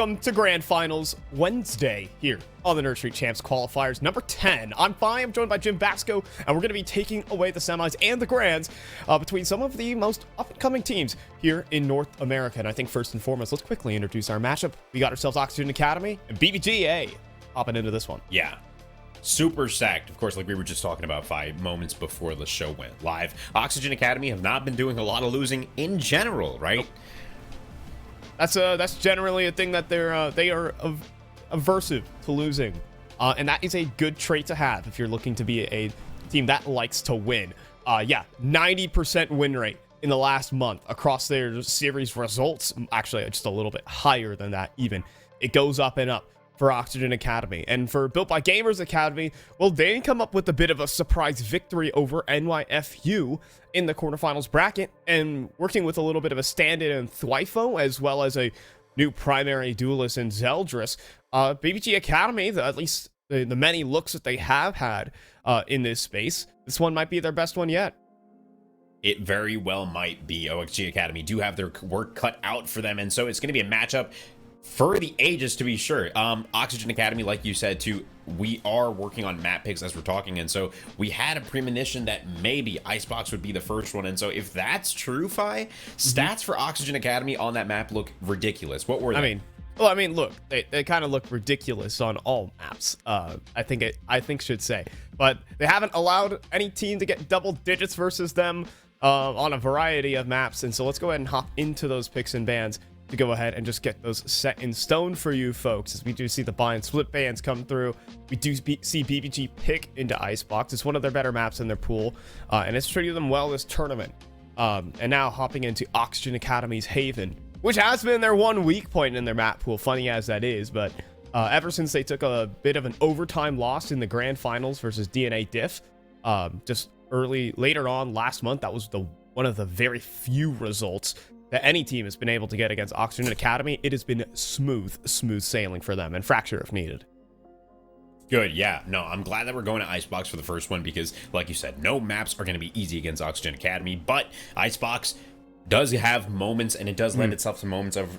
welcome to Grand Finals Wednesday here on the Nerd Street Champs Qualifiers number 10. I'm Fi, I'm joined by Jim Basco, and we're going to be taking away the semis and the grands between some of the most up-and-coming teams here in North America. And I think first and foremost, let's quickly introduce our matchup. We got ourselves Oxygen Academy and BBGA hopping into this one. Yeah. Super stacked, of course, like we were just talking about 5 moments before the show went live. Oxygen Academy have not been doing a lot of losing in general, right? Nope. That's generally a thing that they are aversive to losing, and that is a good trait to have if you're looking to be a team that likes to win. Yeah, 90% win rate in the last month across their series results. Actually, just a little bit higher than that even. It goes up and up for Oxygen Academy. And for Built by Gamers Academy, well, they come up with a bit of a surprise victory over NYFU in the quarterfinals bracket, and working with a little bit of a stand-in in Thwifo, as well as a new primary duelist in Zeldris. BBG Academy, at least the many looks that they have had in this space, this one might be their best one yet. It very well might be. OXG Academy do have their work cut out for them, and so it's going to be a matchup for the ages, to be sure. Oxygen Academy, like you said, too, we are working on map picks as we're talking, and so we had a premonition that maybe Icebox would be the first one, and so if that's true, Fi, stats for Oxygen Academy on that map look ridiculous. What were they? I mean, look, they kind of look ridiculous on all maps. I think should say, but they haven't allowed any team to get double digits versus them on a variety of maps, and so let's go ahead and hop into those picks and bans to go ahead and just get those set in stone for you folks, as we do see the buy and split bans come through. We do see BBG pick into Icebox. It's one of their better maps in their pool, and it's treated them well this tournament. And now hopping into Oxygen Academy's Haven, which has been their one weak point in their map pool, funny as that is, but ever since they took a bit of an overtime loss in the grand finals versus DNA Diff, just later on last month, that was one of the very few results that any team has been able to get against Oxygen Academy. It has been smooth sailing for them, and Fracture if needed. Good, yeah. No, I'm glad that we're going to Icebox for the first one because, like you said, no maps are going to be easy against Oxygen Academy, but Icebox does have moments, and it does lend itself to moments of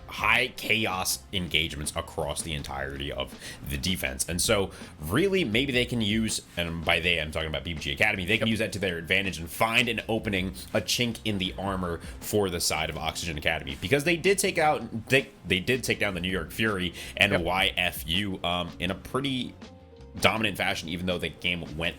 high chaos engagements across the entirety of the defense. And so really maybe they can use, and by they I'm talking about BBG Academy, they can use that to their advantage and find an opening, a chink in the armor for the side of Oxygen Academy, because they did take out they did take down the New York Fury and YFU in a pretty dominant fashion, even though the game went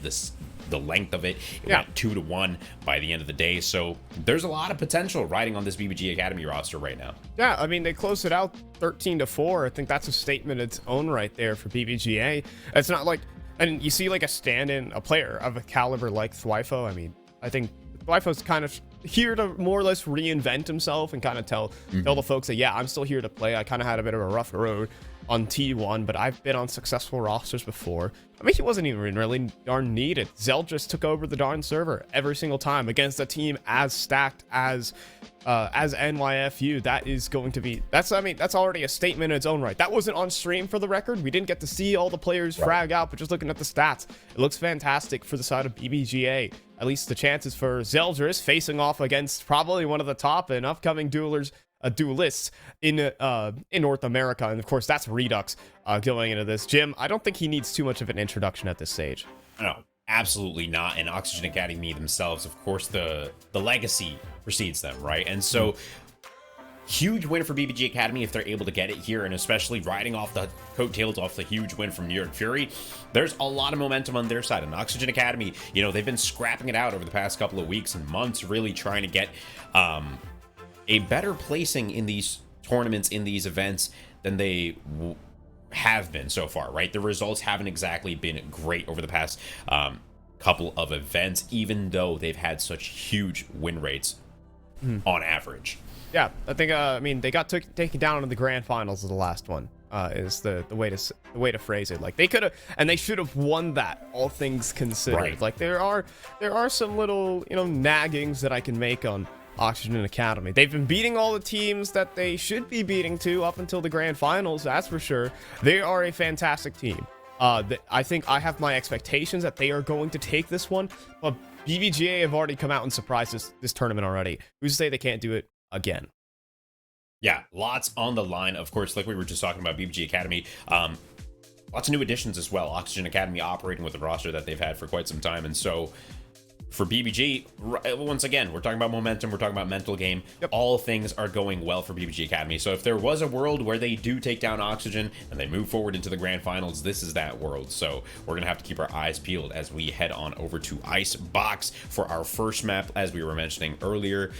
the length of it. It went 2-1 by the end of the day. So there's a lot of potential riding on this BBG Academy roster right now. Yeah, I mean, they closed it out 13-4. I think that's a statement in its own right there for BBGA. It's not like, and you see like a stand-in, a player of a caliber like Thwifo. I mean, I think Thwifo's kind of here to more or less reinvent himself and kind of tell the folks that, yeah, I'm still here to play. I kind of had a bit of a rough road on T1, but I've been on successful rosters before. I mean, he wasn't even really darn needed. Zeldris took over the darn server every single time against a team as stacked as NYFU. That is going to be, that's already a statement in its own right. That wasn't on stream, for the record. We didn't get to see all the players frag out, but just looking at the stats, it looks fantastic for the side of BBGA. At least the chances for Zeldris facing off against probably one of the top and upcoming duelists in North America, and of course that's Redux going into this. Jim, I don't think he needs too much of an introduction at this stage. No, absolutely not. And Oxygen Academy themselves, of course, the legacy precedes them, right? And so huge win for BBG Academy if they're able to get it here, and especially riding off the coattails off the huge win from New York Fury. There's a lot of momentum on their side, and Oxygen Academy, you know, they've been scrapping it out over the past couple of weeks and months, really trying to get a better placing in these tournaments, in these events, than they have been so far, right? The results haven't exactly been great over the past couple of events, even though they've had such huge win rates on average. Yeah, I think, I mean, they got taken down in the grand finals of the last one, is the way to phrase it. Like, they could have, and they should have won that, all things considered. Right. Like, there are some little, naggings that I can make on Oxygen Academy. They've been beating all the teams that they should be beating to up until the grand finals, that's for sure. They are a fantastic team. I think I have my expectations that they are going to take this one, but BBGA have already come out and surprised this tournament already. Who's to say they can't do it again? Yeah, lots on the line. Of course, like we were just talking about BBG Academy. Lots of new additions as well. Oxygen Academy operating with a roster that they've had for quite some time. And so for BBG, once again, we're talking about momentum. We're talking about mental game. Yep. All things are going well for BBG Academy. So if there was a world where they do take down Oxygen and they move forward into the grand finals, this is that world. So we're going to have to keep our eyes peeled as we head on over to Icebox for our first map, as we were mentioning earlier.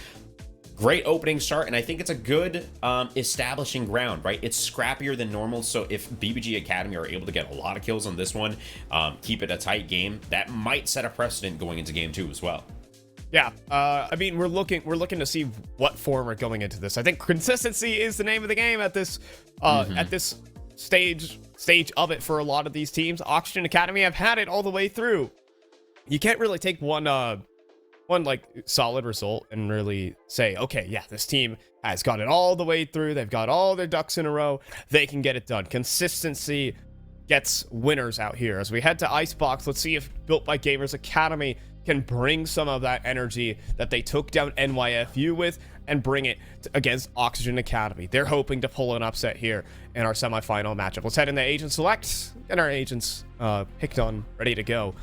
Great opening start, and I think it's a good establishing ground, right? It's scrappier than normal, so if BBG Academy are able to get a lot of kills on this one, keep it a tight game, that might set a precedent going into game 2 as well. Yeah, I mean, we're looking to see what form we're going into this. I think consistency is the name of the game at this stage of it for a lot of these teams. Oxygen Academy have had it all the way through. You can't really take one like solid result and really say, okay, yeah, this team has got it all the way through. They've got all their ducks in a row. They can get it done. Consistency gets winners out here. As we head to Icebox, let's see if Built by Gamers Academy can bring some of that energy that they took down NYFU with and bring it against Oxygen Academy. They're hoping to pull an upset here in our semifinal matchup. Let's head into Agent Select and our agents picked on, ready to go.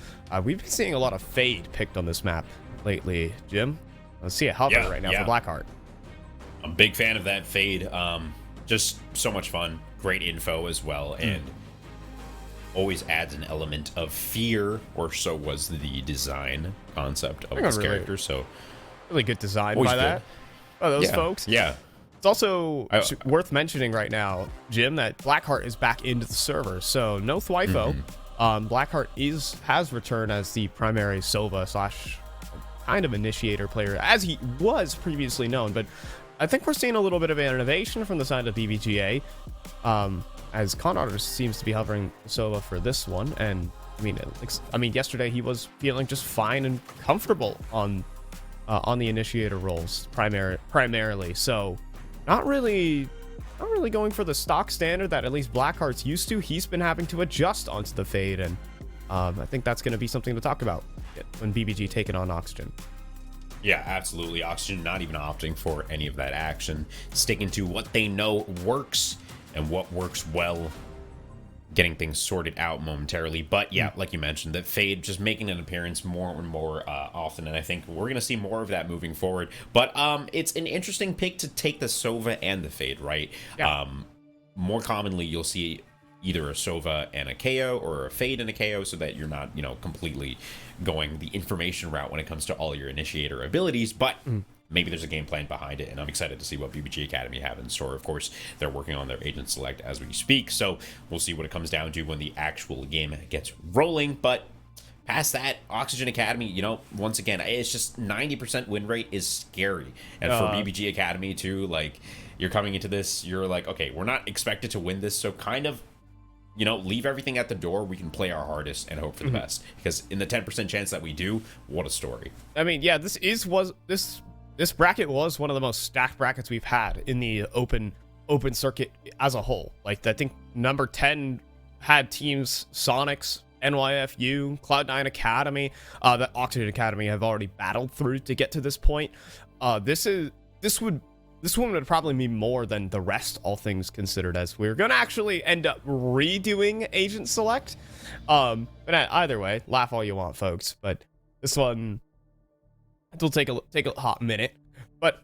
We've been seeing a lot of Fade picked on this map lately, Jim. Let's see a hover right now for Blackheart. I'm a big fan of that Fade. Just so much fun. Great info as well, and always adds an element of fear, or so was the design concept of this character. So really good design by that. Oh, those folks. Yeah. It's also worth mentioning right now, Jim, that Blackheart is back into the server. So no Thwifo. Blackheart has returned as the primary Sova / kind of initiator player, as he was previously known, but I think we're seeing a little bit of innovation from the side of BBGA, as Conrad seems to be hovering Sova for this one, and I mean, yesterday he was feeling just fine and comfortable on the initiator roles primarily, so not really going for the stock standard that at least Blackheart's used to. He's been having to adjust onto the Fade, and I think that's going to be something to talk about when BBG taking on Oxygen. Yeah, absolutely. Oxygen not even opting for any of that action, sticking to what they know works and what works well, getting things sorted out momentarily. But yeah, like you mentioned, that Fade just making an appearance more and more often, and I think we're going to see more of that moving forward. But it's an interesting pick to take the Sova and the Fade, right? Yeah. More commonly, you'll see either a Sova and a KO or a Fade and a KO, so that you're not, completely going the information route when it comes to all your initiator abilities, but maybe there's a game plan behind it, and I'm excited to see what BBG Academy have in store. Of course, they're working on their agent select as we speak, so we'll see what it comes down to when the actual game gets rolling. But past that, Oxygen Academy, once again, it's just 90% win rate is scary. And for BBG Academy too, like, you're coming into this, you're like, okay, we're not expected to win this, so kind of leave everything at the door. We can play our hardest and hope for the best, because in the 10% chance that we do, what a story. I mean, yeah, this bracket was one of the most stacked brackets we've had in the open circuit as a whole. Like, I think number 10 had teams Sonics, NYFU, Cloud9 Academy, that Oxygen Academy have already battled through to get to this point. This one would probably be more than the rest, all things considered, as we're going to actually end up redoing Agent Select. But either way, laugh all you want, folks. But this one, it'll take a hot minute. But,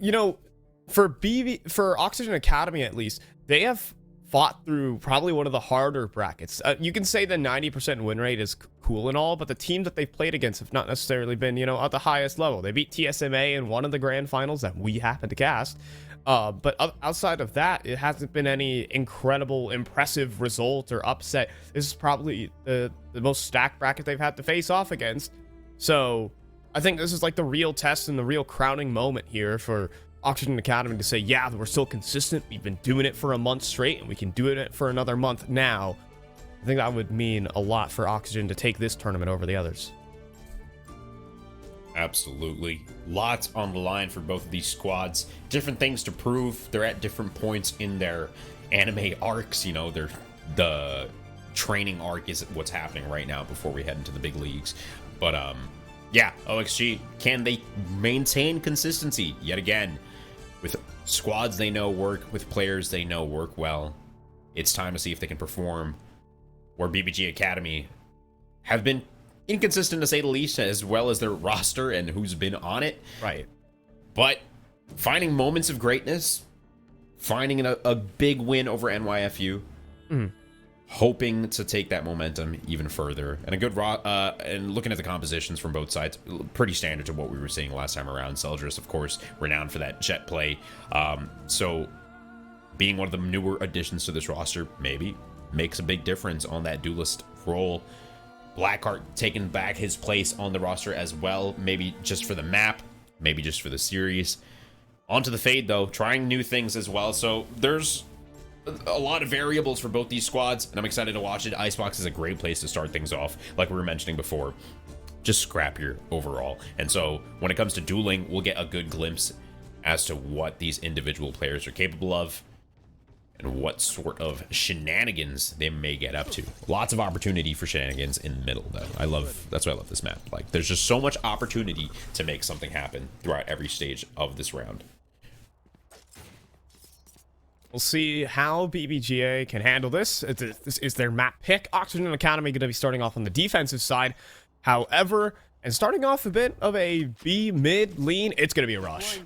for Oxygen Academy, at least, they have fought through probably one of the harder brackets. You can say the 90% win rate is cool and all, but the teams that they've played against have not necessarily been, at the highest level. They beat TSMA in one of the grand finals that we happen to cast. But outside of that, it hasn't been any incredible, impressive result or upset. This is probably the most stacked bracket they've had to face off against. So I think this is like the real test and the real crowning moment here for Oxygen Academy to say, yeah, we're still consistent. We've been doing it for a month straight, and we can do it for another month now. I think that would mean a lot for Oxygen to take this tournament over the others. Absolutely. Lots on the line for both of these squads. Different things to prove. They're at different points in their anime arcs. The training arc is what's happening right now before we head into the big leagues. But yeah, OXG, can they maintain consistency yet again with squads they know work with players they know work well. It's time to see if they can perform where BBG Academy have been inconsistent to say the least, as well as their roster and who's been on it. Right. But finding moments of greatness, finding a big win over NYFU, hoping to take that momentum even further, and a good and looking at the compositions from both sides, pretty standard to what we were seeing last time around. Zeldris, of course, renowned for that jet play. So being one of the newer additions to this roster maybe makes a big difference on that duelist role. Blackheart taking back his place on the roster as well, maybe just for the map, maybe just for the series. Onto the Fade, though, trying new things as well. So there's a lot of variables for both these squads, and I'm excited to watch it. Icebox is a great place to start things off, like we were mentioning before. Just scrappier overall. And so when it comes to dueling, we'll get a good glimpse as to what these individual players are capable of and what sort of shenanigans they may get up to. Lots of opportunity for shenanigans in the middle, though. That's why I love this map. Like, there's just so much opportunity to make something happen throughout every stage of this round. We'll see how BBGA can handle this. This is their map pick. Oxygen Academy going to be starting off on the defensive side. However, and starting off a bit of a B mid lean, it's going to be a rush.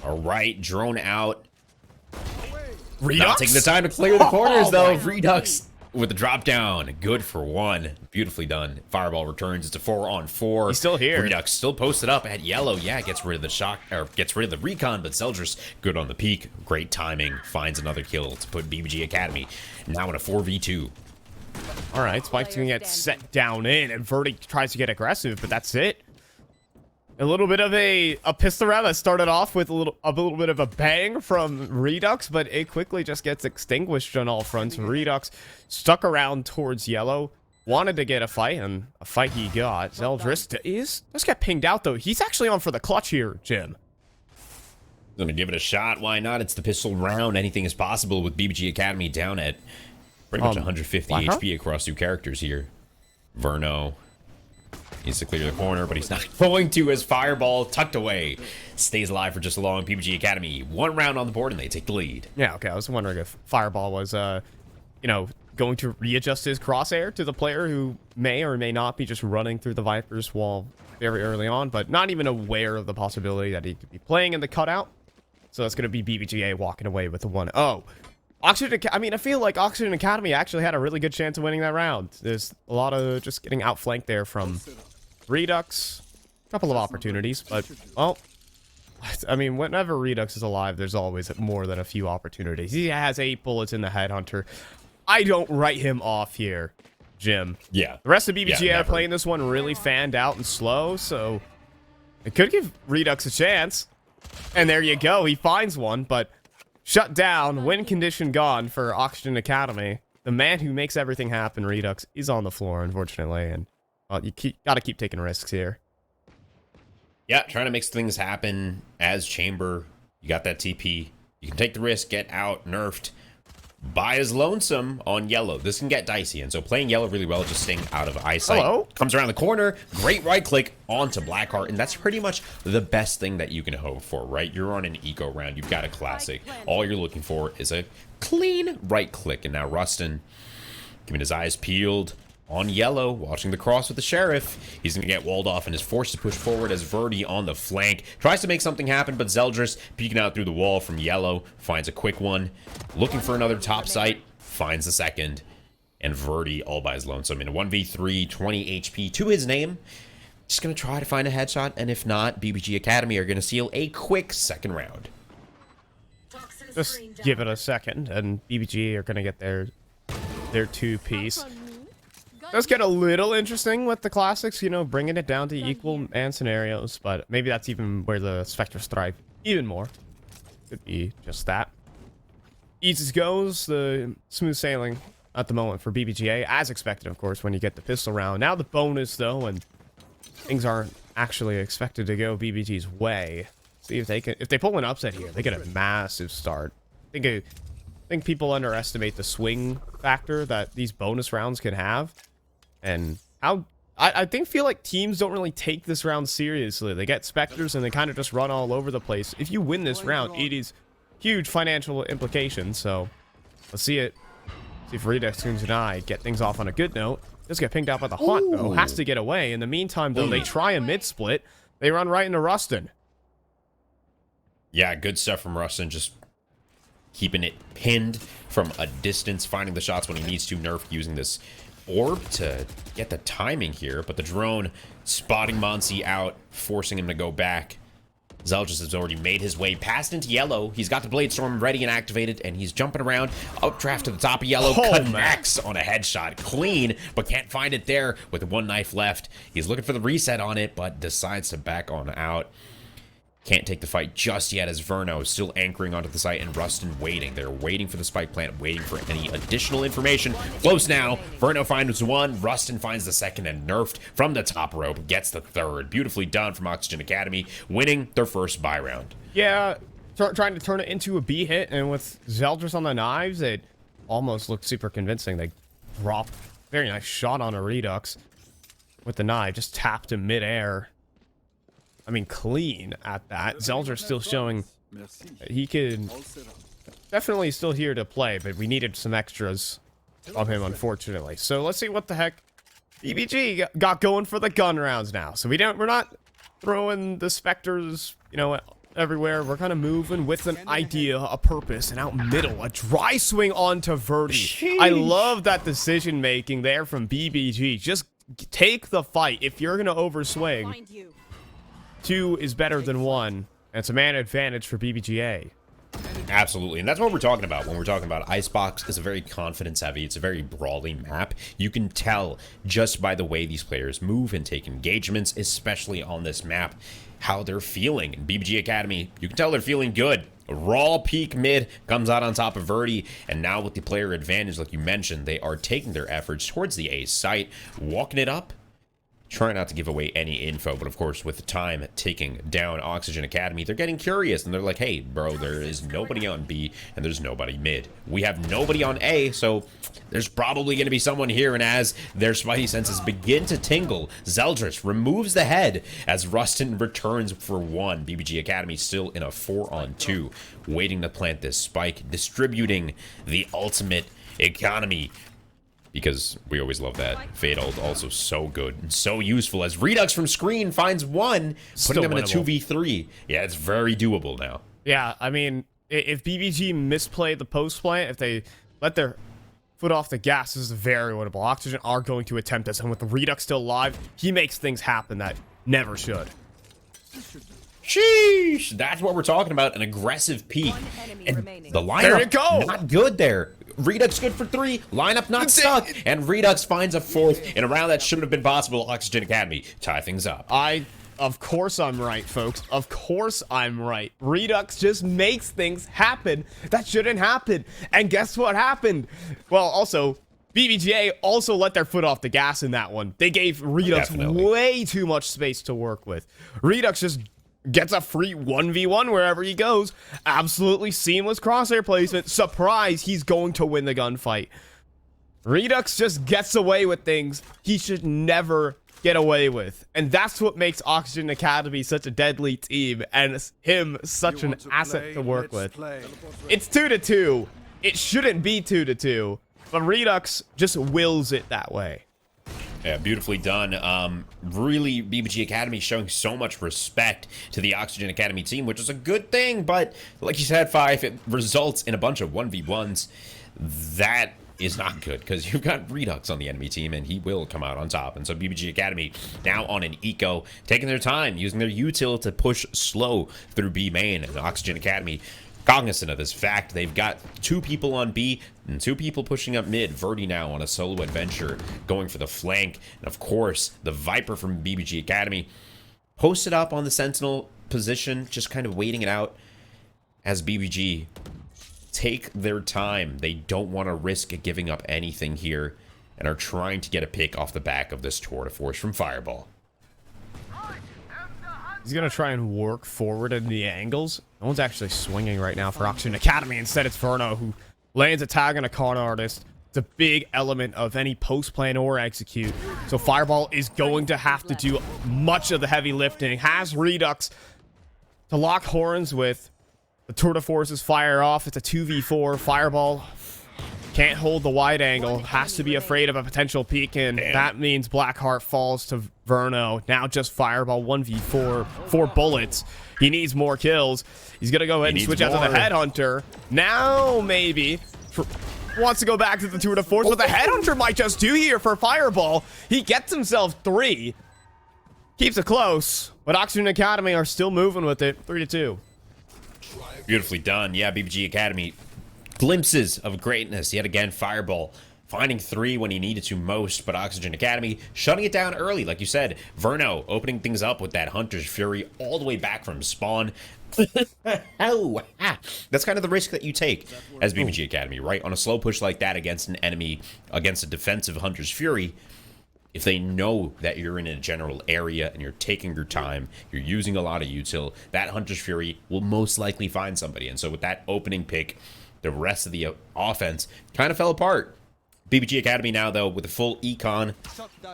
All right, drone out. Redux? Not taking the time to clear the corners, though. Redux with the drop down. Good for one. Beautifully done. Fireball returns. It's a 4-on-4. He's still here. Redux still posted up at yellow. Yeah, gets rid of the shock, or gets rid of the recon, but Zeldris good on the peak. Great timing. Finds another kill to put BBG Academy now in a 4v2. All right, Spike's going to get set down in, and Verdi tries to get aggressive, but that's it. A little bit of a pistol round that started off with a little bit of a bang from Redux, but it quickly just gets extinguished on all fronts. Redux stuck around towards yellow, wanted to get a fight, and a fight he got. Zeldris does get pinged out, though. He's actually on for the clutch here, Jim. Gonna give it a shot. Why not? It's the pistol round. Anything is possible with BBG Academy down at pretty much 150 HP across two characters here. Verno needs to clear the corner, but he's not going to. His fireball tucked away. Stays alive for just a long. PBG Academy, one round on the board, and they take the lead. Yeah, okay. I was wondering if Fireball was, going to readjust his crosshair to the player who may or may not be just running through the Viper's wall very early on, but not even aware of the possibility that he could be playing in the cutout. So that's going to be BBGA walking away with the 1-0. I feel like Oxygen Academy actually had a really good chance of winning that round. There's a lot of just getting outflanked there from Redux. A couple of opportunities, but, well, I mean, whenever Redux is alive, there's always more than a few opportunities. He has 8 bullets in the Headhunter. I don't write him off here, Jim. Yeah. The rest of BBGA are playing this one really fanned out and slow, so it could give Redux a chance. And there you go. He finds one, but shut down, win condition gone for Oxygen Academy. The man who makes everything happen, Redux, is on the floor, unfortunately, and you gotta keep taking risks here. Yeah, trying to make things happen as Chamber. You got that TP. You can take the risk, get out, nerfed. By his lonesome on yellow. This can get dicey, and so playing yellow really well, just staying out of eyesight. Hello? Comes around the corner, great right click onto Blackheart, and that's pretty much the best thing that you can hope for, right? You're on an eco round, you've got a classic. All you're looking for is a clean right click, and now Rustin, giving his eyes peeled on yellow, watching the cross with the Sheriff. He's going to get walled off and is forced to push forward as Verdi on the flank. Tries to make something happen, but Zeldris peeking out through the wall from yellow. Finds a quick one. Looking for another top sight. Finds the second. And Verdi all by his lonesome in a 1v3, 20 HP to his name. Just going to try to find a headshot, and if not, BBG Academy are going to seal a quick second round. Just give it a second, and BBG are going to get their 2-piece. Does get a little interesting with the classics, bringing it down to equal man scenarios, but maybe that's even where the Spectres thrive even more. Could be just that. Easy goes, the smooth sailing at the moment for BBGA, as expected, of course, when you get the pistol round. Now the bonus, though, and things aren't actually expected to go BBG's way. See if they pull an upset here, they get a massive start. I think people underestimate the swing factor that these bonus rounds can have. And how I feel like teams don't really take this round seriously. They get Spectres and they kind of just run all over the place. If you win this round, it is huge financial implications. So let's see it. See if Redux can deny, get things off on a good note. Just get pinged out by the Haunt, though. Has to get away. In the meantime, though, they try a mid-split. They run right into Rustin. Yeah, good stuff from Rustin. Just keeping it pinned from a distance, finding the shots when he needs to. Nerf using this orb to get the timing here, but the drone spotting Monsi out, forcing him to go back. Zeldris has already made his way past into yellow. He's got the Blade Storm ready and activated, and he's jumping around. Updraft to the top of yellow. Connects on a headshot. Clean, but can't find it there with one knife left. He's looking for the reset on it, but decides to back on out. Can't take the fight just yet as Verno is still anchoring onto the site and Rustin waiting. They're waiting for the spike plant, waiting for any additional information. Close now. Verno finds one. Rustin finds the second and nerfed from the top rope. Gets the third. Beautifully done from Oxygen Academy, winning their first buy round. Yeah, trying to turn it into a B hit, and with Zeldris on the knives, it almost looked super convincing. They dropped very nice shot on a Redux with the knife, just tapped him midair. I mean, clean at that. Zeldris still showing he could definitely still here to play, but we needed some extras of him, unfortunately. So let's see what the heck BBG got going for the gun rounds now. So we're not throwing the Spectres, you know, everywhere. We're kind of moving with an idea, a purpose, and out middle, a dry swing onto Verdi. Sheesh. I love that decision making there from BBG. Just take the fight. If you're gonna overswing, 2 is better than 1, and it's a man advantage for BBGA. Absolutely, and that's what we're talking about when we're talking about Icebox. Is a very confidence heavy, it's a very brawly map. You can tell just by the way these players move and take engagements, especially on this map, how they're feeling. In BBG Academy, you can tell they're feeling good. Raw peak mid comes out on top of Verdi, and now with the player advantage, like you mentioned, they are taking their efforts towards the A site, walking it up. Try not to give away any info, but of course, with the time taking down Oxygen Academy, they're getting curious, and they're like, hey, bro, there is nobody on B, and there's nobody mid. We have nobody on A, so there's probably going to be someone here, and as their spidey senses begin to tingle, Zeldris removes the head as Rustin returns for 1. BBG Academy still in a 4-on-2, waiting to plant this spike, distributing the ultimate economy. Because we always love that. Fade ult also so good and so useful as Redux from screen finds 1, putting them in a 2v3. Yeah, it's very doable now. Yeah, I mean, if BBG misplay the post plant, if they let their foot off the gas, this is very winnable. Oxygen are going to attempt this, and with the Redux still alive, he makes things happen that never should. Sheesh! That's what we're talking about, an aggressive peak. And the lineup, not good there. Redux good for 3, lineup not stuck, and Redux finds a 4th in a round that shouldn't have been possible. Oxygen Academy tie things up. Of course I'm right, folks. Of course I'm right. Redux just makes things happen that shouldn't happen. And guess what happened? Well, also, BBGA also let their foot off the gas in that one. They gave Redux way too much space to work with. Redux just gets a free 1v1 wherever he goes. Absolutely seamless crosshair placement. Surprise, he's going to win the gunfight. Redux just gets away with things he should never get away with. And that's what makes Oxygen Academy such a deadly team and him such an asset to work with. It's 2-2. It shouldn't be 2-2. But Redux just wills it that way. Yeah, beautifully done. Really, BBG Academy showing so much respect to the Oxygen Academy team, which is a good thing, but like you said, Five, it results in a bunch of 1v1s. That is not good, because you've got Redux on the enemy team, and he will come out on top. And so BBG Academy now on an eco, taking their time, using their util to push slow through B main, and Oxygen Academy cognizant of this fact. They've got 2 people on B and 2 people pushing up mid. Verdi now on a solo adventure, going for the flank. And of course, the Viper from BBG Academy posted up on the Sentinel position, just kind of waiting it out as BBG take their time. They don't want to risk giving up anything here and are trying to get a pick off the back of this tour de force from Fireball. He's going to try and work forward in the angles. No one's actually swinging right now for Oxygen Academy. Instead, it's Verno who lands a tag on a con artist. It's a big element of any post plan or execute. So Fireball is going to have to do much of the heavy lifting. Has Redux to lock horns with the Tour de Force's fire off. It's a 2v4. Fireball can't hold the wide angle. Has to be afraid of a potential peek in. That means Blackheart falls to Verno. Now just Fireball 1v4. 4 bullets. He needs more kills. He's going to go ahead and switch out to the Headhunter. Now maybe wants to go back to the Tour de Force. What the Headhunter might just do here for Fireball. He gets himself 3. Keeps it close. But Oxygen Academy are still moving with it. 3-2. Beautifully done. Yeah, BBG Academy. Glimpses of greatness. Yet again, Fireball finding 3 when he needed to most, but Oxygen Academy shutting it down early. Like you said, Verno opening things up with that Hunter's Fury all the way back from spawn. Oh, that's kind of the risk that you take as BBG Academy, right? On a slow push like that against an enemy, against a defensive Hunter's Fury, if they know that you're in a general area and you're taking your time, you're using a lot of util, that Hunter's Fury will most likely find somebody. And so with that opening pick, the rest of the offense kind of fell apart. BBG Academy now, though, with a full econ,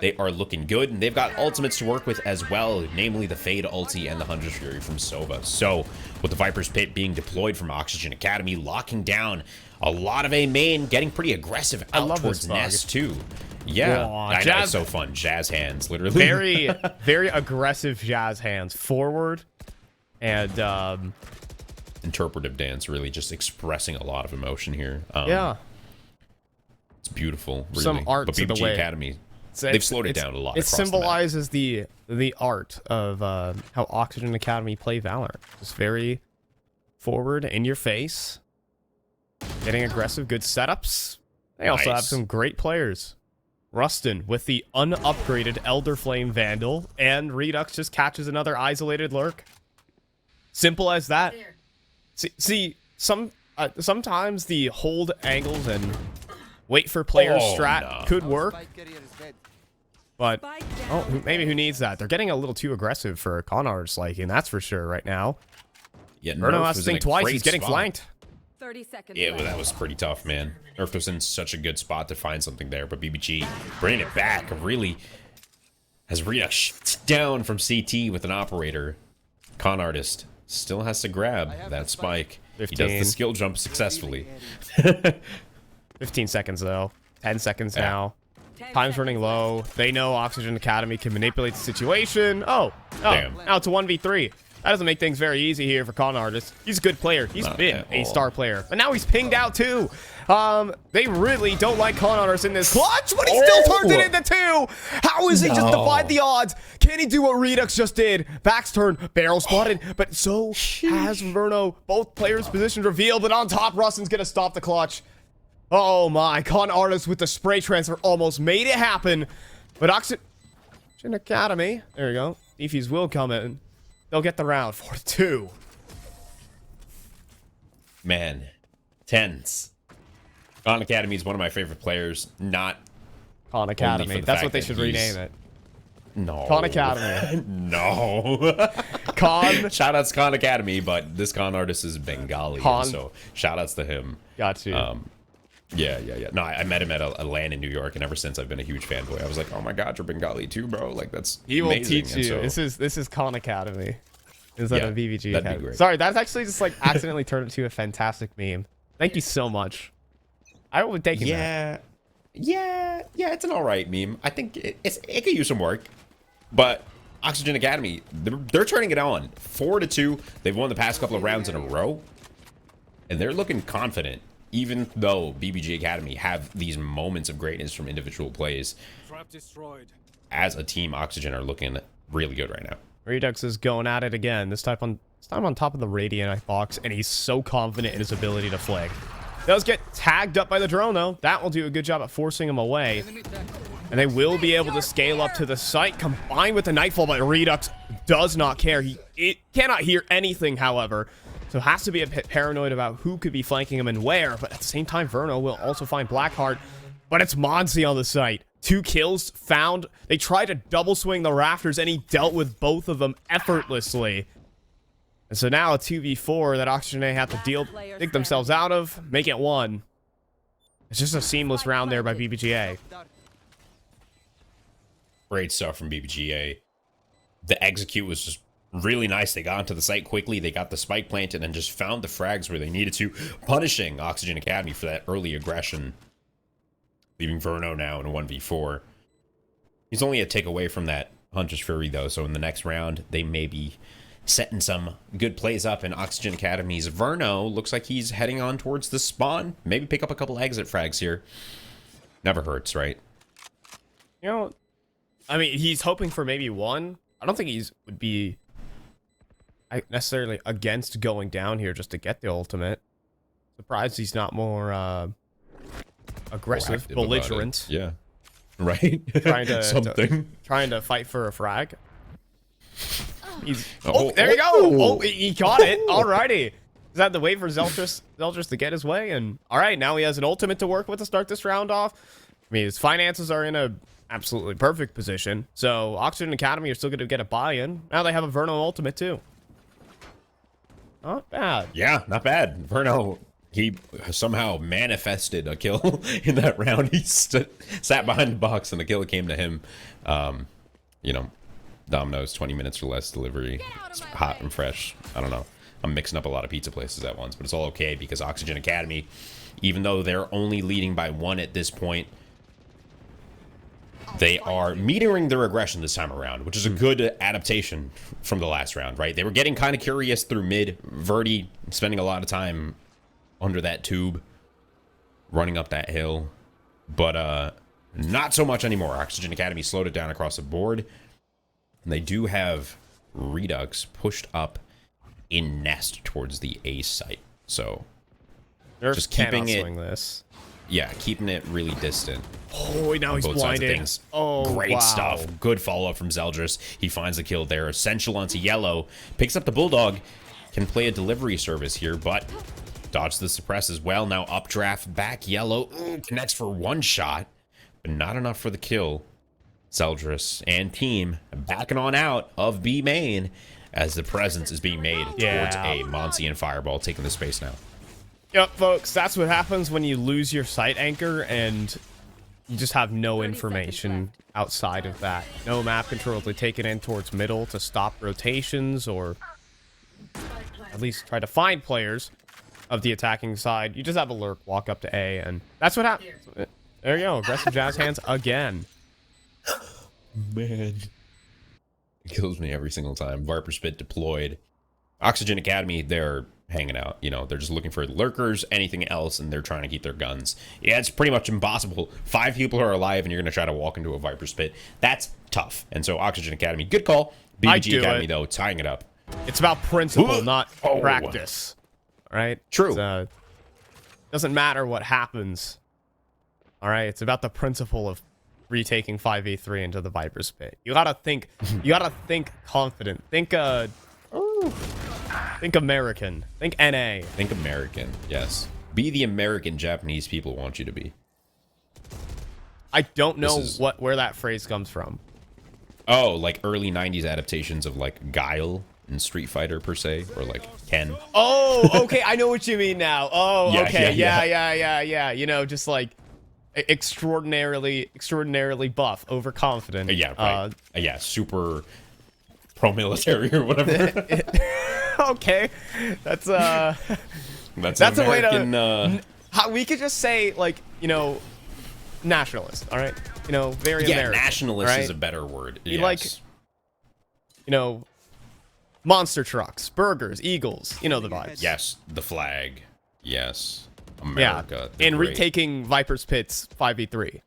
they are looking good, and they've got ultimates to work with as well, namely the Fade ulti and the Hunter's Fury from Sova. So, with the Viper's Pit being deployed from Oxygen Academy, locking down a lot of A main, getting pretty aggressive out towards Nest, too. Yeah, I know, it's so fun. Jazz hands, literally. Very, very aggressive jazz hands. Forward and... interpretive dance, really, just expressing a lot of emotion here. Yeah. It's beautiful, really. Some art but to the BBG way. Academy, they've slowed it down a lot. It symbolizes the art of how Oxygen Academy play Valorant. Just very forward, in your face, getting aggressive, good setups. They also have some great players. Rustin with the unupgraded Elder Flame Vandal, and Redux just catches another isolated lurk. Simple as that. See, sometimes the hold angles and wait for players strat could work, but maybe who needs that? They're getting a little too aggressive for a con artist liking, that's for sure right now. Yeah, Verno has to think twice. He's getting flanked. 30 seconds. Yeah, well, that was pretty tough, man. Nerf was in such a good spot to find something there, but BBG bringing it back really has Redux shut down from CT with an operator. Con artist still has to grab that spike. 15. He does the skill jump successfully. 15 seconds though. 10 seconds now. Time's running low. They know Oxygen Academy can manipulate the situation. Oh, Damn. Now it's a 1v3. That doesn't make things very easy here for Con Artist. He's a good player. He's been a star player. But now he's pinged out too. They really don't like Con Artist in this clutch, but he still turns it into 2. How is he just defied the odds? Can he do what Redux just did? Back's turn, barrel spotted, but so has Verno. Both players' positions revealed, but on top, Rustin's gonna stop the clutch. Oh my, Con Artist with the spray transfer almost made it happen. But Oxygen Academy, there you go. Defuse will come in. They'll get the round. 4-2. Man, tense. Con Academy is one of my favorite players. Not Con Academy. That's what they should rename it. No. Con Academy. No. Con. Shoutouts Con Academy, but this con artist is Bengali, so shoutouts to him. Got you. Yeah. No, I met him at a LAN in New York, and ever since I've been a huge fanboy. I was like, oh my god, you're Bengali too, bro. Like that's he will amazing. teach you. So, this is Con Academy instead of VVG that'd Academy. be great. Sorry, that's actually just like accidentally turned into a fantastic meme. Thank you so much. I will be taking that. Yeah, it's an alright meme. I think it could use some work, but Oxygen Academy, they're turning it on. 4-2. They've won the past couple of rounds in a row, and they're looking confident. Even though BBG Academy have these moments of greatness from individual plays, as a team, Oxygen are looking really good right now. Redux is going at it again. This time on top of the Radiant box, and he's so confident in his ability to flag. Does get tagged up by the drone though. That will do a good job at forcing him away. And they will be able to scale up to the site, combined with the Nightfall, but Redux does not care. He cannot hear anything, however. So has to be a bit paranoid about who could be flanking him and where, but at the same time, Verno will also find Blackheart. But it's Monsi on the site. 2 kills found. They tried to double swing the rafters, and he dealt with both of them effortlessly. And so now a 2v4 that Oxygen have to dig themselves out of, make it 1. It's just a seamless round there by BBGA. Great stuff from BBGA. The execute was just really nice. They got onto the site quickly. They got the spike planted and just found the frags where they needed to, punishing Oxygen Academy for that early aggression. Leaving Verno now in a 1v4. He's only a tick away from that Hunter's Fury, though, so in the next round, they may be setting some good plays up in Oxygen Academy's Verno. Looks like he's heading on towards the spawn. Maybe pick up a couple exit frags here. Never hurts, right? You know, I mean, he's hoping for maybe one. I don't think would be necessarily against going down here just to get the ultimate. Surprised he's not more aggressive, belligerent. Yeah. Right? Trying to something. Trying to fight for a frag. He's there you go. Oh, he caught it. Alrighty. Just had to wait for Zeldris to get his way, and all right, now he has an ultimate to work with to start this round off. I mean, his finances are in a absolutely perfect position. So Oxygen Academy are still going to get a buy-in. Now they have a Verno ultimate too. Not bad. Yeah, not bad. Verno, he somehow manifested a kill in that round. He sat behind the box and the kill came to him. You know, Domino's 20 minutes or less delivery. It's hot and fresh. I don't know. I'm mixing up a lot of pizza places at once, but it's all okay because Oxygen Academy, even though they're only leading by 1 at this point, they are metering their aggression this time around, which is a good adaptation from the last round, right? They were getting kind of curious through mid. Verdi spending a lot of time under that tube, running up that hill, but not so much anymore. Oxygen Academy slowed it down across the board. And they do have Redux pushed up in nest towards the A site. So Nerf just keeping it swing this. Yeah, keeping it really distant. Oh, now he's blinded. Oh, great stuff. Good follow-up from Zeldris. He finds the kill there. Essential onto yellow. Picks up the Bulldog. Can play a delivery service here, but dodge the suppress as well. Now updraft back yellow. Ooh, connects for 1 shot, but not enough for the kill. Zeldris and team backing on out of B main as the presence is being made towards a Monsian Fireball taking the space now. Yep, folks, that's what happens when you lose your site anchor and you just have no information outside of that. No map control to take it in towards middle to stop rotations or at least try to find players of the attacking side. You just have a lurk walk up to A, and that's what happens. There you go, aggressive jazz hands again. Man. It kills me every single time. Viper Spit deployed. Oxygen Academy, they're hanging out. You know, they're just looking for lurkers, anything else, and they're trying to keep their guns. Yeah, it's pretty much impossible. 5 people are alive, and you're going to try to walk into a Viper Spit. That's tough. And so Oxygen Academy, good call. BBG Academy, though, tying it up. It's about principle, not practice. All right? True. Doesn't matter what happens. All right? It's about the principle of retaking 5v3 into the Viper Spit. You gotta think. You gotta think confident. Think American. Think NA. Think American. Yes. Be the American Japanese people want you to be. I don't know where that phrase comes from. Oh, like early 90s adaptations of like Guile in Street Fighter per se, or like Ken. Oh, okay. I know what you mean now. Oh, okay. Yeah. You know, just like extraordinarily buff, overconfident. Yeah, right. Yeah, super pro-military or whatever. Okay, that's that's a way to. We could just say, like, you know, nationalist. All right, you know, very American. Nationalist right? is a better word. You like, you know, monster trucks, burgers, eagles. You know the vibes. Yes, the flag. Yes. America. Yeah, and retaking Viper's Pits 5v3.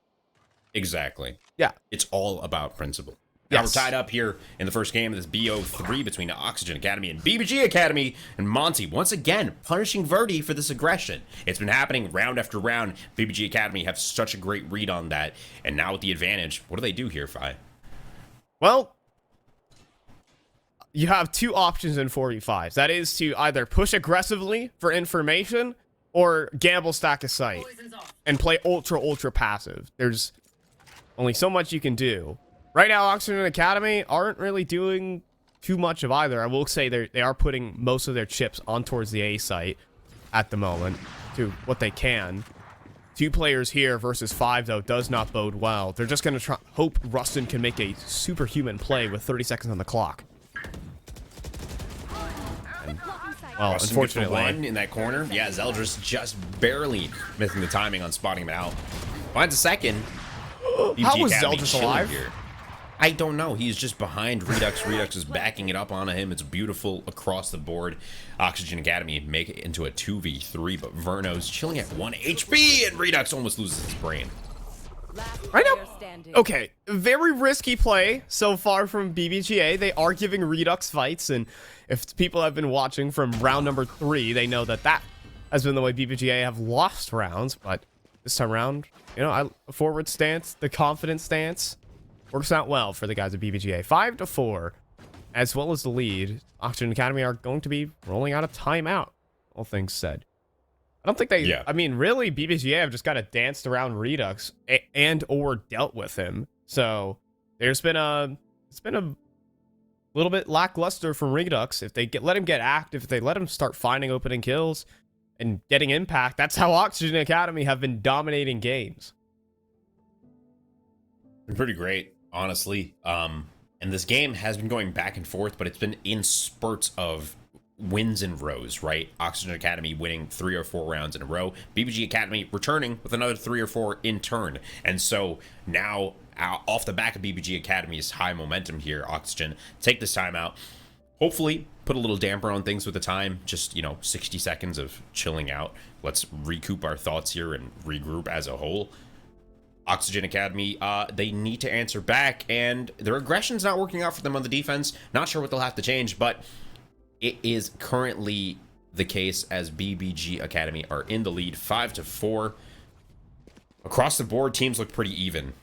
Exactly. Yeah. It's all about principle. Now we're tied up here in the first game of this BO3 between Oxygen Academy and BBG Academy, and Monty once again punishing Verdi for this aggression. It's been happening round after round. BBG Academy have such a great read on that, and now with the advantage, what do they do here, Fi? Well, you have 2 options in 4v5s. That is to either push aggressively for information or gamble stack a site and play ultra passive. There's only so much you can do. Right now, Oxygen Academy aren't really doing too much of either. I will say they are putting most of their chips on towards the A site at the moment to what they can. 2 players here versus 5, though, does not bode well. They're just going to hope Rustin can make a superhuman play with 30 seconds on the clock. And, well, Rustin unfortunately, gets the one in that corner. Yeah, Zeldris just barely missing the timing on spotting him out. Finds a second. how was Zeldris alive? Here. I don't know. He's just behind Redux. Redux is backing it up onto him. It's beautiful across the board. Oxygen Academy make it into a 2v3, but Verno's chilling at 1 HP, and Redux almost loses his brain. Right now, okay, very risky play so far from BBGA. They are giving Redux fights, and if people have been watching from round number 3, they know that that has been the way BBGA have lost rounds, but this time around, you know, a forward stance, the confident stance, works out well for the guys at BBGA. 5-4, as well as the lead. Oxygen Academy are going to be rolling out a timeout, all things said. I don't think they, yeah. I mean, really, BBGA have just kind of danced around Redux and or dealt with him. So it's been a little bit lackluster from Redux. If they let him get active, if they let him start finding opening kills and getting impact, that's how Oxygen Academy have been dominating games. Pretty great, honestly. And this game has been going back and forth, but it's been in spurts of wins in rows, right? Oxygen Academy winning 3 or 4 rounds in a row. BBG Academy returning with another 3 or 4 in turn. And so now, off the back of BBG Academy's high momentum here, Oxygen take this time out. Hopefully, put a little damper on things with the time. Just, 60 seconds of chilling out. Let's recoup our thoughts here and regroup as a whole. Oxygen Academy, they need to answer back, and their aggression's not working out for them on the defense. Not sure what they'll have to change, but it is currently the case as BBG Academy are in the lead, 5-4. Across the board, teams look pretty even.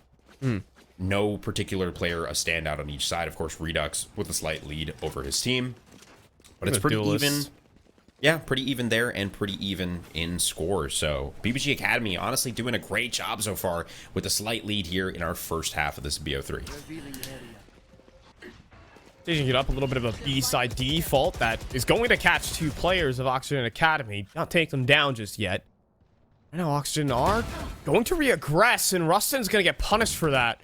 No particular player a standout on each side. Of course, Redux with a slight lead over his team, but it's pretty even. Yeah, pretty even there and pretty even in score. So BBG Academy honestly doing a great job so far with a slight lead here in our first half of this BO3. Changing it up, a little bit of a B-side default that is going to catch 2 players of Oxygen Academy. Not take them down just yet. I know Oxygen are going to reaggress, and Rustin's going to get punished for that.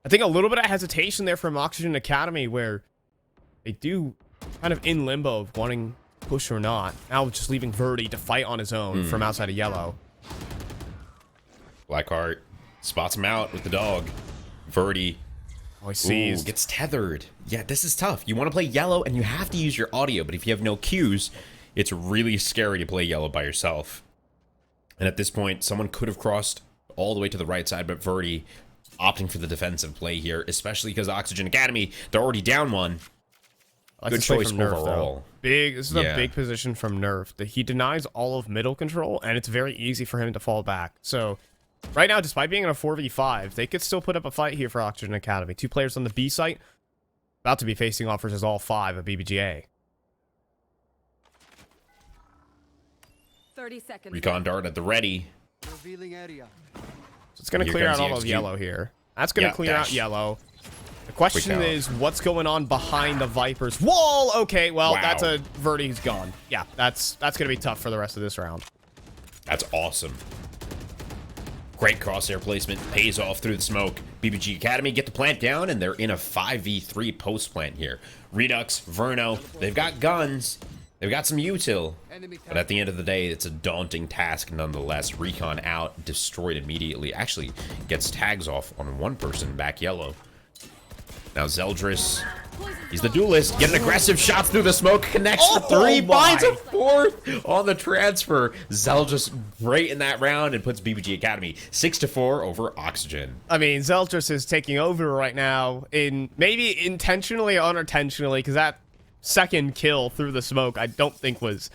I think a little bit of hesitation there from Oxygen Academy where they do kind of in limbo of wanting push or not. Now just leaving Verdi to fight on his own from outside of yellow. Blackheart spots him out with the dog. Verdi. Oh, he sees. Gets tethered. Yeah, this is tough. You want to play yellow and you have to use your audio, but if you have no cues, it's really scary to play yellow by yourself. And at this point, someone could have crossed all the way to the right side, but Verdi opting for the defensive play here, especially because Oxygen Academy, they're already down 1. Good choice overall. This is a big position from Nerf. He denies all of middle control, and it's very easy for him to fall back. So right now, despite being in a 4v5, they could still put up a fight here for Oxygen Academy. 2 players on the B site, about to be facing off versus all 5 of BBGA. 30 seconds. Recon dart at the ready. Revealing area. So it's going to clear out all of yellow here. That's going to clear out yellow. The question is, what's going on behind the Viper's wall? Okay, well, that's a Verdi's gone. Yeah, that's going to be tough for the rest of this round. That's awesome. Great crosshair placement. Pays off through the smoke. BBG Academy get the plant down, and they're in a 5v3 post plant here. Redux, Verno, they've got guns. They've got some util. But at the end of the day, it's a daunting task nonetheless. Recon out, destroyed immediately. Actually gets tags off on one person back yellow. Now Zeldris, he's the duelist. Get an aggressive shot through the smoke. Connects for 3. Finds a 4th on the transfer. Zeldris great in that round and puts BBG Academy 6-4 over Oxygen. I mean, Zeldris is taking over right now, in maybe intentionally or unintentionally, because that second kill through the smoke I don't think was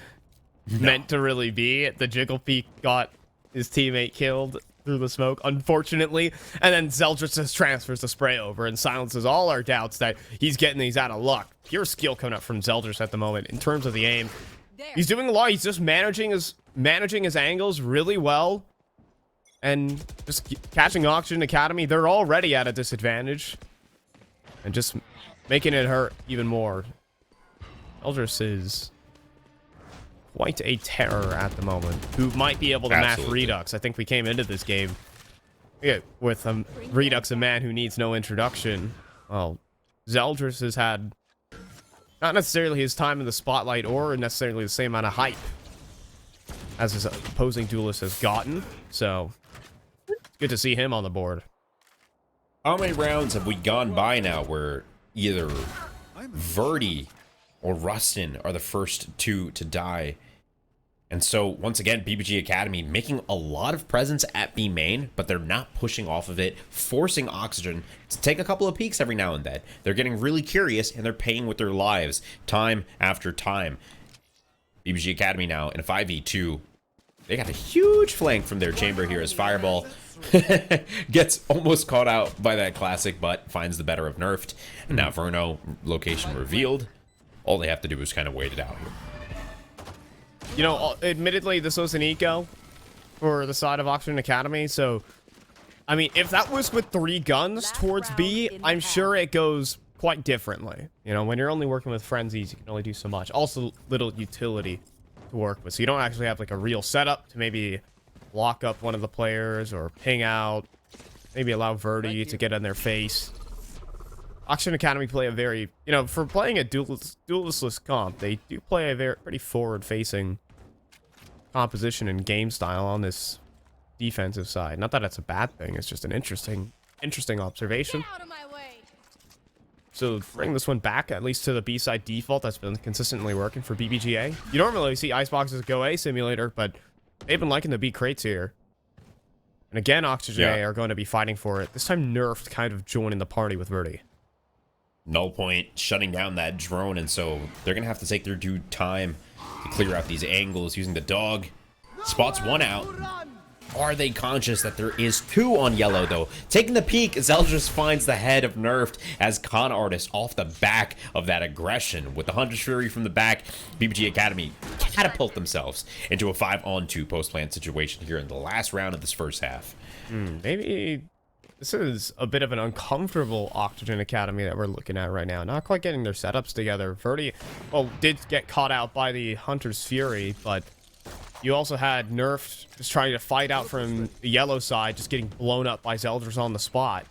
meant to really be. The Jiggle Peak got his teammate killed through the smoke, unfortunately, and then Zeldris just transfers the spray over and silences all our doubts that he's getting these out of luck. Pure skill coming up from Zeldris at the moment in terms of the aim. He's doing a lot. He's just managing his angles really well and just catching Oxygen Academy. They're already at a disadvantage and just making it hurt even more. Zeldris is quite a terror at the moment, who might be able to match Absolutely. Redux. I think we came into this game with Redux, a man who needs no introduction. Well, Zeldris has had not necessarily his time in the spotlight or necessarily the same amount of hype as his opposing duelist has gotten. So, it's good to see him on the board. How many rounds have we gone by now where either Verdi or Rustin are the first two to die? And so, once again, BBG Academy making a lot of presence at B main, but they're not pushing off of it, forcing Oxygen to take a couple of peeks every now and then. They're getting really curious, and they're paying with their lives time after time. BBG Academy now in a 5v2. They got a huge flank from their chamber here as Fireball gets almost caught out by that classic, but finds the better of Nerfed. And now Verno, location revealed. All they have to do is kind of wait it out here. You know, admittedly, this was an eco for the side of Oxygen Academy, so, I mean, if that was with 3 guns towards B, I'm sure it goes quite differently. You know, when you're only working with frenzies, you can only do so much. Also, little utility to work with, so you don't actually have, like, a real setup to maybe lock up one of the players or ping out, maybe allow Verdi to get in their face. Oxygen Academy play a very, you know, for playing a duelistless comp, they do play a pretty forward-facing composition and game style on this defensive side. Not that it's a bad thing, it's just an interesting observation. Get out of my way. So bring this one back, at least to the B-side default that's been consistently working for BBGA. You don't really see Icebox's Go A simulator, but they've been liking the B crates here. And again, Oxygen A are going to be fighting for it. This time Nerfed kind of joining the party with Verdi. Null Point shutting down that drone, and so they're gonna have to take their due time to clear out these angles using the dog. Spots one out. Are they conscious that there is 2 on yellow, though? Taking the peek, Zeldris finds the head of Nerfed as Con Artist off the back of that aggression. With the Hunter's Fury from the back, BBG Academy catapult themselves into a 5-on-2 post-plant situation here in the last round of this first half. Maybe this is a bit of an uncomfortable Oxygen Academy that we're looking at right now. Not quite getting their setups together. Verdi, well, did get caught out by the Hunter's Fury, but you also had Nerfed just trying to fight out from the yellow side, just getting blown up by Zeldris on the spot.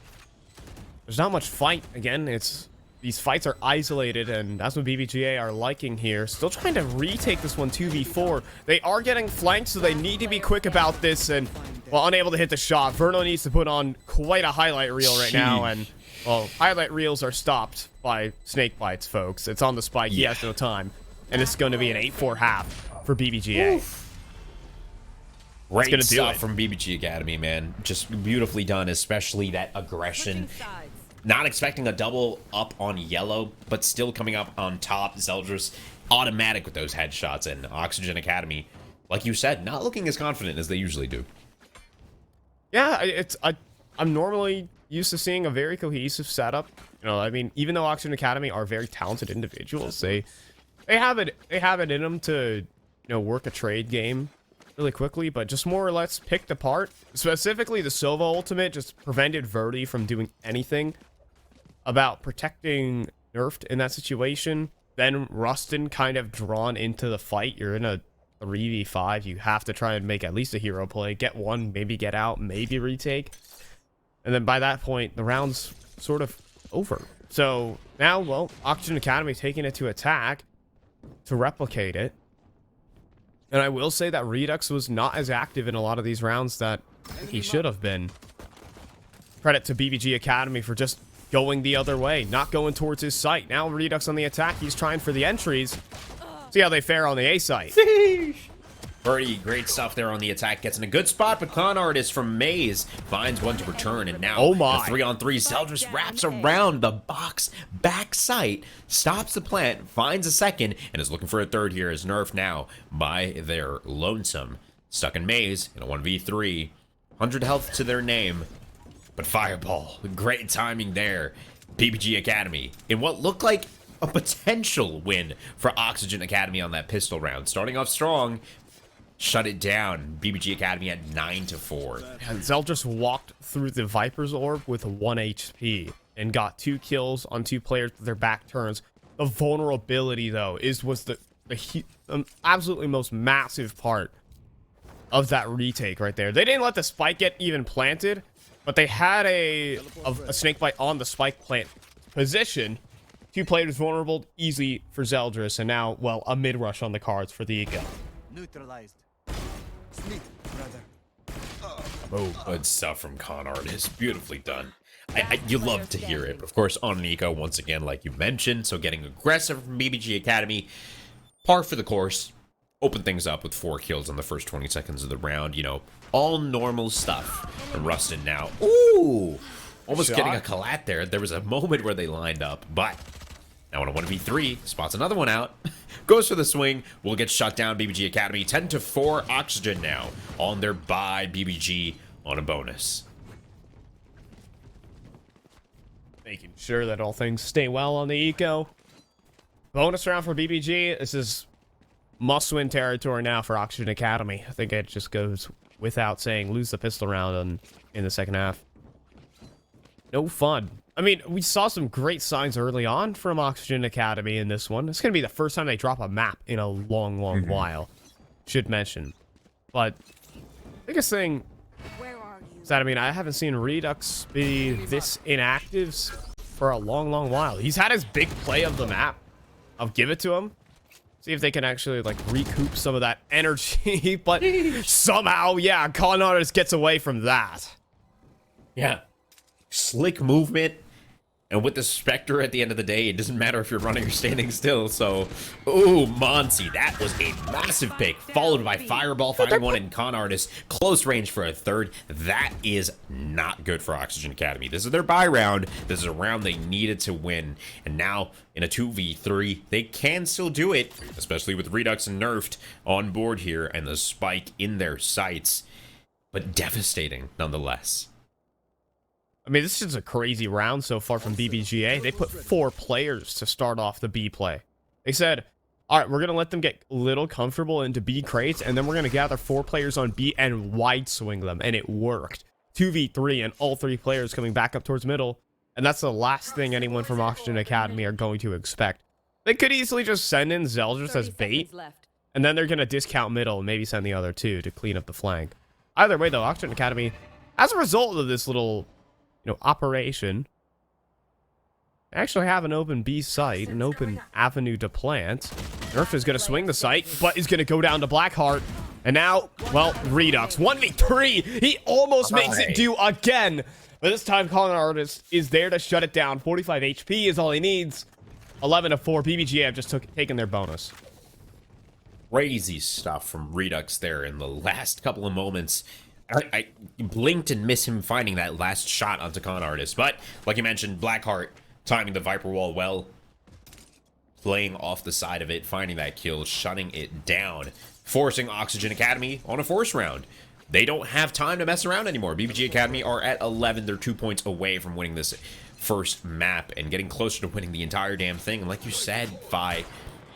There's not much fight. Again, these fights are isolated, and that's what BBGA are liking here. Still trying to retake this one 2v4. They are getting flanked, so they need to be quick about this, and, well, unable to hit the shot. Verno needs to put on quite a highlight reel right now, and, well, highlight reels are stopped by snake bites, folks. It's on the spike. He has no time, and it's going to be an 8-4 half for BBGA. Great stuff from BBG Academy, man. Just beautifully done, especially that aggression. Not expecting a double up on yellow, but still coming up on top. Zeldris automatic with those headshots, and Oxygen Academy, like you said, not looking as confident as they usually do. Yeah, I'm normally used to seeing a very cohesive setup. You know, I mean, even though Oxygen Academy are very talented individuals, they have it in them to, you know, work a trade game really quickly, but just more or less picked apart. Specifically, the Sova ultimate just prevented Verdi from doing anything about protecting Nerfed in that situation. Then Rustin kind of drawn into the fight. You're in a 3v5. You have to try and make at least a hero play. Get one, maybe get out, maybe retake. And then by that point, the round's sort of over. So now, well, Oxygen Academy taking it to attack to replicate it. And I will say that Redux was not as active in a lot of these rounds that he should have been. Credit to BBG Academy for just going the other way, not going towards his site. Now Redux on the attack. He's trying for the entries. See how they fare on the A site. Birdie, great stuff there on the attack. Gets in a good spot, but Con Artist from Maze finds one to return. And now oh my. The 3-on-3. Zeldris wraps around the box back site, stops the plant, finds a second, and is looking for a third here as Nerf now by their lonesome. Stuck in Maze in a 1v3. 100 health to their name. But Fireball, great timing there. BBG Academy in what looked like a potential win for Oxygen Academy on that pistol round. Starting off strong, shut it down. BBG Academy at 9-4. And Zeldris walked through the Viper's Orb with 1 HP and got 2 kills on 2 players with their back turns. The vulnerability, though, was the the absolutely most massive part of that retake right there. They didn't let the spike get even planted, but they had a snake bite on the spike plant position. 2 players vulnerable, easy for Zeldris, and now, well, a mid rush on the cards for the eco. Neutralized. Sleep, brother. Oh, good stuff from Con Artist. Beautifully done. You love to hear it. Of course, on an eco, once again, like you mentioned, so getting aggressive from BBG Academy. Par for the course. Open things up with 4 kills in the first 20 seconds of the round. You know, all normal stuff. And Rustin now. Ooh! Almost Shot. getting a collat there. There was a moment where they lined up, but now on a 1v3, spots another one out. Goes for the swing. Will get shut down. BBG Academy 10-4. Oxygen now on their bye. BBG on a bonus. Making sure that all things stay well on the eco. Bonus round for BBG. This is must-win territory now for Oxygen Academy. I think it just goes without saying. Lose the pistol round in the second half. No fun. I mean, we saw some great signs early on from Oxygen Academy in this one. It's going to be the first time they drop a map in a long, long while. Should mention. But biggest thing is that, I mean, I haven't seen Redux be this inactive for a long, long while. He's had his big play of the map. I'll give it to him. See if they can actually, like, recoup some of that energy. But somehow, yeah, Con Artist gets away from that. Yeah. Slick movement. And with the Spectre at the end of the day, it doesn't matter if you're running or standing still. So, ooh, Monsi, that was a massive pick. Followed by Fireball, Fire 1, and Con Artist. Close range for a third. That is not good for Oxygen Academy. This is their bye round. This is a round they needed to win. And now, in a 2v3, they can still do it. Especially with Redux and Nerfed on board here. And the spike in their sights. But devastating, nonetheless. I mean, this is a crazy round so far from BBGA. They put 4 players to start off the B play. They said, all right, we're going to let them get a little comfortable into B crates, and then we're going to gather 4 players on B and wide swing them, and it worked. 2v3, and all 3 players coming back up towards middle, and that's the last thing anyone from Oxygen Academy are going to expect. They could easily just send in Zeldris as bait, and then they're going to discount middle and maybe send the other 2 to clean up the flank. Either way, though, Oxygen Academy, as a result of this little operation, actually have an open B site, an open avenue to plant. Nerf is going to swing the site, but is going to go down to Blackheart. And now, well, Redux. 1v3! He almost makes it do again! But this time, Con Artist is there to shut it down. 45 HP is all he needs. 11-4. BBGA have just taken their bonus. Crazy stuff from Redux there in the last couple of moments. I blinked and missed him finding that last shot onto Con Artist. But, like you mentioned, Blackheart timing the Viper Wall well. Playing off the side of it, finding that kill, shutting it down. Forcing Oxygen Academy on a force round. They don't have time to mess around anymore. BBG Academy are at 11. They're 2 points away from winning this first map and getting closer to winning the entire damn thing. And like you said, Vi,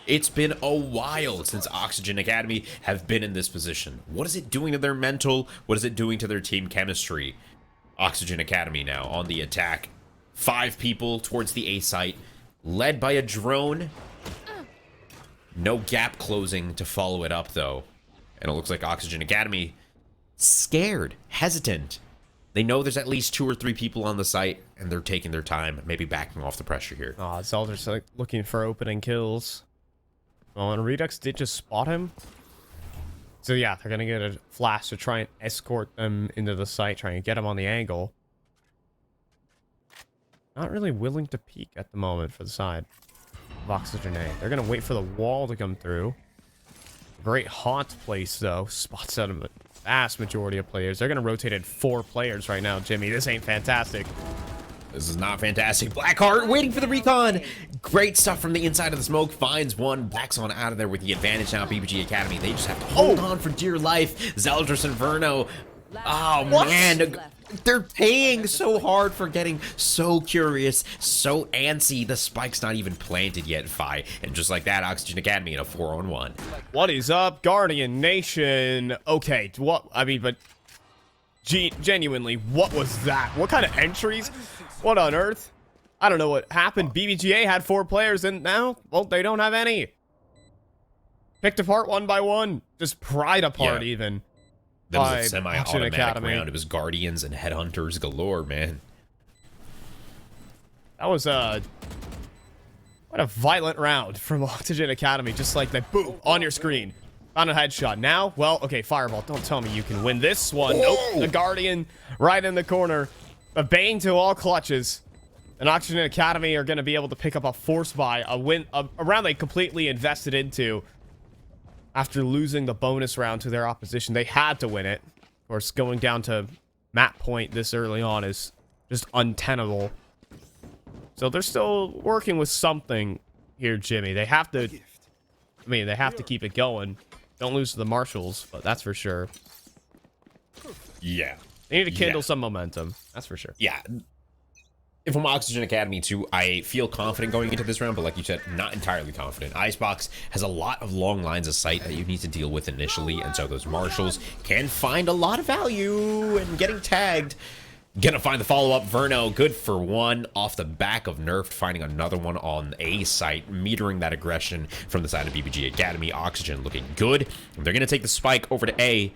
it's been a while since Oxygen Academy have been in this position. What is it doing to their mental? What is it doing to their team chemistry? Oxygen Academy now on the attack. 5 people towards the A site, led by a drone. No gap closing to follow it up, though. And it looks like Oxygen Academy scared, hesitant. They know there's at least 2 or 3 people on the site, and they're taking their time, maybe backing off the pressure here. Oh, Zeldris like looking for opening kills. Oh, and Redux did just spot him. So yeah, they're going to get a flash to try and escort them into the site, try and get them on the angle. Not really willing to peek at the moment for the side of Oxygen A. They're going to wait for the wall to come through. Great haunt place, though. Spots out of a vast majority of players. They're going to rotate in 4 players right now, Jimmy. This ain't fantastic. This is not fantastic. Blackheart waiting for the recon. Great stuff from the inside of the smoke. Finds one. Backs on out of there with the advantage now. BBG Academy. They just have to hold on for dear life. Zeldris and Verno. Oh, man. They're paying so hard for getting so curious, so antsy. The spike's not even planted yet, Fi. And just like that, Oxygen Academy in a 4-on-1. What is up, Guardian Nation? Okay, what? I mean, but genuinely, what was that? What kind of entries? What on earth? I don't know what happened. BBGA had 4 players, and now, well, they don't have any. picked apart one by one, just pried apart even. That was by a Oxygen semi-automatic Academy. round. It was Guardians and Headhunters galore, man. That was what a violent round from Oxygen Academy. Just like that, boom, on your screen. Found a headshot. Now, well, okay, Fireball, don't tell me you can win this one. Nope, the Guardian right in the corner. A bane to all clutches. And Oxygen Academy are going to be able to pick up a force buy, a round they completely invested into. After losing the bonus round to their opposition, they had to win it. Of course, going down to map point this early on is just untenable. So they're still working with something here, Jimmy. They have to, I mean, they have to keep it going. Don't lose to the Marshals, but that's for sure. Yeah. They need to kindle some momentum. That's for sure. Yeah. If I'm Oxygen Academy too, I feel confident going into this round, but like you said, not entirely confident. Icebox has a lot of long lines of sight that you need to deal with initially, and so those Marshals can find a lot of value in getting tagged. Gonna find the follow-up. Verno, good for one off the back of Nerfed, finding another one on A site, metering that aggression from the side of BBG Academy. Oxygen looking good. They're gonna take the spike over to A.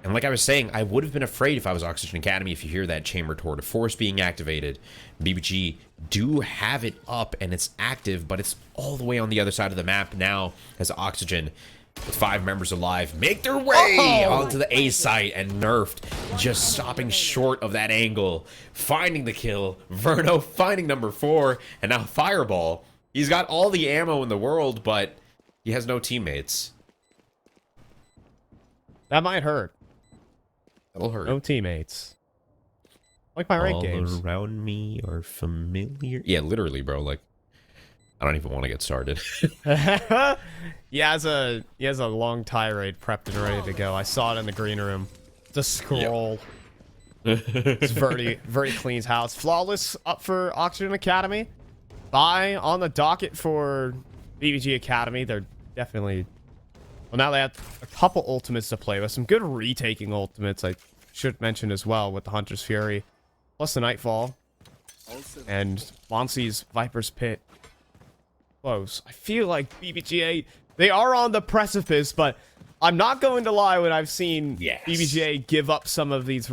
And like I was saying, I would have been afraid if I was Oxygen Academy if you hear that Chamber Tour de Force being activated. BBG do have it up and it's active, but it's all the way on the other side of the map now as Oxygen, with 5 members alive, make their way onto the A site, and Nerfed just stopping short of that angle, finding the kill. Verno finding number 4, and now Fireball. He's got all the ammo in the world, but he has no teammates. That might hurt. That'll hurt. No teammates. Like my ranked games. All around me are familiar. Yeah, literally, bro. Like, I don't even want to get started. he has a long tirade prepped and ready to go. I saw it in the green room. The scroll. Yep. It's very clean house. Flawless up for Oxygen Academy. Bye on the docket for BBG Academy. They're definitely... Well, now they have a couple ultimates to play with. Some good retaking ultimates, I should mention as well, with the Hunter's Fury. Plus the Nightfall. And Monsi's Viper's Pit. Close. I feel like BBGA, they are on the precipice, but I'm not going to lie when I've seen BBGA give up some of these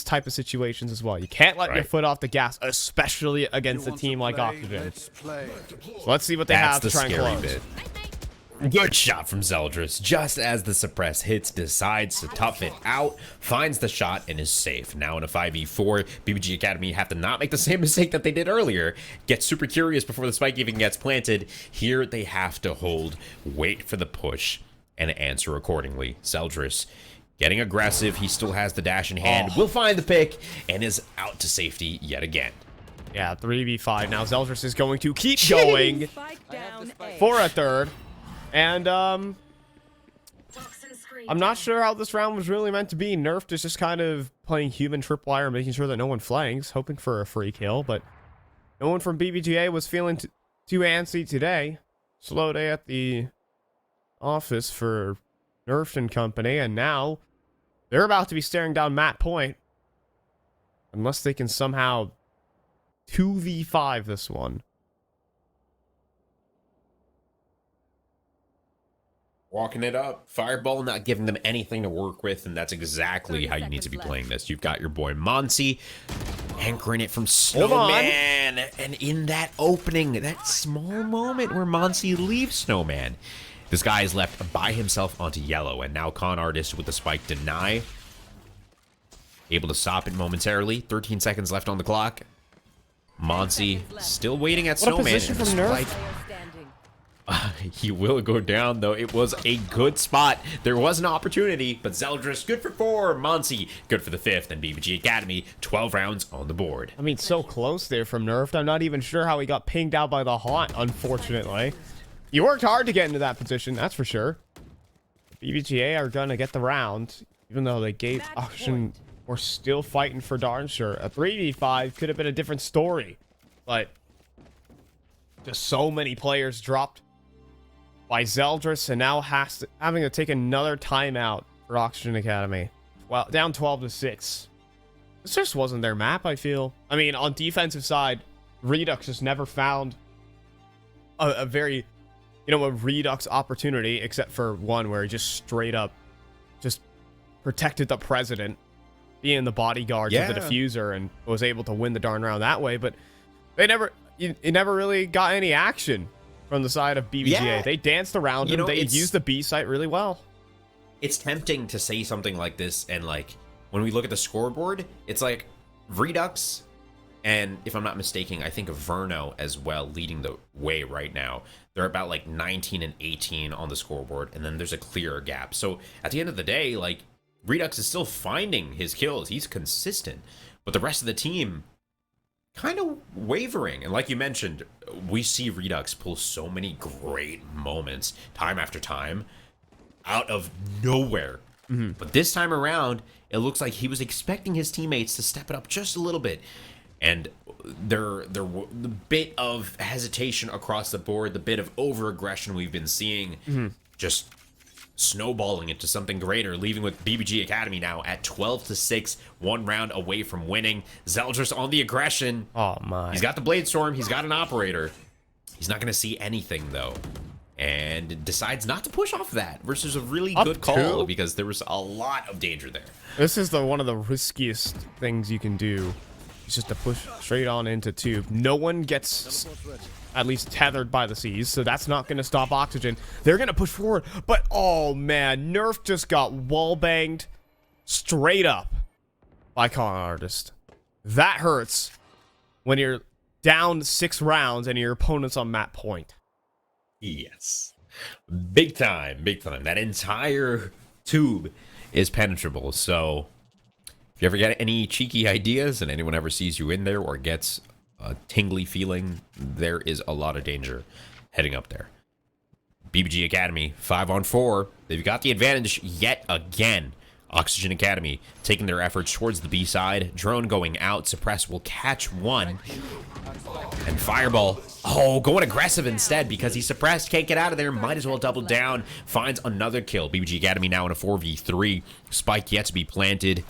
type of situations as well. You can't let your foot off the gas, especially against a team like Oxygen. So let's see what they have to try and close. Bit. Good shot from Zeldris. Just as the suppress hits, decides to tough it out, finds the shot, and is safe. Now in a 5v4, BBG Academy have to not make the same mistake that they did earlier. Get super curious before the spike even gets planted. Here they have to hold, wait for the push, and answer accordingly. Zeldris getting aggressive. He still has the dash in hand. Will find the pick, and is out to safety yet again. Yeah, 3v5. Now Zeldris is going to keep going for a third. And, I'm not sure how this round was really meant to be. Nerfed is just kind of playing human tripwire, making sure that no one flanks, hoping for a free kill, but no one from BBGA was feeling too antsy today. Slow day at the office for Nerfed and company, and now they're about to be staring down Matt Point. Unless they can somehow 2v5 this one. Walking it up. Fireball not giving them anything to work with, and that's exactly how you need to be playing this. You've got your boy Monsi anchoring it from Snowman, and in that opening, that small moment where Monsi leaves Snowman, this guy is left by himself onto yellow, and now Con Artist with the spike deny. Able to stop it momentarily. 13 seconds left on the clock. Monsi still waiting at Snowman. What a position from Nerf. He will go down, though. It was a good spot. There was an opportunity, but Zeldris, good for 4. Monsi, good for the 5th. And BBG Academy, 12 rounds on the board. I mean, so close there from Nerfed. I'm not even sure how he got pinged out by the Haunt, unfortunately. You worked hard to get into that position, that's for sure. BBGA are going to get the round, even though they gave Oxygen. We're still fighting for darn sure. A 3v5 could have been a different story, but just so many players dropped by Zeldris, and now having to take another timeout for Oxygen Academy. Well, down 12-6. This just wasn't their map, I feel. I mean, on defensive side, Redux just never found a very a Redux opportunity, except for one where he just straight up just protected the president, being the bodyguard to the diffuser, and was able to win the darn round that way. But it never really got any action from the side of BBGA. Yeah. They danced around him. They used the B site really well. It's tempting to say something like this, and like when we look at the scoreboard, it's like Redux, and if I'm not mistaken, I think Verno as well leading the way right now. They're about like 19 and 18 on the scoreboard, and then there's a clearer gap. So at the end of the day, like Redux is still finding his kills. He's consistent, but the rest of the team kind of wavering. And like you mentioned, we see Redux pull so many great moments time after time out of nowhere. But this time around, it looks like he was expecting his teammates to step it up just a little bit. And the bit of hesitation across the board, the bit of over-aggression we've been seeing, just snowballing into something greater, leaving with BBG Academy now at 12-6, 1 round away from winning. Zeldris on the aggression. Oh my. He's got the Blade Storm. He's got an operator. He's not going to see anything, though. And decides not to push off that versus a really good call because there was a lot of danger there. This is one of the riskiest things you can do. It's just to push straight on into tube. No one gets at least tethered by the seas, so that's not going to stop Oxygen. They're going to push forward, but oh man, Nerf just got wall banged straight up by Con Artist. That hurts when you're down 6 rounds and your opponent's on map point. Yes. Big time, big time. That entire tube is penetrable, so if you ever get any cheeky ideas and anyone ever sees you in there or gets a tingly feeling, there is a lot of danger heading up there. BBG Academy, 5-on-4. They've got the advantage yet again. Oxygen Academy taking their efforts towards the B side. Drone going out. Suppress will catch one. And Fireball, going aggressive instead because he's suppressed. Can't get out of there. Might as well double down. Finds another kill. BBG Academy now in a 4v3. Spike yet to be planted.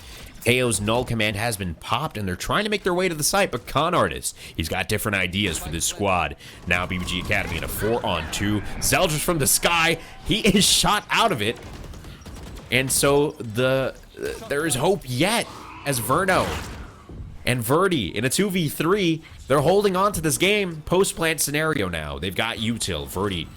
KO's null command has been popped, and they're trying to make their way to the site, but Con Artist, he's got different ideas for this squad. Now BBG Academy in a 4-on-2. Zeldris from the sky. He is shot out of it. And so there is hope yet as Verno and Verdi in a 2v3. They're holding on to this game. Post-plant scenario now. They've got Util. Verdi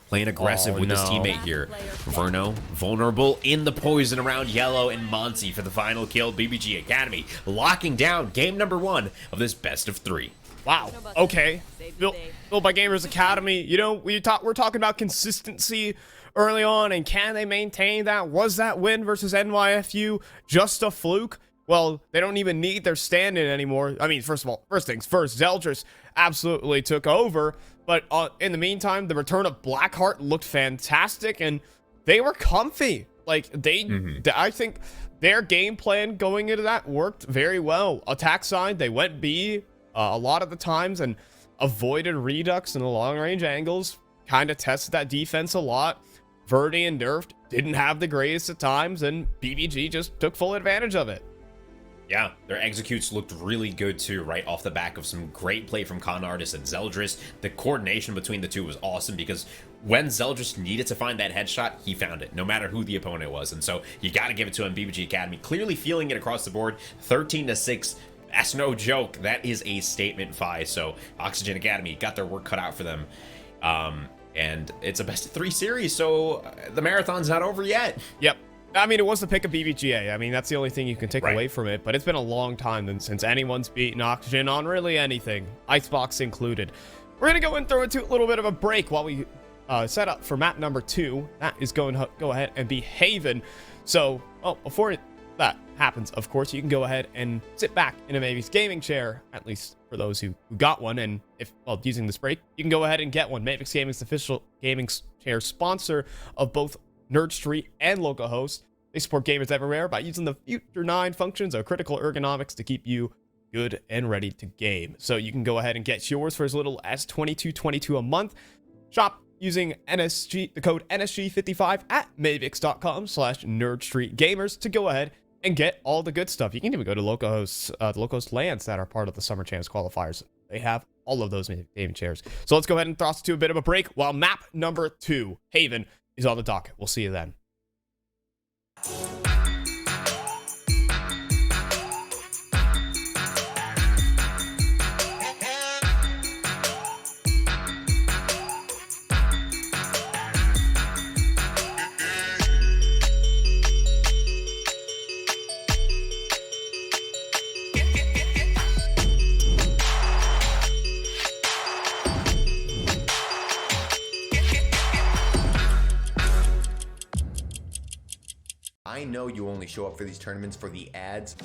playing aggressive with his teammate here. Verno vulnerable in the poison around Yellow and Monty for the final kill. BBG Academy locking down game number 1 of this best of 3. Wow. Okay. Built by Gamers Academy. We're talking about consistency early on, and can they maintain that? Was that win versus NYFU just a fluke? Well, they don't even need their stand-in anymore. I mean, first things first, Zeldris absolutely took over, but in the meantime, the return of Blackheart looked fantastic, and they were comfy. Like, I think their game plan going into that worked very well. Attack side, they went B a lot of the times and avoided Redux in the long-range angles, kind of tested that defense a lot. Verdi and Nerf didn't have the greatest at times, and BBG just took full advantage of it. Yeah, their executes looked really good too, right off the back of some great play from Con Artist and Zeldris. The coordination between the two was awesome because when Zeldris needed to find that headshot, he found it, no matter who the opponent was. And so you got to give it to him. BBG Academy clearly feeling it across the board. 13-6. That's no joke. That is a statement Fi. So Oxygen Academy got their work cut out for them. And it's a best of 3 series, so the marathon's not over yet. Yep. I mean, it was the pick of BBGA. I mean, that's the only thing you can take away from it. But it's been a long time since anyone's beaten Oxygen on really anything, Icebox included. We're going to go and throw into a little bit of a break while we set up for map number 2. That is going to go ahead and be Haven. So, before that happens, of course, you can go ahead and sit back in a Mavi's gaming chair, at least for those who got one. And if using this break, you can go ahead and get one. Mavi's Gaming's official gaming chair sponsor of both Nerd Street and Localhost. They support gamers everywhere by using the Future 9 functions of critical ergonomics to keep you good and ready to game. So you can go ahead and get yours for as little as $22.22 a month. Shop using the code NSG55 at mavix.com/nerdstreetgamers to go ahead and get all the good stuff. You can even go to Localhost, the Localhost lands that are part of the Summer Champs qualifiers. They have all of those Haven chairs. So let's go ahead and toss to a bit of a break while map number 2, Haven, is on the docket. We'll see you then. I know you only show up for these tournaments for the ads.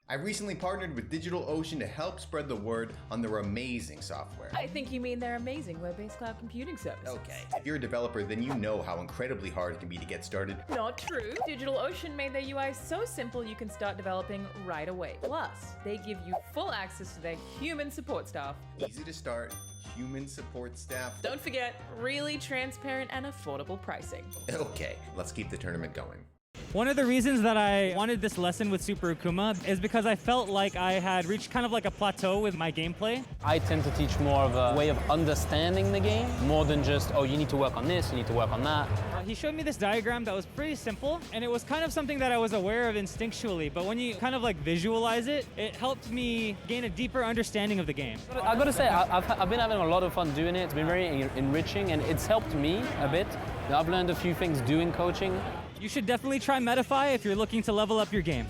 I recently partnered with DigitalOcean to help spread the word on their amazing software. I think you mean their amazing web-based cloud computing service. Okay, if you're a developer, then you know how incredibly hard it can be to get started. Not true. DigitalOcean made their UI so simple you can start developing right away. Plus, they give you full access to their human support staff. Easy to start, human support staff. Don't forget, really transparent and affordable pricing. Okay, let's keep the tournament going. One of the reasons that I wanted this lesson with Super Akuma is because I felt like I had reached kind of like a plateau with my gameplay. I tend to teach more of a way of understanding the game, more than just, oh, you need to work on this, you need to work on that. He showed me this diagram that was pretty simple, and it was kind of something that I was aware of instinctually, but when you kind of like visualize it, it helped me gain a deeper understanding of the game. I gotta say, I've been having a lot of fun doing it. It's been very enriching, and it's helped me a bit. I've learned a few things doing coaching. You should definitely try Metafy if you're looking to level up your game.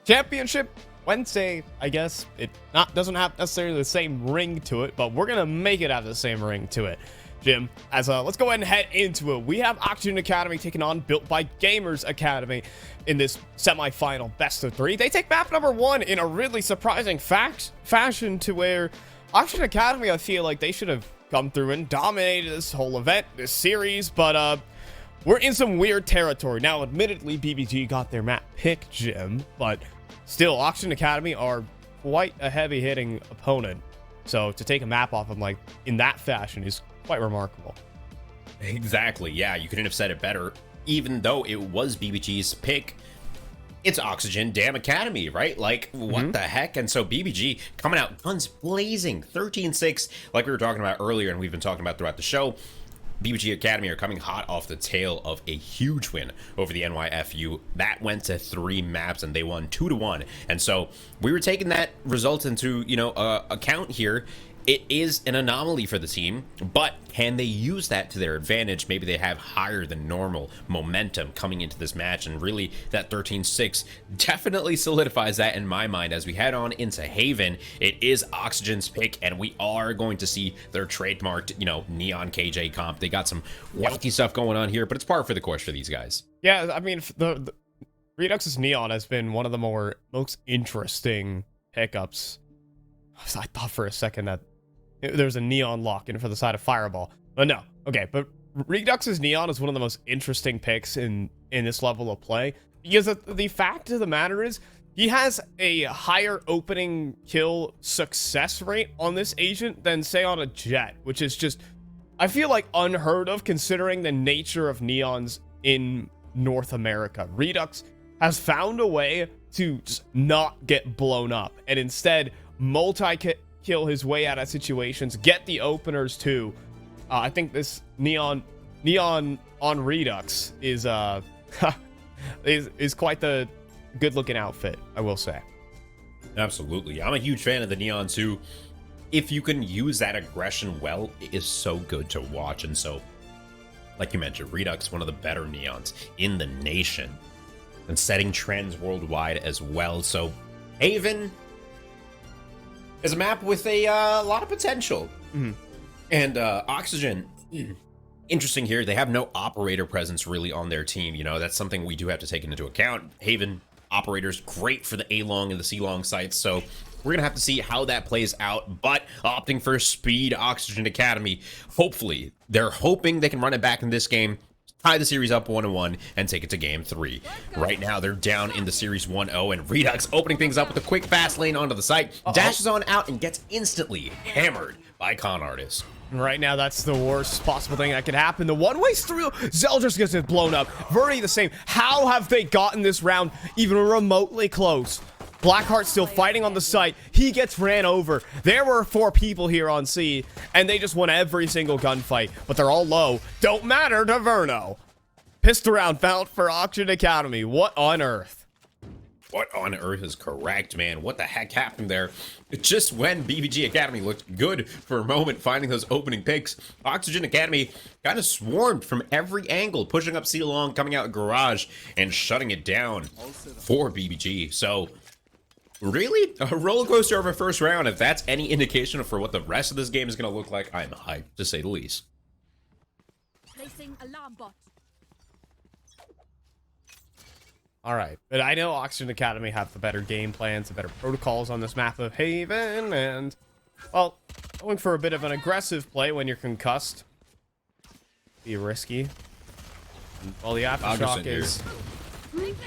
Championship Wednesday, I guess. It doesn't have necessarily the same ring to it, but we're gonna make it have the same ring to it. Jim. As let's go ahead and head into it. We have Oxygen Academy taking on Built by Gamers Academy in this semi-final best of 3. They take map number 1 in a really surprising fashion to where Oxygen Academy, I feel like they should have come through and dominated this whole event, this series, but we're in some weird territory. Now, admittedly, BBG got their map pick, Jim, but still, Oxygen Academy are quite a heavy-hitting opponent. So to take a map off them like in that fashion is quite remarkable. Exactly. Yeah, you couldn't have said it better. Even though it was BBG's pick, it's Oxygen damn Academy, right? Like, what the heck? And so BBG coming out guns blazing, 13-6, like we were talking about earlier and we've been talking about throughout the show. BBG Academy are coming hot off the tail of a huge win over the NYFU. That went to 3 maps and they won 2-1. And so we were taking that result into, you know, account here. It is an anomaly for the team, but can they use that to their advantage? Maybe they have higher than normal momentum coming into this match, and really that 13-6 definitely solidifies that in my mind as we head on into Haven. It is Oxygen's pick, and we are going to see their trademarked, you know, neon KJ comp. They got some wacky stuff going on here, but it's par for the course for these guys. Yeah, I mean, the Redux's neon has been one of the most interesting pickups. I thought for a second that there's a neon lock-in for the side of Fireball, but no. Okay, but Redux's neon is one of the most interesting picks in this level of play, because the fact of the matter is he has a higher opening kill success rate on this agent than, say, on a Jet, which is just, I feel like, unheard of considering the nature of neons in North America. Redux has found a way to just not get blown up and instead multi-kill his way out of situations, get the openers too. I think this neon on Redux is is quite the good looking outfit, I will say. Absolutely. I'm a huge fan of the neon too. If you can use that aggression well, it is so good to watch. And so, like you mentioned, Redux, one of the better neons in the nation and setting trends worldwide as well. So Haven is a map with a lot of potential. And Oxygen, interesting here, they have no operator presence really on their team. You know, that's something we do have to take into account. Haven operators, great for the A-long and the C-long sites, so we're gonna have to see how that plays out. But opting for speed, Oxygen Academy, hopefully, they're hoping they can run it back in this game, tie the series up 1-1, and take it to game 3. Right now, they're down in the series 1-0, and Redux opening things up with a quick fast lane onto the site, dashes on out, and gets instantly hammered by Con Artist. Right now, that's the worst possible thing that could happen. The one-way's through. Zeldris gets it blown up. Verdi the same. How have they gotten this round even remotely close? Blackheart still fighting on the site. He gets ran over. There were 4 people here on C, and they just won every single gunfight, but they're all low. Don't matter to Verno. Pissed around, found for Oxygen Academy. What on earth? What on earth is correct, man? What the heck happened there? Just when BBG Academy looked good for a moment, finding those opening picks, Oxygen Academy kind of swarmed from every angle, pushing up C-long, coming out garage, and shutting it down for BBG. So, really? A roller coaster of a first round. If that's any indication for what the rest of this game is going to look like, I'm hyped, to say the least. Placing alarm bot. All right, but I know Oxygen Academy have the better game plans, the better protocols on this map of Haven, and, well, going for a bit of an aggressive play when you're concussed. Be risky. Well, the aftershock is...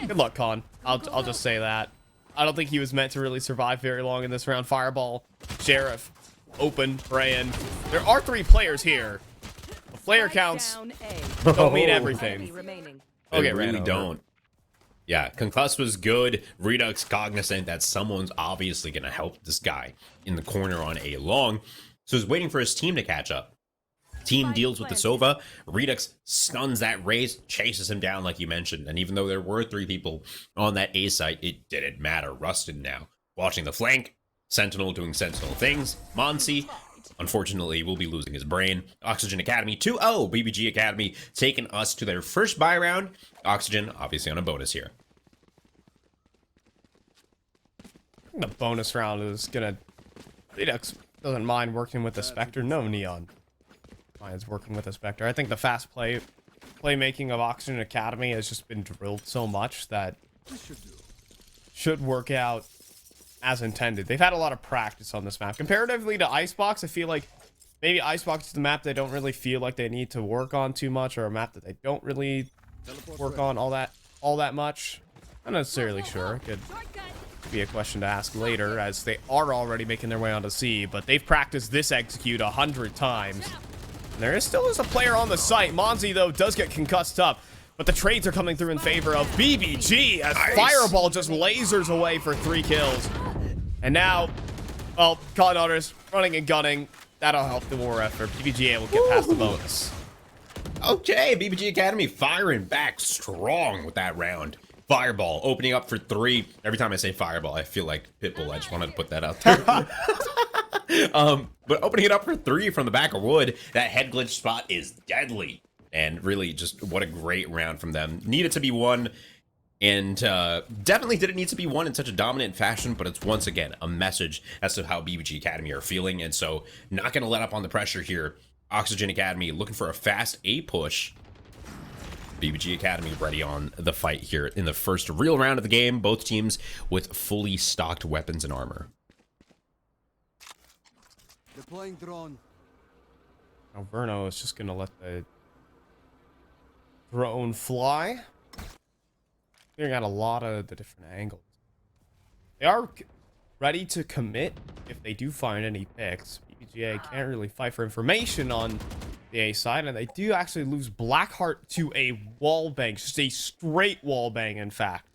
Good luck, Con. I'll just say that. I don't think he was meant to really survive very long in this round. Fireball, Sheriff, open, praying. There are 3 players here. The player counts don't mean everything. Okay, really don't. Yeah, Concussed was good. Redux cognizant that someone's obviously going to help this guy in the corner on A long. So he's waiting for his team to catch up. Team deals with the Sova. Redux stuns that Raze, chases him down like you mentioned. And even though there were 3 people on that A site, it didn't matter. Rusted now. Watching the flank. Sentinel doing Sentinel things. Monsi, unfortunately, will be losing his brain. Oxygen Academy 2-0. BBG Academy taking us to their first buy round. Oxygen, obviously on a bonus here. The bonus round is gonna... Redux doesn't mind working with the Spectre. No neon. Ryan's working with a Spectre. I think the fast playmaking of Oxygen Academy has just been drilled so much that should work out as intended. They've had a lot of practice on this map. Comparatively to Icebox, I feel like maybe Icebox is the map they don't really feel like they need to work on too much, or a map that they don't really work on all that much. I'm not necessarily sure. Could be a question to ask later, as they are already making their way onto C, but they've practiced this execute 100 times. And there still is a player on the site. Monzi, though, does get concussed up, but the trades are coming through in favor of BBG as Fireball just lasers away for 3 kills. And now, well, Con Otters running and gunning. That'll help the war effort. BBGA will get past the bonus. Okay, BBG Academy firing back strong with that round. Fireball opening up for 3. Every time I say Fireball, I feel like Pitbull. I just wanted to put that out there. But opening it up for 3 from the back of wood, that head glitch spot is deadly. And really just what a great round from them. Needed to be won, and definitely didn't need to be won in such a dominant fashion, but it's once again a message as to how BBG Academy are feeling, and so not going to let up on the pressure here. Oxygen Academy looking for a fast A push. BBG Academy ready on the fight here in the first real round of the game. Both teams with fully stocked weapons and armor. Deploying drone. Now Verno is just going to let the drone fly. Figuring out a lot of the different angles. They are ready to commit if they do find any picks. BBGA can't really fight for information on the A side, and they do actually lose Blackheart to a wall bang, just a straight wall bang, in fact,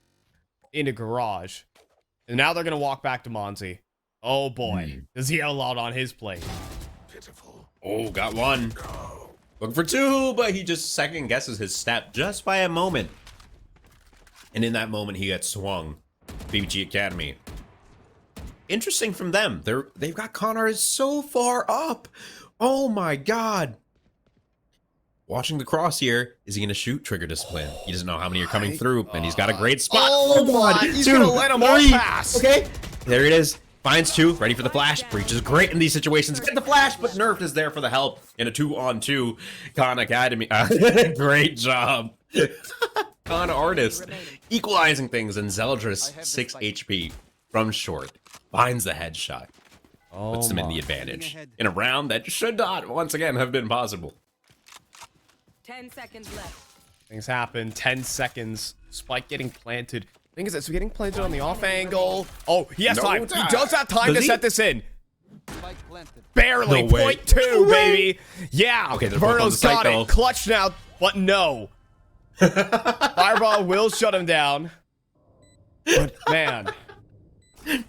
into Garage. And now they're going to walk back to Monzi. Oh boy, does he have a lot on his plate. Oh, got 1. Looking for 2, but he just second guesses his step just by a moment. And in that moment, he gets swung. BBG Academy. Interesting from them. They've got Connor so far up. Oh my god. Watching the cross here. Is he going to shoot? Trigger discipline. He doesn't know how many are coming through, and he's got a great spot. Oh my, he's going to let him all pass. Okay, there it is. Finds 2, ready for the flash. Breach is great in these situations. Get the flash, but Nerf is there for the help in a 2-on-2. Khan Academy. Great job. Khan Artist equalizing things, and Zeldris 6 HP from short finds the headshot. Puts them in the advantage in a round that should not once again have been possible. 10 seconds left. Things happen. 10 seconds. Spike getting planted. Thing is, it's getting planted on the off angle. Oh, he has time. He does have time to set this in. Barely. No way. 0.2, baby. Yeah. Okay, Verno's got it. Clutch now, but no. Fireball will shut him down. But man,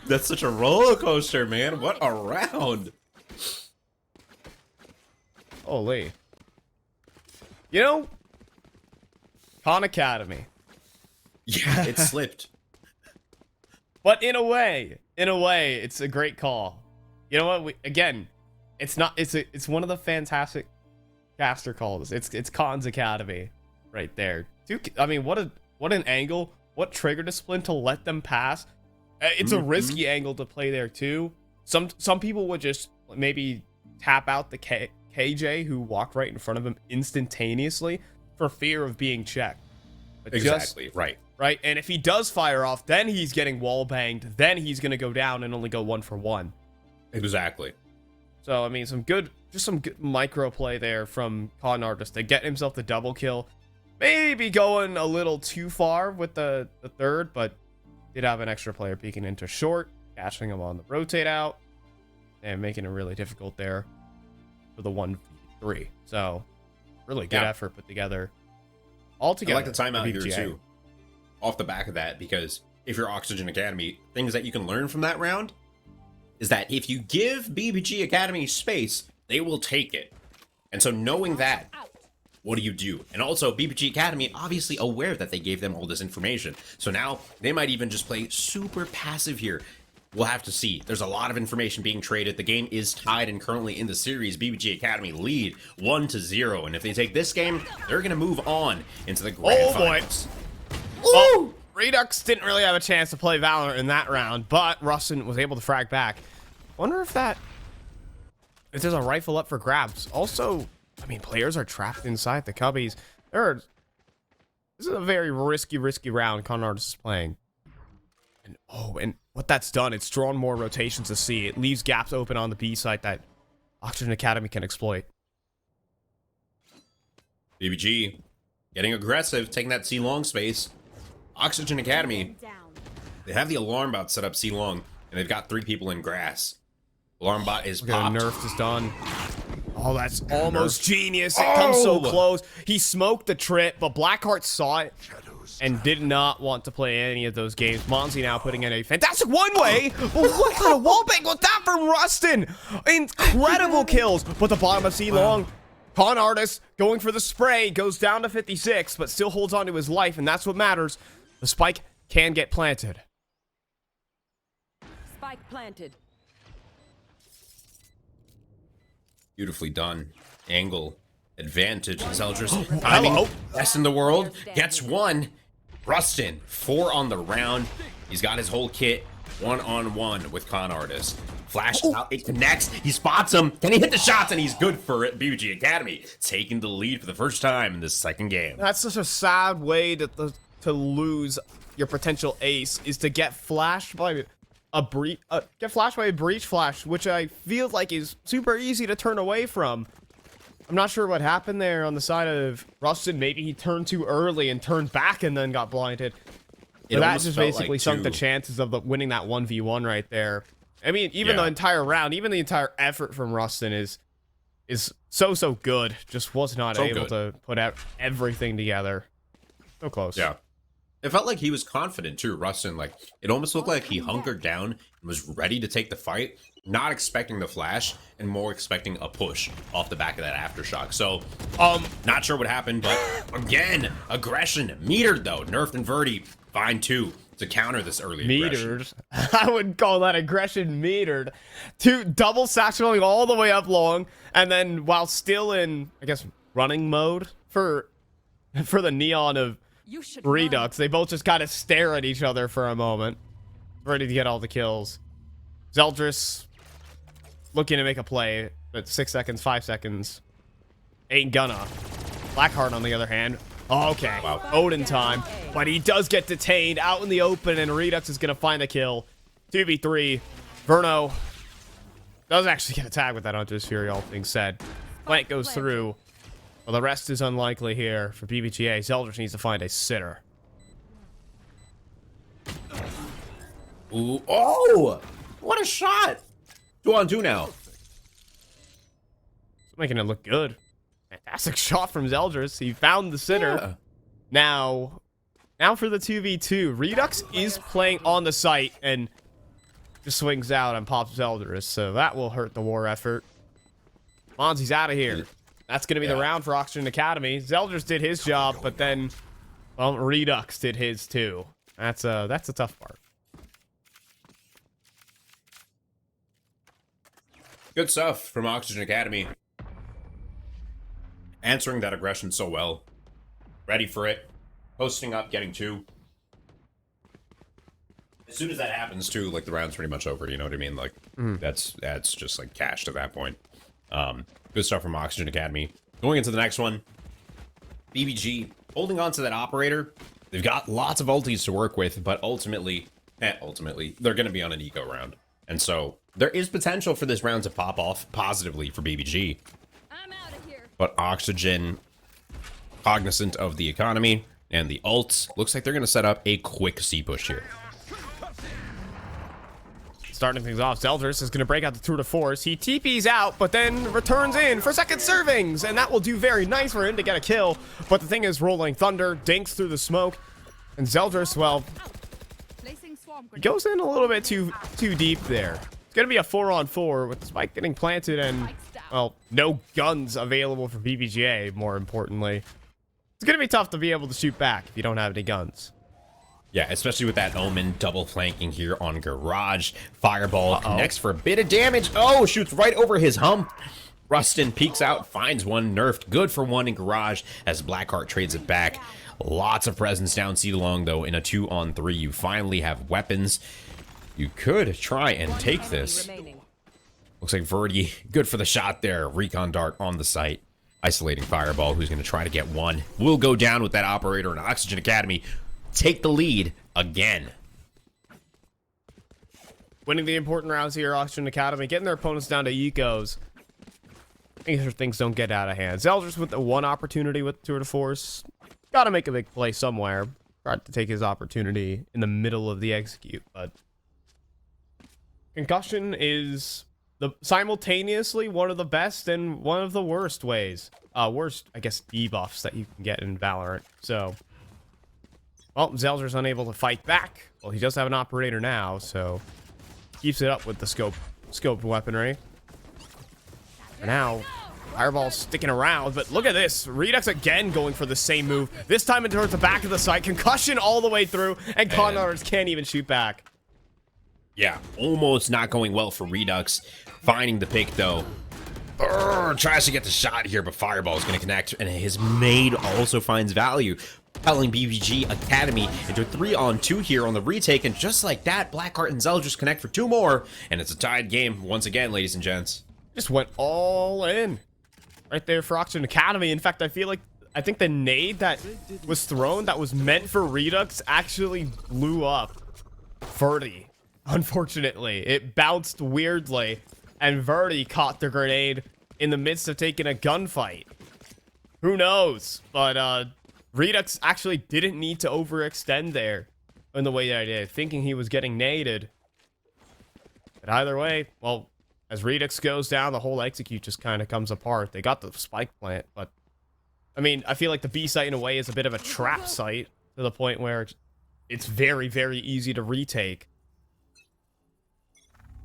that's such a roller coaster, man. What a round. Holy. You know, Khan Academy. Yeah, it slipped. But in a way, it's a great call. You know what? It's one of the fantastic caster calls. It's Khan's Academy right there. I mean, what an angle. What trigger discipline to let them pass. It's a risky angle to play there too. Some people would just maybe tap out the KJ who walked right in front of him instantaneously for fear of being checked. But exactly, right. Right, and if he does fire off, then he's getting wall banged. Then he's gonna go down and only go 1 for 1. Exactly. So I mean, some good micro play there from Con Artist to get himself the double kill. Maybe going a little too far with the third, but did have an extra player peeking into short, catching him on the rotate out, and making it really difficult there for the 1v3. So really good effort put together. All together. I like the timeout here too. Off the back of that, because if you're Oxygen Academy, things that you can learn from that round is that if you give BBG Academy space, they will take it. And so knowing that, what do you do? And also BBG Academy obviously aware that they gave them all this information. So now they might even just play super passive here. We'll have to see. There's a lot of information being traded. The game is tied, and currently in the series, BBG Academy lead 1-0. And if they take this game, they're going to move on into the grand finals. Well, Redux didn't really have a chance to play Valorant in that round, but Rustin was able to frag back. Wonder if there's a rifle up for grabs. Also, I mean, players are trapped inside the cubbies. This is a very risky round Con is playing. And and what that's done, it's drawn more rotations to C. It leaves gaps open on the B side that Oxygen Academy can exploit. BBG getting aggressive, taking that C long space. Oxygen Academy, they have the alarm bot set up C long, and they've got 3 people in grass. Alarm bot is popped. Nerf is done. Oh, that's almost genius. It comes so close. He smoked the trip, but Blackheart saw it and did not want to play any of those games. Monzy now putting in a fantastic one-way. But what kind of wallbang was that from Rustin? Incredible kills. But the bottom of C long, Con Artist going for the spray, goes down to 56, but still holds on to his life, and that's what matters. The spike can get planted. Spike planted. Beautifully done. Angle. Advantage. Zeldris timing best in the world. Gets one. Rustin, 4 on the round. He's got his whole kit. 1-on-1 with Con Artist. Flash out. It connects. He spots him. Can he hit the shots? And he's good for it. BBG Academy taking the lead for the first time in this second game. That's such a sad way to lose your potential ace, is to get flashed by a breach flash, which I feel like is super easy to turn away from. I'm not sure what happened there on the side of Rustin. Maybe he turned too early and turned back and then got blinded. But that just basically sunk the chances of winning that 1v1 right there. I mean, even the entire round, even the entire effort from Rustin is so good. Just was not able to put out everything together. So close. Yeah. It felt like he was confident too, Rustin. Like, it almost looked like he hunkered down and was ready to take the fight, not expecting the flash and more expecting a push off the back of that aftershock. So, not sure what happened, but again, aggression metered though. Nerfed and Verdi find 2 to counter this early aggression. I would call that aggression metered. 2 double satcheling all the way up long, and then while still in, I guess, running mode for the neon of Redux, they both just kind of stare at each other for a moment, ready to get all the kills. Zeldris looking to make a play, but 6 seconds, 5 seconds. Ain't gonna. Blackheart, on the other hand. Okay, Odin time, but he does get detained out in the open, and Redux is gonna find a kill. 2v3. Verno does actually get a tag with that Hunter's Fury, all things said. Plant goes through. Well, the rest is unlikely here for BBGA. Zeldris needs to find a sitter. Ooh, oh! What a shot! 2-on-2 now. It's making it look good. Fantastic shot from Zeldris. He found the sitter. Yeah. Now for the 2v2. Redux is playing on the site and just swings out and pops Zeldris, so that will hurt the war effort. Monzy's out of here. That's going to be the round for Oxygen Academy. Zeldris did his job, but then, well, Redux did his too. That's a tough part. Good stuff from Oxygen Academy. Answering that aggression so well. Ready for it. Posting up, getting 2. As soon as that happens too, like, the round's pretty much over, you know what I mean? Like, that's just like cash to that point. Good stuff from Oxygen Academy. Going into the next one, BBG holding on to that operator. They've got lots of ultis to work with, but ultimately, they're going to be on an eco round. And so there is potential for this round to pop off positively for BBG. I'm out of here. But Oxygen, cognizant of the economy and the ults, looks like they're going to set up a quick C push here. Starting things off, Zeldris is going to break out the tour de force. He TP's out, but then returns in for second servings, and that will do very nice for him to get a kill. But the thing is, Rolling Thunder dinks through the smoke, and Zeldris, well, he goes in a little bit too deep there. It's going to be a 4-on-4 with the spike getting planted and, well, no guns available for BBGA, more importantly. It's going to be tough to be able to shoot back if you don't have any guns. Yeah, especially with that Omen double flanking here on Garage. Fireball connects for a bit of damage. Oh, shoots right over his hump. Rustin peeks out, finds one, nerfed. Good for 1 in Garage as Blackheart trades it back. Lots of presence down C long, though. In a 2-on-3, you finally have weapons. You could try and take this. Looks like Verdi, good for the shot there. Recon dart on the site. Isolating Fireball, who's going to try to get one. Will go down with that operator, and Oxygen Academy take the lead again. Winning the important rounds here, Oxygen Academy, getting their opponents down to ecos. Making sure things don't get out of hand. Zeldris with the one opportunity with Tour de Force. Got to make a big play somewhere. Tried to take his opportunity in the middle of the execute, but Concussion is simultaneously one of the best and one of the worst ways. Worst, I guess, debuffs that you can get in Valorant. So, well, Zeldris unable to fight back. Well, he does have an operator now, so keeps it up with the scoped weaponry. For now, Fireball's sticking around, but look at this. Redux again going for the same move. This time into towards the back of the site. Concussion all the way through, and Connor's can't even shoot back. Yeah, almost not going well for Redux. Finding the pick, though. Tries to get the shot here, but Fireball is going to connect, and his maid also finds value, propelling BBG Academy into a 3-on-2 here on the retake, and just like that, Blackheart and Zeldris connect for 2 more, and it's a tied game once again, ladies and gents. Just went all in right there for Oxygen Academy. In fact, I think the nade that was thrown that was meant for Redux actually blew up Verdi. Unfortunately, it bounced weirdly, and Verdi caught the grenade in the midst of taking a gunfight. Who knows? But Redux actually didn't need to overextend there in the way that I did, thinking he was getting naded. But either way, well, as Redux goes down, the whole execute just kind of comes apart. They got the spike plant, but I mean, I feel like the B site in a way is a bit of a trap site to the point where it's very, very easy to retake.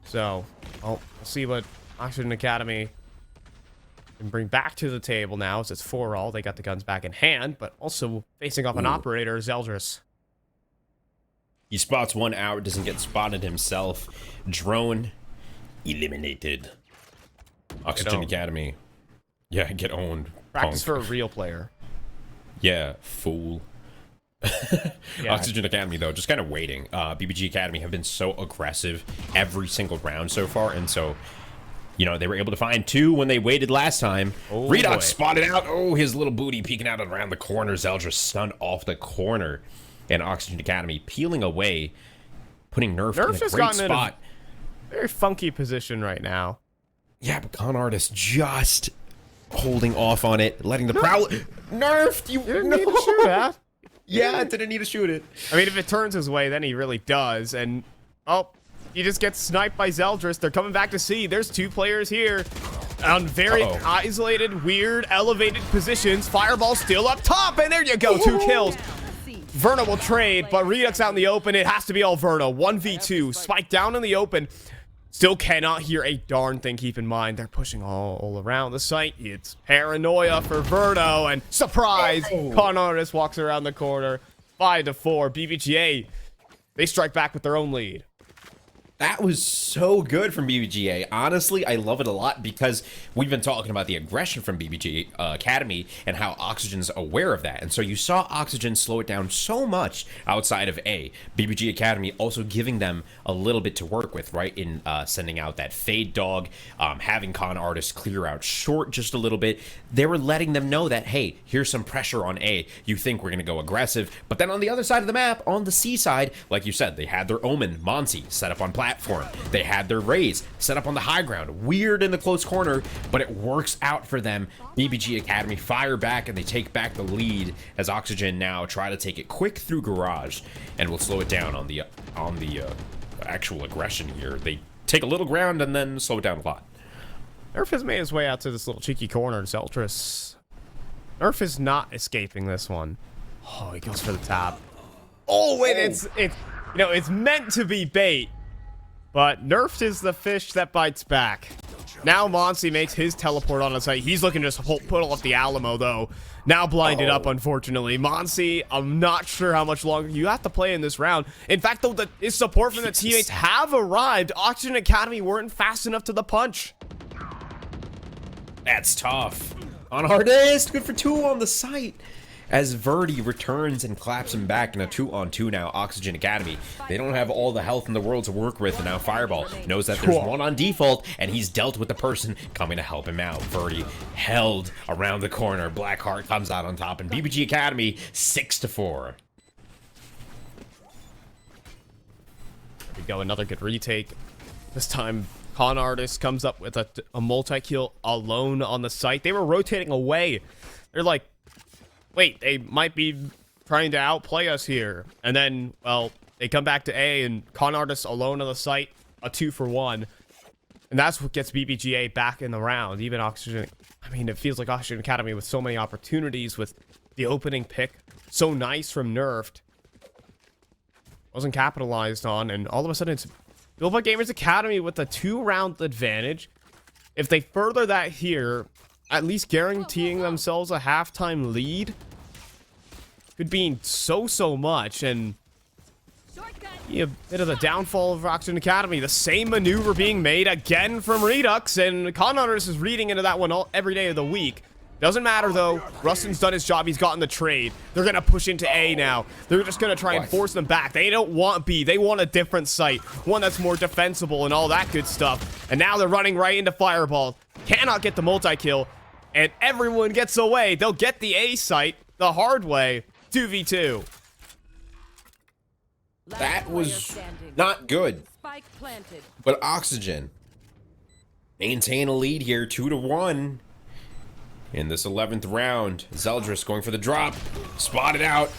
So, we'll see what Oxygen Academy can bring back to the table now, as it's 4-all. They got the guns back in hand, but also facing off an operator, Zeldris. He spots one out, doesn't get spotted himself. Drone eliminated. Oxygen Academy. Yeah, get owned. Practice Punk. for a real player. Yeah, fool. Yeah. Oxygen Academy, though, just kind of waiting. BBG Academy have been so aggressive every single round so far, and so, you know, they were able to find 2 when they waited last time. Oh, Redux boy. spotted out. Oh, his little booty peeking out around the corner. Zeldris stunned off the corner. And Oxygen Academy peeling away, putting Nerf in a has great gotten spot. in a very funky position right now. Yeah, but Con Artist just holding off on it, letting the Prowler... Nerfed! You didn't need to shoot that. Yeah, didn't need to shoot it. I mean, if it turns his way, then he really does. And, oh, he just gets sniped by Zeldris. They're coming back to see. There's 2 players here on very isolated, weird, elevated positions. Fireball still up top, and there you go, 2 kills. Verna will trade, but Redux out in the open. It has to be all Verna. 1v2. Spike down in the open. Still cannot hear a darn thing. Keep in mind, they're pushing all around the site. It's paranoia for Verno, and surprise! Con Artist walks around the corner. 5-4. BBGA, they strike back with their own lead. That was so good from BBGA. Honestly, I love it a lot because we've been talking about the aggression from BBG Academy and how Oxygen's aware of that. And so you saw Oxygen slow it down so much outside of A. BBG Academy also giving them a little bit to work with, right? In sending out that Fade Dog, having Con Artist clear out short just a little bit. They were letting them know that, hey, here's some pressure on A. You think we're going to go aggressive. But then on the other side of the map, on the C side, like you said, they had their Omen, Monsi, set up on platform. They had their Raze set up on the high ground. Weird in the close corner, but it works out for them. BBG Academy fire back, and they take back the lead as Oxygen now try to take it quick through Garage, and we'll slow it down on the actual aggression here. They take a little ground and then slow it down a lot. Nerf has made his way out to this little cheeky corner. Zeldris. Nerf is not escaping this one. Oh, he goes for the top. Oh, and it's you know, it's meant to be bait. But Nerfed is the fish that bites back. Now Monsi makes his teleport on the site. He's looking to just put up the Alamo, though. Now blinded up, unfortunately. Monsi, I'm not sure how much longer you have to play in this round. In fact, though, his support from the teammates have arrived. Oxygen Academy weren't fast enough to the punch. That's tough. On Artist, good for 2 on the site. as Verdi returns and claps him back in a 2-on-2 now. Oxygen Academy, they don't have all the health in the world to work with, and now Fireball knows that there's one on default, and he's dealt with the person coming to help him out. Verdi held around the corner. Blackheart comes out on top, and BBG Academy 6-4. There we go, another good retake. This time, Con Artist comes up with a multi-kill alone on the site. They were rotating away. They're like, wait, they might be trying to outplay us here. And then, well, they come back to A, and Con Artist alone on the site, a 2-for-1. And that's what gets BBGA back in the round. Even Oxygen, I mean, it feels like Oxygen Academy with so many opportunities with the opening pick. So nice from Nerfed. Wasn't capitalized on, and all of a sudden it's Built by Gamers Academy with a 2-round advantage. If they further that here, at least guaranteeing themselves a halftime lead could mean so much, and be a bit of the downfall of Oxygen Academy. The same maneuver being made again from Redux, and Con Artist is reading into that one every day of the week. Doesn't matter though. Rustin's done his job. He's gotten the trade. They're gonna push into A now. They're just gonna try and force them back. They don't want B. They want a different site, one that's more defensible and all that good stuff. And now they're running right into Fireball. Cannot get the multi-kill, and everyone gets away. They'll get the A site the hard way. 2v2. That was not good. Spike planted. But Oxygen maintain a lead here, 2-1. In this 11th round, Zeldris going for the drop, spotted out,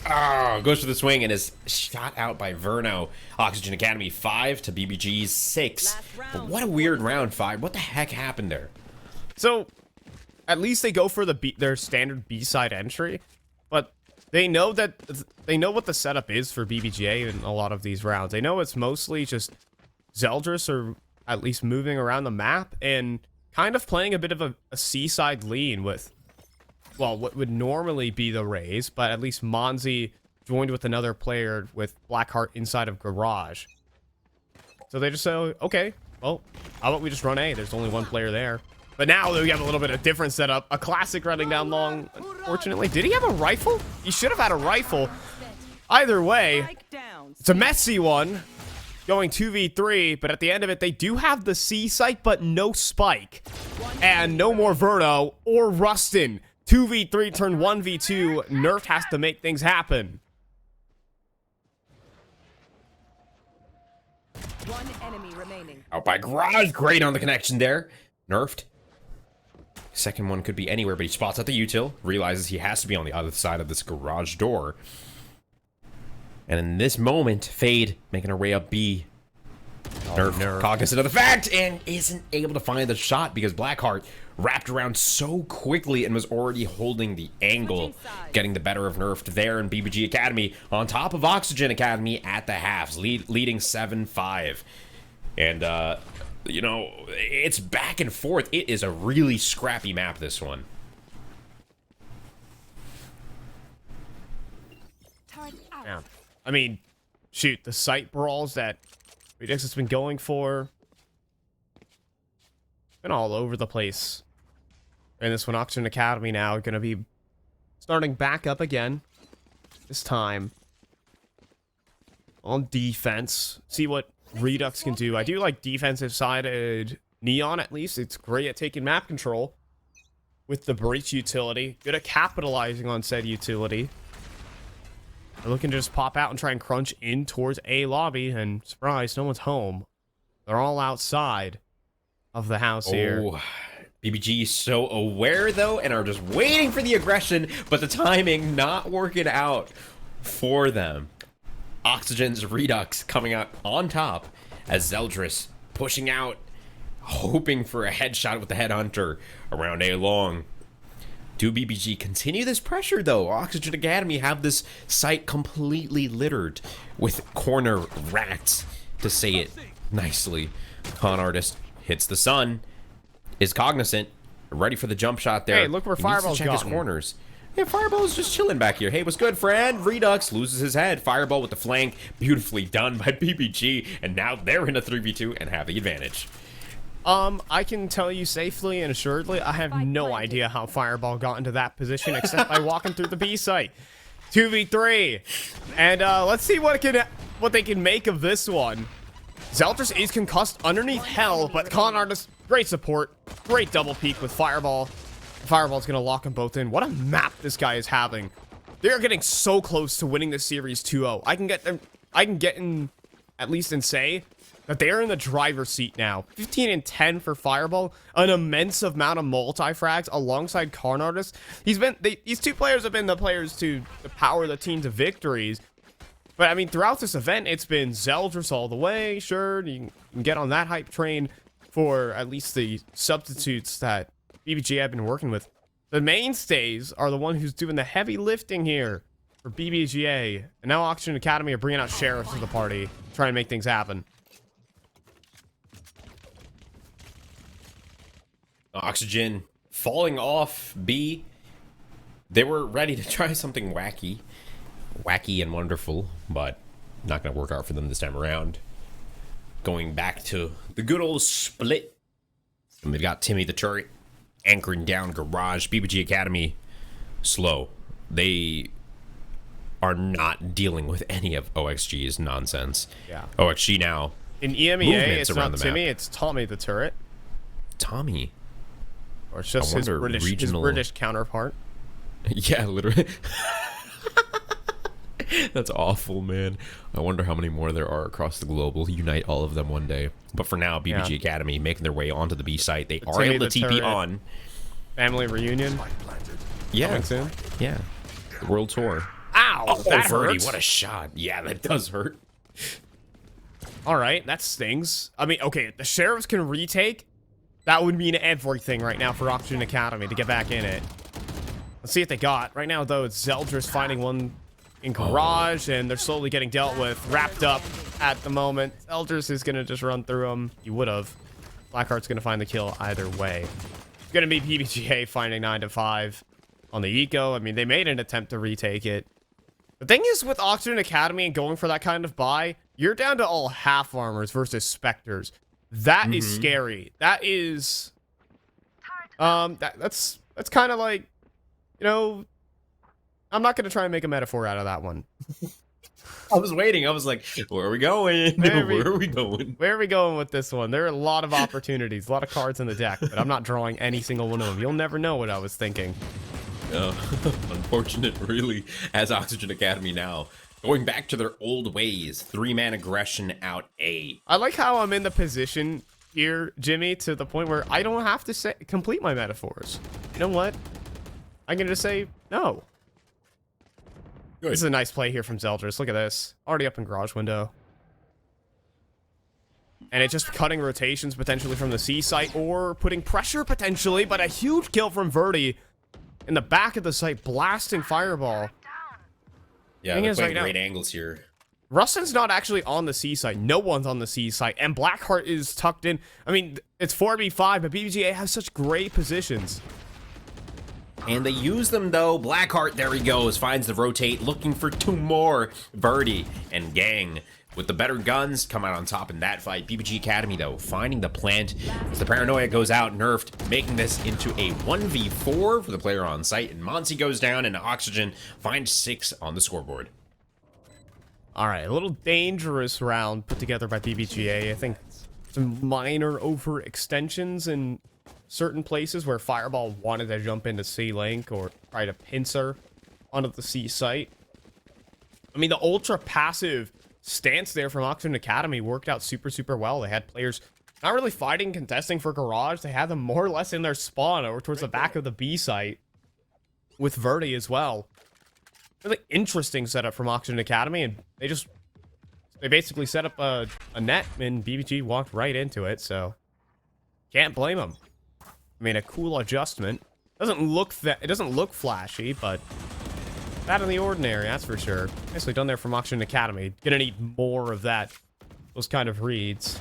goes for the swing and is shot out by Verno. Oxygen Academy 5 to BBG's 6. But what a weird round 5. What the heck happened there? So, at least they go for their standard B-side entry, but they know what the setup is for BBGA in a lot of these rounds. They know it's mostly just Zeldris or at least moving around the map and kind of playing a bit of a C-side lean with, well, what would normally be the Rays, but at least Monzi joined with another player with Blackheart inside of Garage. So they just say, okay, well, how about we just run A? There's only one player there. But now we have a little bit of different setup. A classic running down long, unfortunately. Did he have a rifle? He should have had a rifle. Either way, it's a messy one. Going 2v3, but at the end of it, they do have the C site, but no spike. And no more Verno or Rustin. 2v3 turn 1v2. Nerf has to make things happen. One enemy remaining. Out by Garage. Great on the connection there. Nerfed. Second one could be anywhere, but he spots out the util. Realizes he has to be on the other side of this garage door. And in this moment, Fade making her way up B. Nerf cognizant of the fact and isn't able to find the shot because Blackheart wrapped around so quickly and was already holding the angle, getting the better of Nerf there. And BBG Academy on top of Oxygen Academy at the halves, leading 7-5. And, you know, it's back and forth. It is a really scrappy map, this one. Yeah. I mean, shoot, the site brawls that Redux has been going for. Been all over the place. And this one, Oxygen Academy now going to be starting back up again. This time on defense. See what Redux can do. I do like defensive-sided Neon, at least. It's great at taking map control with the breach utility. Good at capitalizing on said utility. They're looking to just pop out and try and crunch in towards A lobby, and surprise, no one's home. They're all outside of the house here. BBG is so aware, though, and are just waiting for the aggression, but the timing not working out for them. Oxygen's Redux coming out on top as Zeldris pushing out, hoping for a headshot with the Headhunter around A long. Do BBG continue this pressure, though? Oxygen Academy have this site completely littered with corner rats, to say it nicely. Con Artist hits the sun, is cognizant, ready for the jump shot there. Hey, look where Fireball's check his corners. Yeah, Fireball's just chilling back here. Hey, what's good, friend? Redux loses his head. Fireball with the flank. Beautifully done by BBG. And now they're in a 3v2 and have the advantage. I can tell you safely and assuredly, I have no idea how Fireball got into that position except by walking through the B site. 2v3. And let's see what they can make of this one. Zeldris is concussed underneath Hell, but Con Artist, great support. Great double peek with Fireball. Fireball's gonna lock them both in. What a map this guy is having. They are getting so close to winning this series 2-0. I can get in, at least and say that they are in the driver's seat now. 15 and 10 for Fireball, an immense amount of multi-frags alongside Con Artist. These two players have been the players to power the team to victories. But I mean, throughout this event, it's been Zeldris all the way. Sure, you can get on that hype train for at least the substitutes that BBG have been working with. The mainstays are the one who's doing the heavy lifting here for BBGA. And now Oxygen Academy are bringing out Sheriff to the party, trying to make things happen. Oxygen falling off B. They were ready to try something wacky and wonderful, but not going to work out for them this time around. Going back to the good old split. And they've got Timmy the Turret anchoring down Garage. BBG Academy, slow. They are not dealing with any of OXG's nonsense. Yeah. OXG now. In EMEA, it's not Timmy, it's Tommy the Turret. Tommy? Or it's just his British counterpart. Yeah, literally. That's awful, man. I wonder how many more there are across the globe. We'll unite all of them one day. But for now, BBG Academy making their way onto the B site. They are able to TP on. Family reunion. Yeah. Coming soon. Yeah. The world tour. Ow! Oh, that Verdi, hurts. what a shot. Yeah, that does hurt. All right, that stings. I mean, okay, if the Sheriffs can retake, that would mean everything right now for Oxygen Academy to get back in it. Let's see what they got. Right now, though, it's Zeldris finding one in Garage, and they're slowly getting dealt with, wrapped up at the moment. Zeldris is going to just run through them. You would have. Blackheart's going to find the kill either way. It's going to be PBGA finding 9-5 on the eco. I mean, they made an attempt to retake it. The thing is, with Oxygen Academy and going for that kind of buy, you're down to all half armors versus Spectres. That is scary. That is... That's kind of like, you know... I'm not going to try and make a metaphor out of that one. I was waiting. I was like, where are we going? Where are we going? Where are we going with this one? There are a lot of opportunities, a lot of cards in the deck, but I'm not drawing any single one of them. You'll never know what I was thinking. Unfortunate, really, as Oxygen Academy now. Going back to their old ways. 3-man aggression out A. I like how I'm in the position here, Jimmy, to the point where I don't have to complete my metaphors. You know what? I'm going to just say no. Good. This is a nice play here from Zeldris. Look at this. Already up in Garage window. And it's just cutting rotations potentially from the C site or putting pressure potentially, but a huge kill from Verdi in the back of the site, blasting Fireball. Yeah, they're playing great angles here. Rustin's not actually on the C site. No one's on the C site. And Blackheart is tucked in. I mean, it's 4v5, but BBGA has such great positions. And they use them, though. Blackheart, there he goes, finds the rotate, looking for 2 more. Verdi and Gang, with the better guns, come out on top in that fight. BBG Academy, though, finding the plant as the Paranoia goes out, nerfed, making this into a 1v4 for the player on site. And Monty goes down, and Oxygen finds 6 on the scoreboard. All right, a little dangerous round put together by BBGA. I think some minor overextensions in certain places where Fireball wanted to jump into C-Link or try to pincer onto the C site. I mean, the ultra passive stance there from Oxygen Academy worked out super well. They had players not really fighting, contesting for Garage. They had them more or less in their spawn or towards the back of the B site with Verdi as well. Really interesting setup from Oxygen Academy, and they basically set up a net, and BBG walked right into it, so can't blame them. I mean, a cool adjustment. It doesn't look flashy, but that in the ordinary, that's for sure. Nicely done there from Oxygen Academy. Gonna need more of that. Those kind of reads.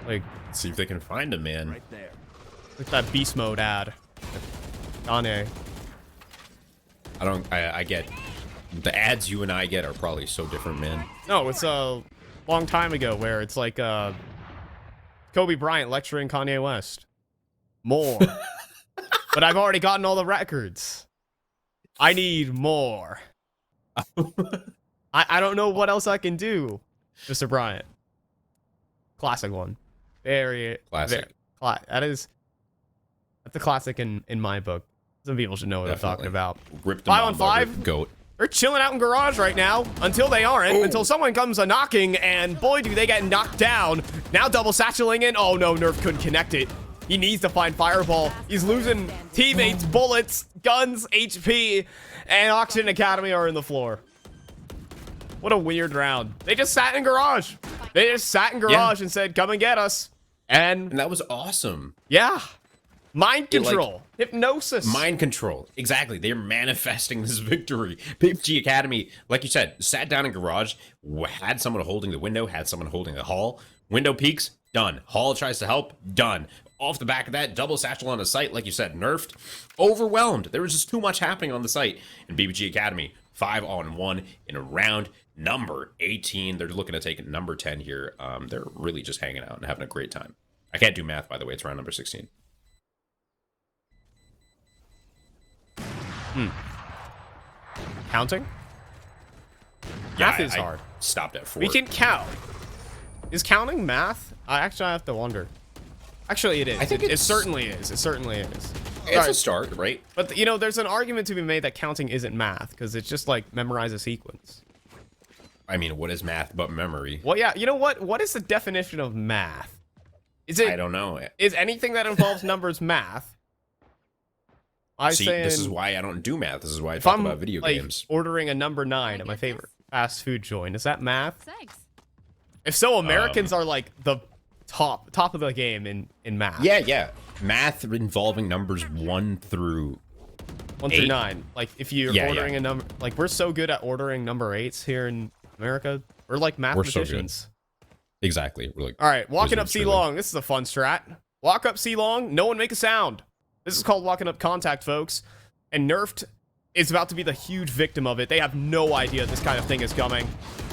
Like, Let's see if they can find him, man. Right there. like that beast mode ad. Dane. I get the ads you and I get are probably so different, man. No, it's a long time ago where it's like Kobe Bryant lecturing Kanye West. More. But I've already gotten all the records. I need more. I don't know what else I can do, Mr. Bryant. Classic one. Very Classic. That's a classic in my book. Some people should know what I'm talking about. Ripped 5 on 5. Goat. They're chilling out in garage right now until they aren't, until someone comes a knocking, and boy, do they get knocked down. Now double satcheling in. Oh no, Nerf couldn't connect it. He needs to find Fireball. He's losing teammates, bullets, guns, HP, and Oxygen Academy are in the floor. What a weird round. They just sat in garage. They just sat in garage and said, come and get us. And that was awesome. Yeah. Mind control. Hypnosis. Mind control. Exactly. They're manifesting this victory. PUBG Academy, like you said, sat down in garage, had someone holding the window, had someone holding the hall. Window peeks, done. Hall tries to help, done. Off the back of that, double satchel on the site, like you said, nerfed. Overwhelmed. There was just too much happening on the site. And PUBG Academy, 5 on 1 in a round number 18. They're looking to take number 10 here. They're really just hanging out and having a great time. I can't do math, by the way. It's round number 16. Counting? Yeah, Math is I hard. Stopped at 4. We can count. Is counting math? I have to wonder. Actually, it is. I think it certainly is. It certainly is. It's a start, right? But, you know, there's an argument to be made that counting isn't math, because it's just like memorize a sequence. I mean, what is math but memory? Well, yeah, you know what? What is the definition of math? Is it? I don't know. Is anything that involves numbers math? See, this is why I don't do math. This is why I if talk I'm about video like, games. Ordering a number 9 at my favorite fast food joint, is that math? Thanks. If so, Americans are like the top of the game in math. Yeah. Math involving numbers 1 through 1 through 9. Like if you're ordering a number, like we're so good at ordering number 8s here in America. We're like mathematicians. Exactly. We're like, all right, walking up wizards, C really. long. This is a fun strat. Walk up C long. No one make a sound. This is called walking up contact, folks. And Nerfed is about to be the huge victim of it. They have no idea this kind of thing is coming.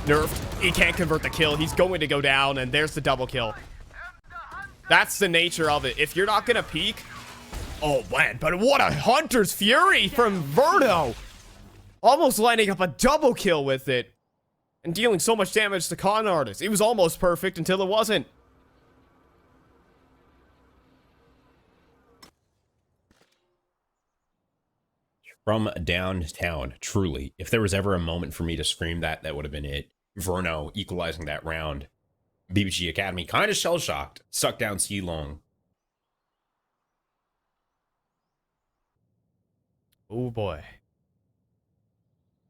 Nerfed, he can't convert the kill. He's going to go down, and there's the double kill. That's the nature of it. If you're not going to peek... Oh, man, but what a Hunter's Fury from Verno. Almost lining up a double kill with it. And dealing so much damage to Con Artist. It was almost perfect until it wasn't. From downtown, truly. If there was ever a moment for me to scream that, that would have been it. Verno equalizing that round. PUBG Academy kind of shell-shocked. Sucked down C long. Oh, boy.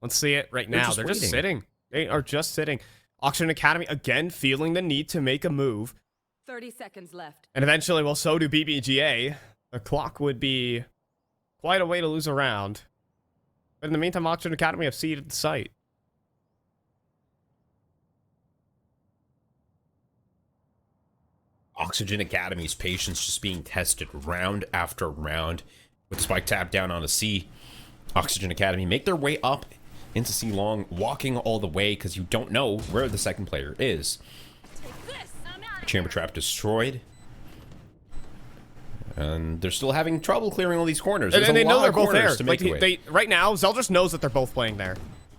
Let's see it right now. They're just sitting. They are just sitting. Oxygen Academy, again, feeling the need to make a move. 30 seconds left. And eventually, well, so do BBGA. The clock would be quite a way to lose a round. But in the meantime, Oxygen Academy have seeded the site. Oxygen Academy's patience just being tested round after round. With the spike tap down on the C. Oxygen Academy make their way up into C long, walking all the way because you don't know where the second player is. Chamber trap destroyed. And they're still having trouble clearing all these corners. There's and they a know lot they're of both corners there. to Like make away. right now, Zeldris knows that they're both playing there.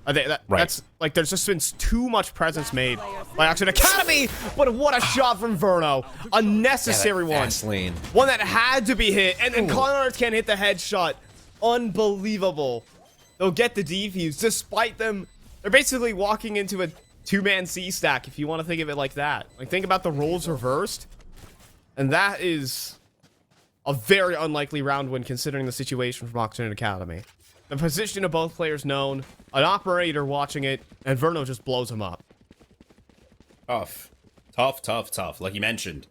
Right. That's like there's just been too much presence made by Oxygen Academy. But what a shot from Verno! Unnecessary one. Fast lane. One that had to be hit, and then Connors can't hit the headshot. Unbelievable. They'll get the defuse despite them. They're basically walking into a two-man C stack, if you want to think of it like that. Like, think about the roles reversed. And that is a very unlikely round win considering the situation from Oxygen Academy. The position of both players known, an operator watching it, and Verno just blows him up. Tough. Like you mentioned,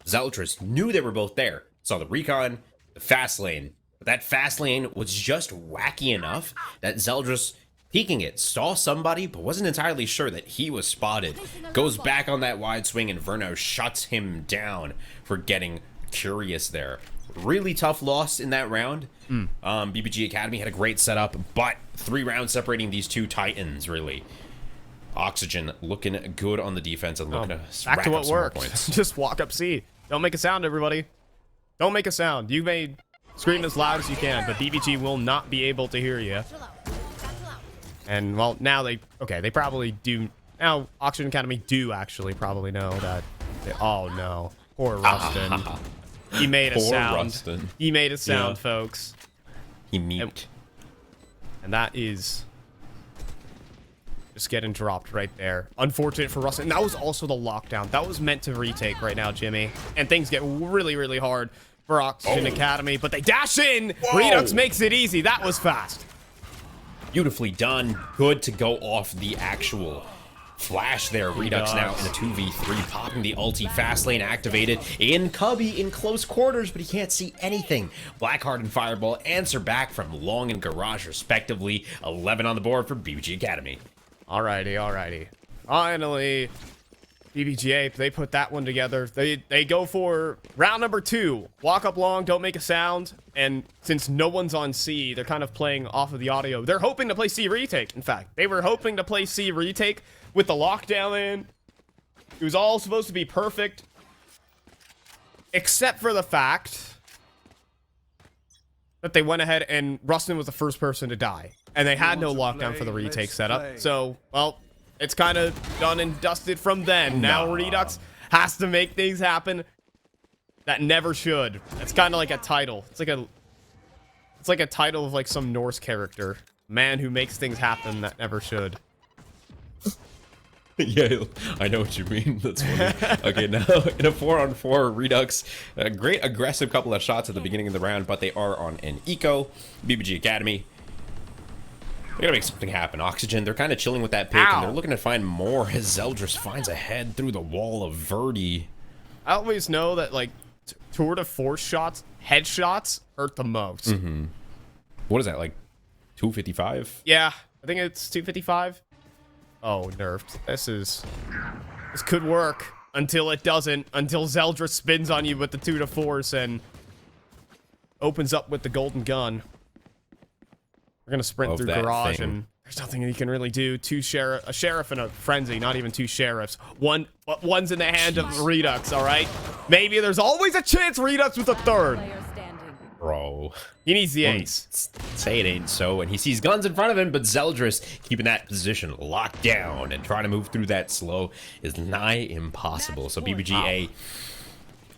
Zeldris knew they were both there. Saw the recon, the fast lane. But that fast lane was just wacky enough that Zeldris, peeking it, saw somebody, but wasn't entirely sure that he was spotted. Goes back on that wide swing, and Verno shuts him down for getting curious there. Really tough loss in that round. BBG Academy had a great setup, but 3 rounds separating these two titans, really. Oxygen looking good on the defense and looking to back rack to up what some more worked. points. Just walk up C. Don't make a sound, everybody. Don't make a sound. You may scream as loud as you can, but BBG will not be able to hear you. And, well, now they probably do. Now, Oxygen Academy do actually probably know that. Oh, no. Poor Rustin. He made a sound. Rustin. He made a sound, Yeah. folks. He meeped. And that is just getting dropped right there. Unfortunate for Rustin. And that was also the lockdown. That was meant to retake right now, Jimmy. And things get really, really hard for Oxygen Academy. But they dash in. Whoa. Redux makes it easy. That was fast. Beautifully done. Good to go off the actual flash there. Redux now in a 2v3, popping the ulti, fast lane activated in Cubby in close quarters, but he can't see anything. Blackheart and Fireball answer back from Long and Garage respectively. 11 on the board for BBG Academy. Alrighty. Finally, BBGA, they put that one together. They go for round number 2. Walk up long, don't make a sound. And since no one's on C, they're kind of playing off of the audio. They're hoping to play C retake, in fact. They were hoping to play C retake with the lockdown in. It was all supposed to be perfect. Except for the fact that they went ahead and Rustin was the first person to die. And they had no lockdown for the retake setup. So, well, it's kind of done and dusted from then. Now Redux has to make things happen that never should. It's kind of like a title. It's like a title of like some Norse character. Man who makes things happen that never should. Yeah, I know what you mean. That's funny. Okay, now in a 4-on-4 Redux, a great aggressive couple of shots at the beginning of the round, but they are on an eco. BBG Academy, they gotta make something happen. Oxygen, they're kind of chilling with that pick, and they're looking to find more as Zeldris finds a head through the wall of Verdi. I always know that like tour de force shots, headshots hurt the most. What is that, like 255? Yeah, I think it's 255. Oh, nerfed. This could work until it doesn't. Until Zeldris spins on you with the 2 de force and opens up with the golden gun. We're gonna sprint through garage, and there's nothing you can really do. A sheriff and a frenzy, not even 2 sheriffs. One's in the hand of Redux. All right, maybe there's always a chance Redux with a third. Bro, he needs the ace. Say it ain't so, and he sees guns in front of him, but Zeldris keeping that position locked down and trying to move through that slow is nigh impossible. So BBGA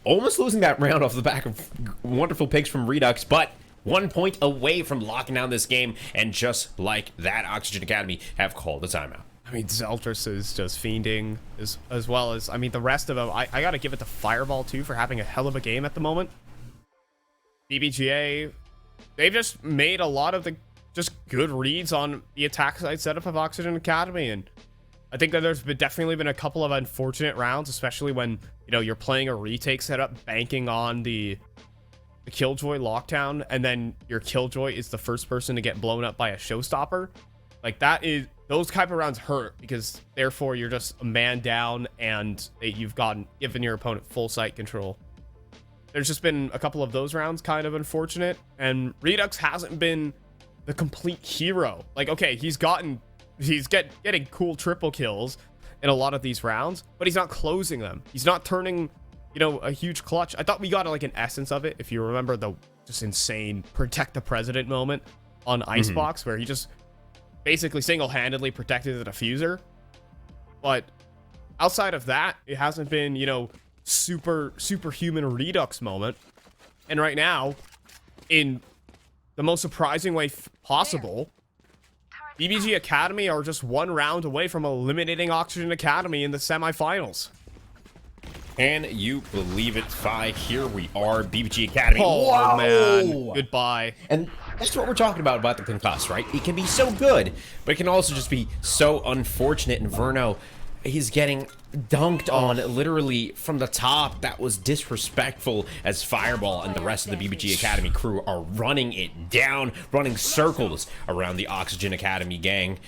almost losing that round off the back of wonderful picks from Redux, but 1 point away from locking down this game, and just like that, Oxygen Academy have called a timeout. I mean, Zeldris is just fiending as well as, I mean, the rest of them. I gotta give it to Fireball too for having a hell of a game at the moment. BBGA, they've just made a lot of the just good reads on the attack side setup of Oxygen Academy, and I think that there's definitely been a couple of unfortunate rounds, especially when, you know, you're playing a retake setup, banking on the Killjoy lockdown, and then your Killjoy is the first person to get blown up by a showstopper. Like, those type of rounds hurt, because therefore you're just a man down, and you've given your opponent full sight control. There's just been a couple of those rounds kind of unfortunate, and Redux hasn't been the complete hero. Like, okay, he's getting cool triple kills in a lot of these rounds, but he's not closing them. He's not turning, you know, a huge clutch. I thought we got like an essence of it, if you remember the just insane protect the president moment on Icebox, where he just basically single-handedly protected the diffuser. But outside of that, it hasn't been, you know, superhuman Redux moment. And right now, in the most surprising way possible, BBG Academy are just 1 round away from eliminating Oxygen Academy in the semifinals. Can you believe it, Fi? Here we are, BBG Academy. Oh, man. Goodbye. And that's what we're talking about the concuss, right? It can be so good, but it can also just be so unfortunate. And Verno, he's getting dunked on literally from the top. That was disrespectful, as Fireball and the rest of the BBG Academy crew are running it down, running circles around the Oxygen Academy gang.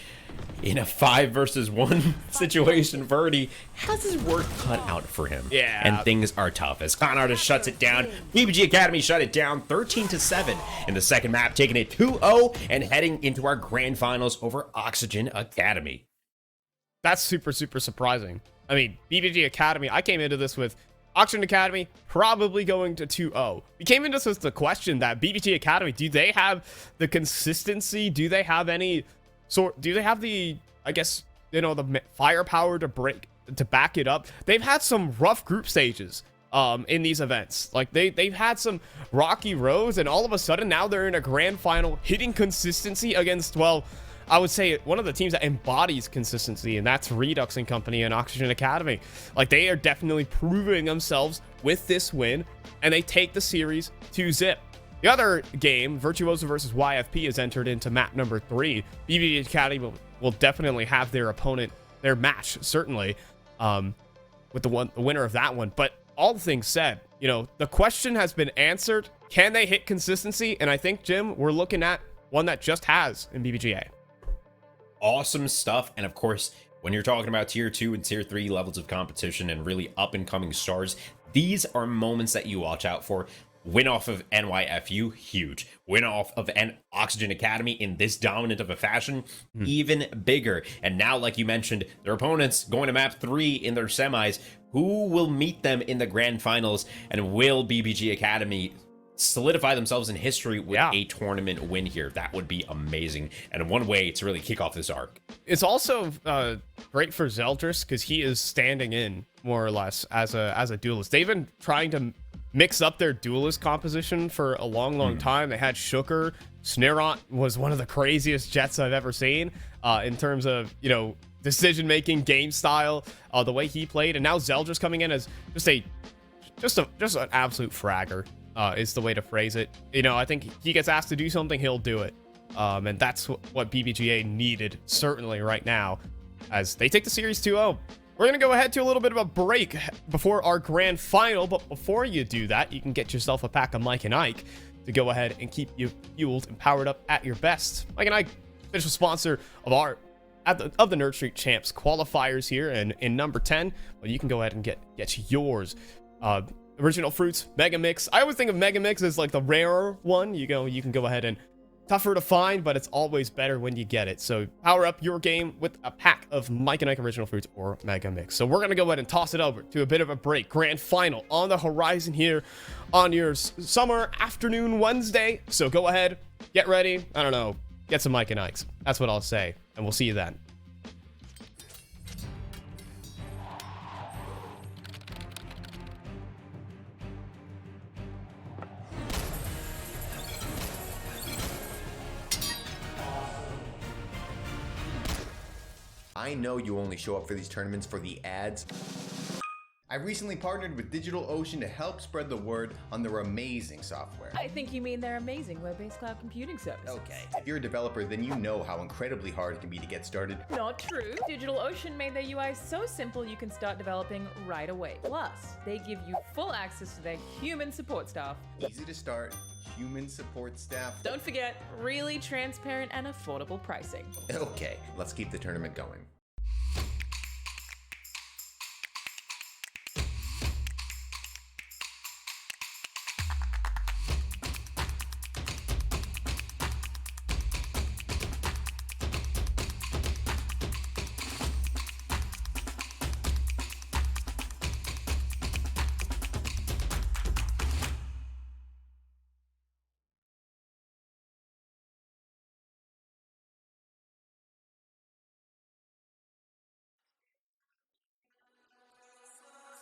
In a 5 versus 1 situation, Verdi has his work cut out for him. Yeah. And things are tough as Con Artist shuts it down. BBG Academy shut it down 13-7 in the second map, taking it 2-0 and heading into our grand finals over Oxygen Academy. That's super surprising. I mean, BBG Academy, I came into this with Oxygen Academy probably going to 2-0. We came into this with the question that BBG Academy, do they have the consistency? Do they have any sort? Do they have the, I guess, you know, the firepower to back it up? They've had some rough group stages in these events. Like they've had some rocky roads, and all of a sudden now they're in a grand final, hitting consistency against, well, I would say one of the teams that embodies consistency, and that's Redux and Company and Oxygen Academy. Like, they are definitely proving themselves with this win, and they take the series 2-0. The other game, Virtuoso versus YFP, is entered into map number 3. BBG Academy will definitely have their opponent, their match, certainly, with the winner of that one. But all things said, you know, the question has been answered. Can they hit consistency? And I think, Jim, we're looking at one that just has in BBGA. Awesome stuff. And of course, when you're talking about tier 2 and tier 3 levels of competition and really up and coming stars, these are moments that you watch out for. Win off of NYFU, huge. Win off of an Oxygen Academy in this dominant of a fashion, even bigger. And now, like you mentioned, their opponents going to map 3 in their semis. Who will meet them in the grand finals? And will BBG Academy solidify themselves in history with a tournament win here? That would be amazing, and one way to really kick off this arc. It's also great for Zeldris because he is standing in more or less as a duelist. They've been trying to mix up their duelist composition for a long time. They had Shooker. Sneront was one of the craziest jets I've ever seen in terms of, you know, decision making, game style, the way he played, and now Zeldris coming in as just an absolute fragger. Is the way to phrase it. You know, I think he gets asked to do something, he'll do it. And that's what BBGA needed, certainly right now, as they take the series 2-0. We're going to go ahead to a little bit of a break before our grand final. But before you do that, you can get yourself a pack of Mike and Ike to go ahead and keep you fueled and powered up at your best. Mike and Ike, official sponsor of the Nerd Street Champs qualifiers here. And in number 10, well, you can go ahead and get yours. Original Fruits Mega Mix. I always think of Mega Mix as like the rarer one. You can go ahead and tougher to find, but it's always better when you get it. So power up your game with a pack of Mike and Ike Original Fruits or Mega Mix. So we're gonna go ahead and toss it over to a bit of a break. Grand final on the horizon here on your summer afternoon Wednesday. So go ahead, get ready. I don't know, get some Mike and Ikes. That's what I'll say, and we'll see you then. I know you only show up for these tournaments for the ads. I recently partnered with DigitalOcean to help spread the word on their amazing software. I think you mean their amazing web-based cloud computing services. Okay, if you're a developer, then you know how incredibly hard it can be to get started. Not true. DigitalOcean made their UI so simple you can start developing right away. Plus, they give you full access to their human support staff. Easy to start, human support staff. Don't forget, really transparent and affordable pricing. Okay, let's keep the tournament going.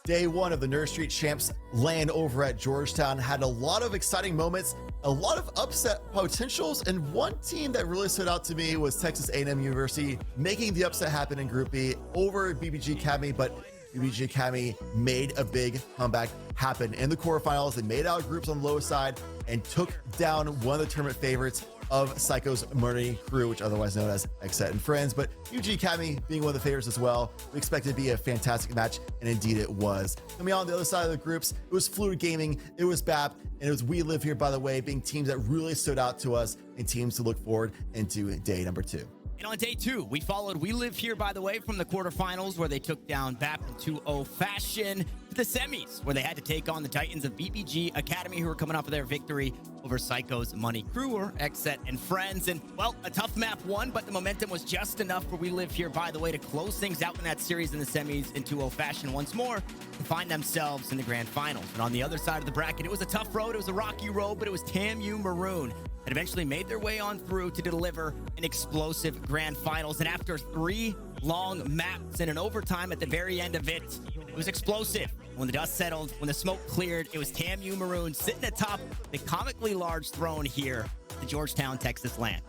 Day one of the Nerd Street Champs LAN over at Georgetown had a lot of exciting moments, a lot of upset potentials, and one team that really stood out to me was Texas A&M University making the upset happen in Group B over BBG Academy, but BBG Academy made a big comeback happen in the quarterfinals. They made out groups on the lowest side and took down one of the tournament favorites of Psycho's Murray crew, which otherwise known as Exet and Friends, but UG Academy being one of the favorites as well. We expected it to be a fantastic match, and indeed it was. Coming out on the other side of the groups, it was Fluid Gaming, it was BAP, and it was We Live Here, by the way, being teams that really stood out to us and teams to look forward into day number 2. And on day 2, we followed We Live Here, by the way, from the quarterfinals where they took down BAP in 2-0 fashion to the semis where they had to take on the Titans of BBG Academy, who were coming off of their victory over Psycho's Money Crew, or Xset and Friends. And, well, a tough map won, but the momentum was just enough for We Live Here, by the way, to close things out in that series in the semis in 2-0 fashion once more to find themselves in the grand finals. And on the other side of the bracket, it was a tough road. It was a rocky road, but it was TAMU Maroon that eventually made their way on through to deliver an explosive grand finals. And after 3 long maps and an overtime at the very end of it, it was explosive. When the dust settled, when the smoke cleared, it was TAMU Maroon sitting atop the comically large throne here at the Georgetown, Texas land.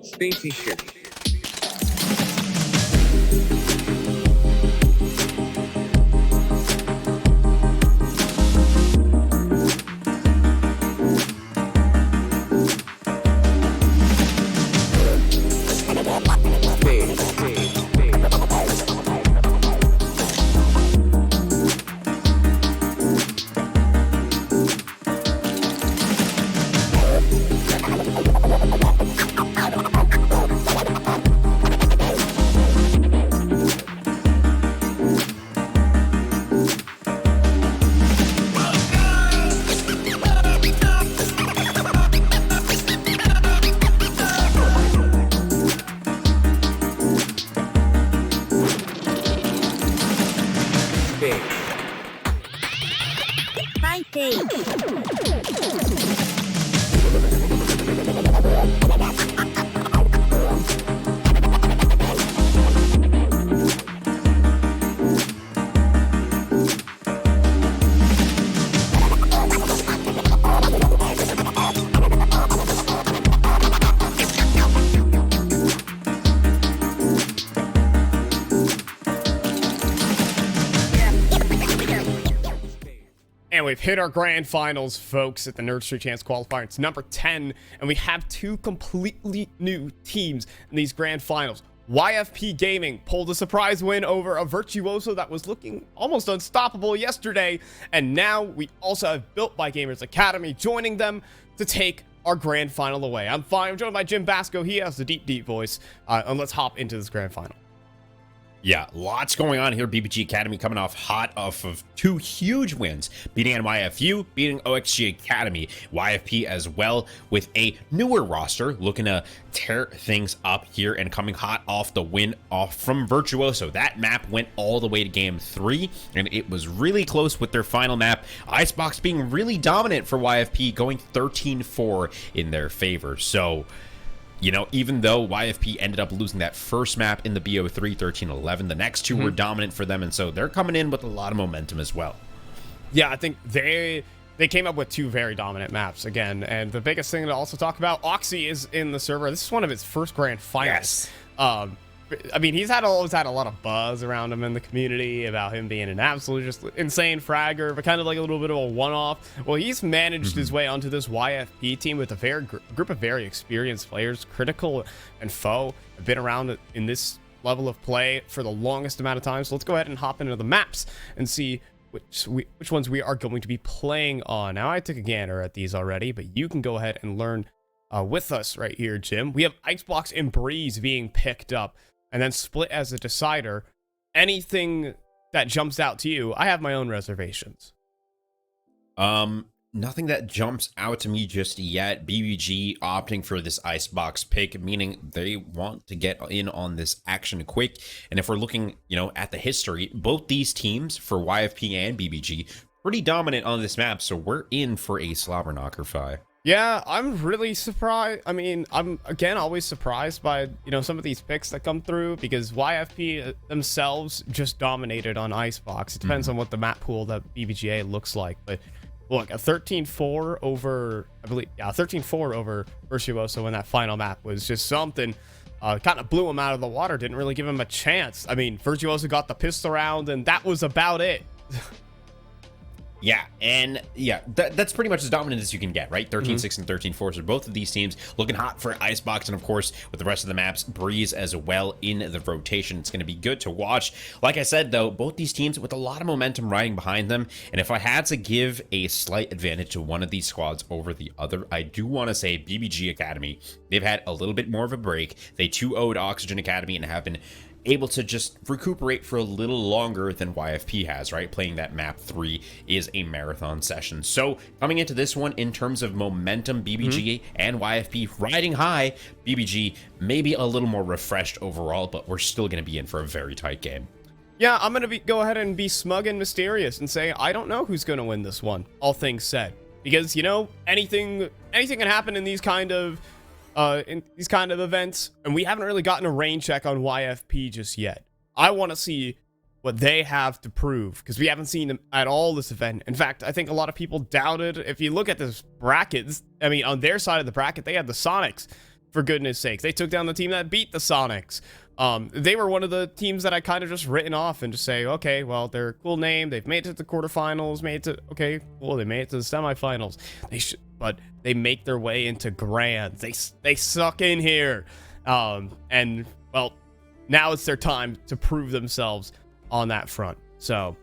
Spaceship. And we've hit our grand finals, folks, at the Nerd Street Chance qualifier. It's number 10, and we have two completely new teams in these grand finals. YFP Gaming pulled a surprise win over a Virtuoso that was looking almost unstoppable yesterday, and now we also have Built by Gamers Academy joining them to take our grand final away. I'm joined by Jim Basco. He has the deep voice, and let's hop into this grand final. Yeah, lots going on here. BBG Academy coming off hot off of two huge wins, beating NYFU, beating OXG Academy. YFP as well with a newer roster, looking to tear things up here and coming hot off the win off from Virtuoso. That map went all the way to game 3, and it was really close with their final map. Icebox being really dominant for YFP, going 13-4 in their favor. So, you know, even though YFP ended up losing that first map in the BO3, 13-11, the next two were dominant for them, and so they're coming in with a lot of momentum as well. Yeah, I think they came up with two very dominant maps again, and the biggest thing to also talk about, Oxy is in the server. This is one of his first grand finals. Yes. I mean, he's always had a lot of buzz around him in the community about him being an absolute just insane fragger, but kind of like a little bit of a one-off. Well, he's managed his way onto this YFP team with a very group of very experienced players. Critical and Foe have been around in this level of play for the longest amount of time. So let's go ahead and hop into the maps and see which ones we are going to be playing on. Now, I took a gander at these already, but you can go ahead and learn with us right here, Jim. We have Icebox and Breeze being picked up, and then Split as a decider. Anything that jumps out to you? I have my own reservations. Nothing that jumps out to me just yet. BBG opting for this Icebox pick, meaning they want to get in on this action quick. And if we're looking, you know, at the history, both these teams for YFP and BBG pretty dominant on this map, so we're in for a slobber knocker fight. Yeah, I'm really surprised. I mean, I'm, again, always surprised by, you know, some of these picks that come through, because YFP themselves just dominated on Icebox. It depends on what the map pool that BBGA looks like. But look, a 13-4 over, I believe, yeah, 13-4 over Virtuoso in that final map was just something. Kind of blew him out of the water, didn't really give him a chance. I mean, Virtuoso got the pistol round, and that was about it. Yeah, and yeah, that's pretty much as dominant as you can get, right? 13-6 and 13-4. So both of these teams looking hot for Icebox, and of course, with the rest of the maps, Breeze as well in the rotation. It's going to be good to watch. Like I said, though, both these teams with a lot of momentum riding behind them, and if I had to give a slight advantage to one of these squads over the other, I do want to say BBG Academy. They've had a little bit more of a break. They 2-0'd Oxygen Academy and have been able to just recuperate for a little longer than YFP has, right? Playing that map 3 is a marathon session. So coming into this one, in terms of momentum, BBG and YFP riding high. BBG maybe a little more refreshed overall, but we're still going to be in for a very tight game. Yeah, I'm going to go ahead and be smug and mysterious and say I don't know who's going to win this one, all things said. Because, you know, anything can happen in these kind of events, and we haven't really gotten a rain check on YFP just yet. I want to see what they have to prove, because we haven't seen them at all this event. In fact, I think a lot of people doubted. If you look at this bracket, I mean, on their side of the bracket, they had the Sonics, for goodness sakes. They took down the team that beat the Sonics. They were one of the teams that I kind of just written off and just say, okay, well, they're a cool name. They've made it to the quarterfinals, okay, cool. They made it to the semifinals. But they make their way into grands. They suck in here. And well, now it's their time to prove themselves on that front. So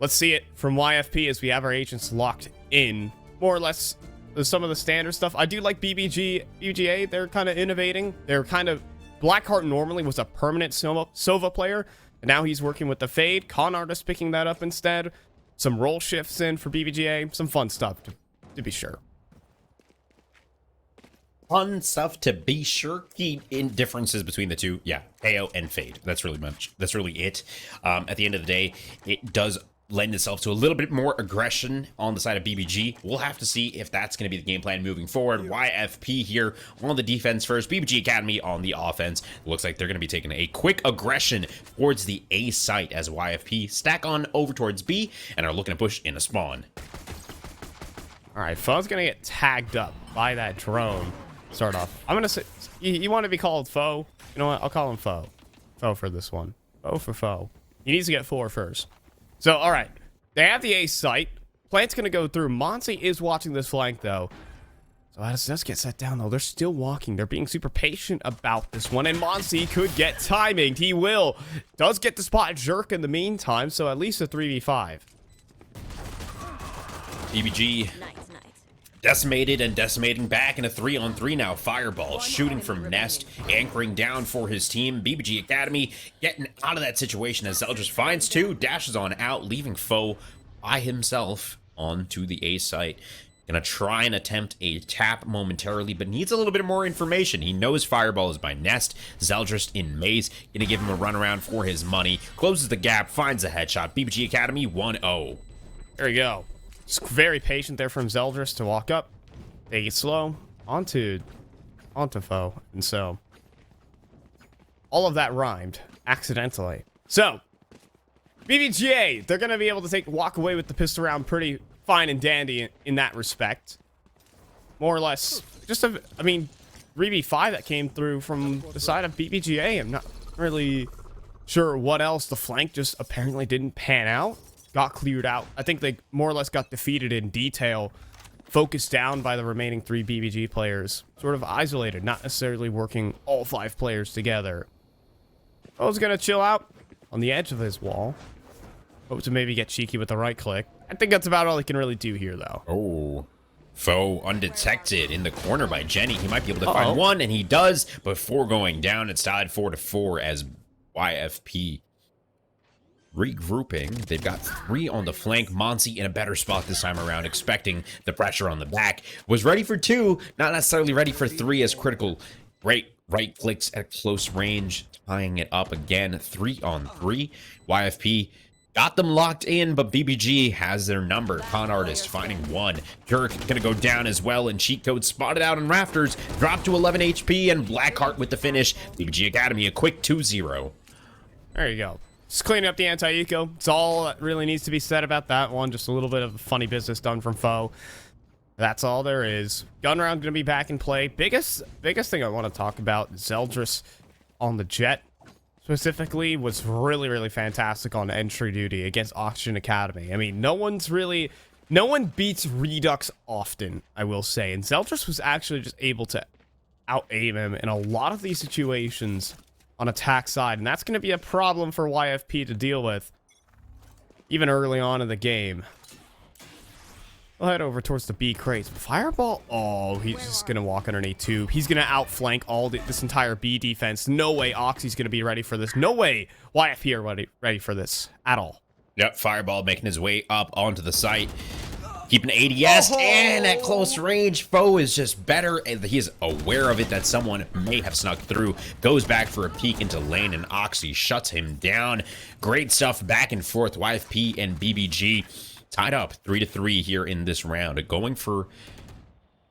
let's see it from YFP as we have our agents locked in, more or less. Some of the standard stuff. I do like BBGA. They're kind of innovating. They're kind of, Blackheart normally was a permanent Sova player, and now he's working with the Fade. Con Artist picking that up instead. Some role shifts in for BBGA. Some fun stuff to be sure. Fun stuff to be sure. Key in differences between the two, yeah, KO and Fade. That's really it. At the end of the day, it does lend itself to a little bit more aggression on the side of BBG. We'll have to see if that's going to be the game plan moving forward. YFP here on the defense first, BBG Academy on the offense. Looks like they're going to be taking a quick aggression towards the A site as YFP stack on over towards B and are looking to push in a spawn. All right, Foe's going to get tagged up by that drone. Start off. I'm going to say, you want to be called Foe? You know what? I'll call him Foe. Foe for this one. Foe for Foe. He needs to get 4 first. So, all right. They have the A site. Plant's going to go through. Monsi is watching this flank, though. So let's get set down, though. They're still walking. They're being super patient about this one. And Monsi could get timinged. He will. Does get the spot Jerk in the meantime, so at least a 3v5. BBG decimated and decimating back in a 3-on-3 now. Fireball shooting from Nest, anchoring down for his team. BBG Academy getting out of that situation as Zeldris finds 2, dashes on out, leaving Foe by himself onto the A site. Gonna try and attempt a tap momentarily, but needs a little bit more information. He knows Fireball is by Nest. Zeldris in Maze, gonna give him a runaround for his money. Closes the gap, finds a headshot. BBG Academy 1-0. There we go. Just very patient there from Zeldris to walk up, take it slow, onto Foe. And so, all of that rhymed accidentally. So, BBGA, they're going to be able to walk away with the pistol round pretty fine and dandy in that respect. More or less, just I mean, 3v5 that came through from the side of BBGA. I'm not really sure what else. The flank just apparently didn't pan out. Got cleared out. I think they more or less got defeated in detail, focused down by the remaining 3 BBG players. Sort of isolated, not necessarily working all 5 players together. Foe's gonna chill out on the edge of his wall. Hope to maybe get cheeky with the right click. I think that's about all he can really do here, though. Oh, Foe undetected in the corner by Jenny. He might be able to find one, and he does. Before going down, it's tied 4-4 as YFP regrouping. They've got 3 on the flank. Monsi in a better spot this time around, expecting the pressure on the back. Was ready for 2, not necessarily ready for 3 as critical. Great right clicks at close range, tying it up again. 3-on-3. YFP got them locked in, but BBG has their number. Con Artist finding 1. Jerk gonna go down as well, and Cheat Code spotted out in rafters. Dropped to 11 HP, and Blackheart with the finish. BBG Academy a quick 2-0. There you go. Just cleaning up the anti-eco. It's all that really needs to be said about that one. Just a little bit of funny business done from Foe. That's all there is. Gun round gonna be back in play. Biggest thing I want to talk about, Zeldris on the Jet specifically was really fantastic on entry duty against Oxygen Academy. I mean, no one beats Redux often, I will say. And Zeldris was actually just able to out-aim him in a lot of these situations on attack side, and that's going to be a problem for YFP to deal with even early on in the game. We'll head over towards the B crates. Fireball, oh, he's just going to walk underneath too. He's going to outflank this entire B defense. No way Oxy's going to be ready for this. No way YFP are ready for this at all. Yep, Fireball making his way up onto the site. Keeping ADS, and at close range, Foe is just better, and he is aware of it that someone may have snuck through. Goes back for a peek into lane, and Oxy shuts him down. Great stuff back and forth. YFP and BBG tied up 3-3 here in this round. Going for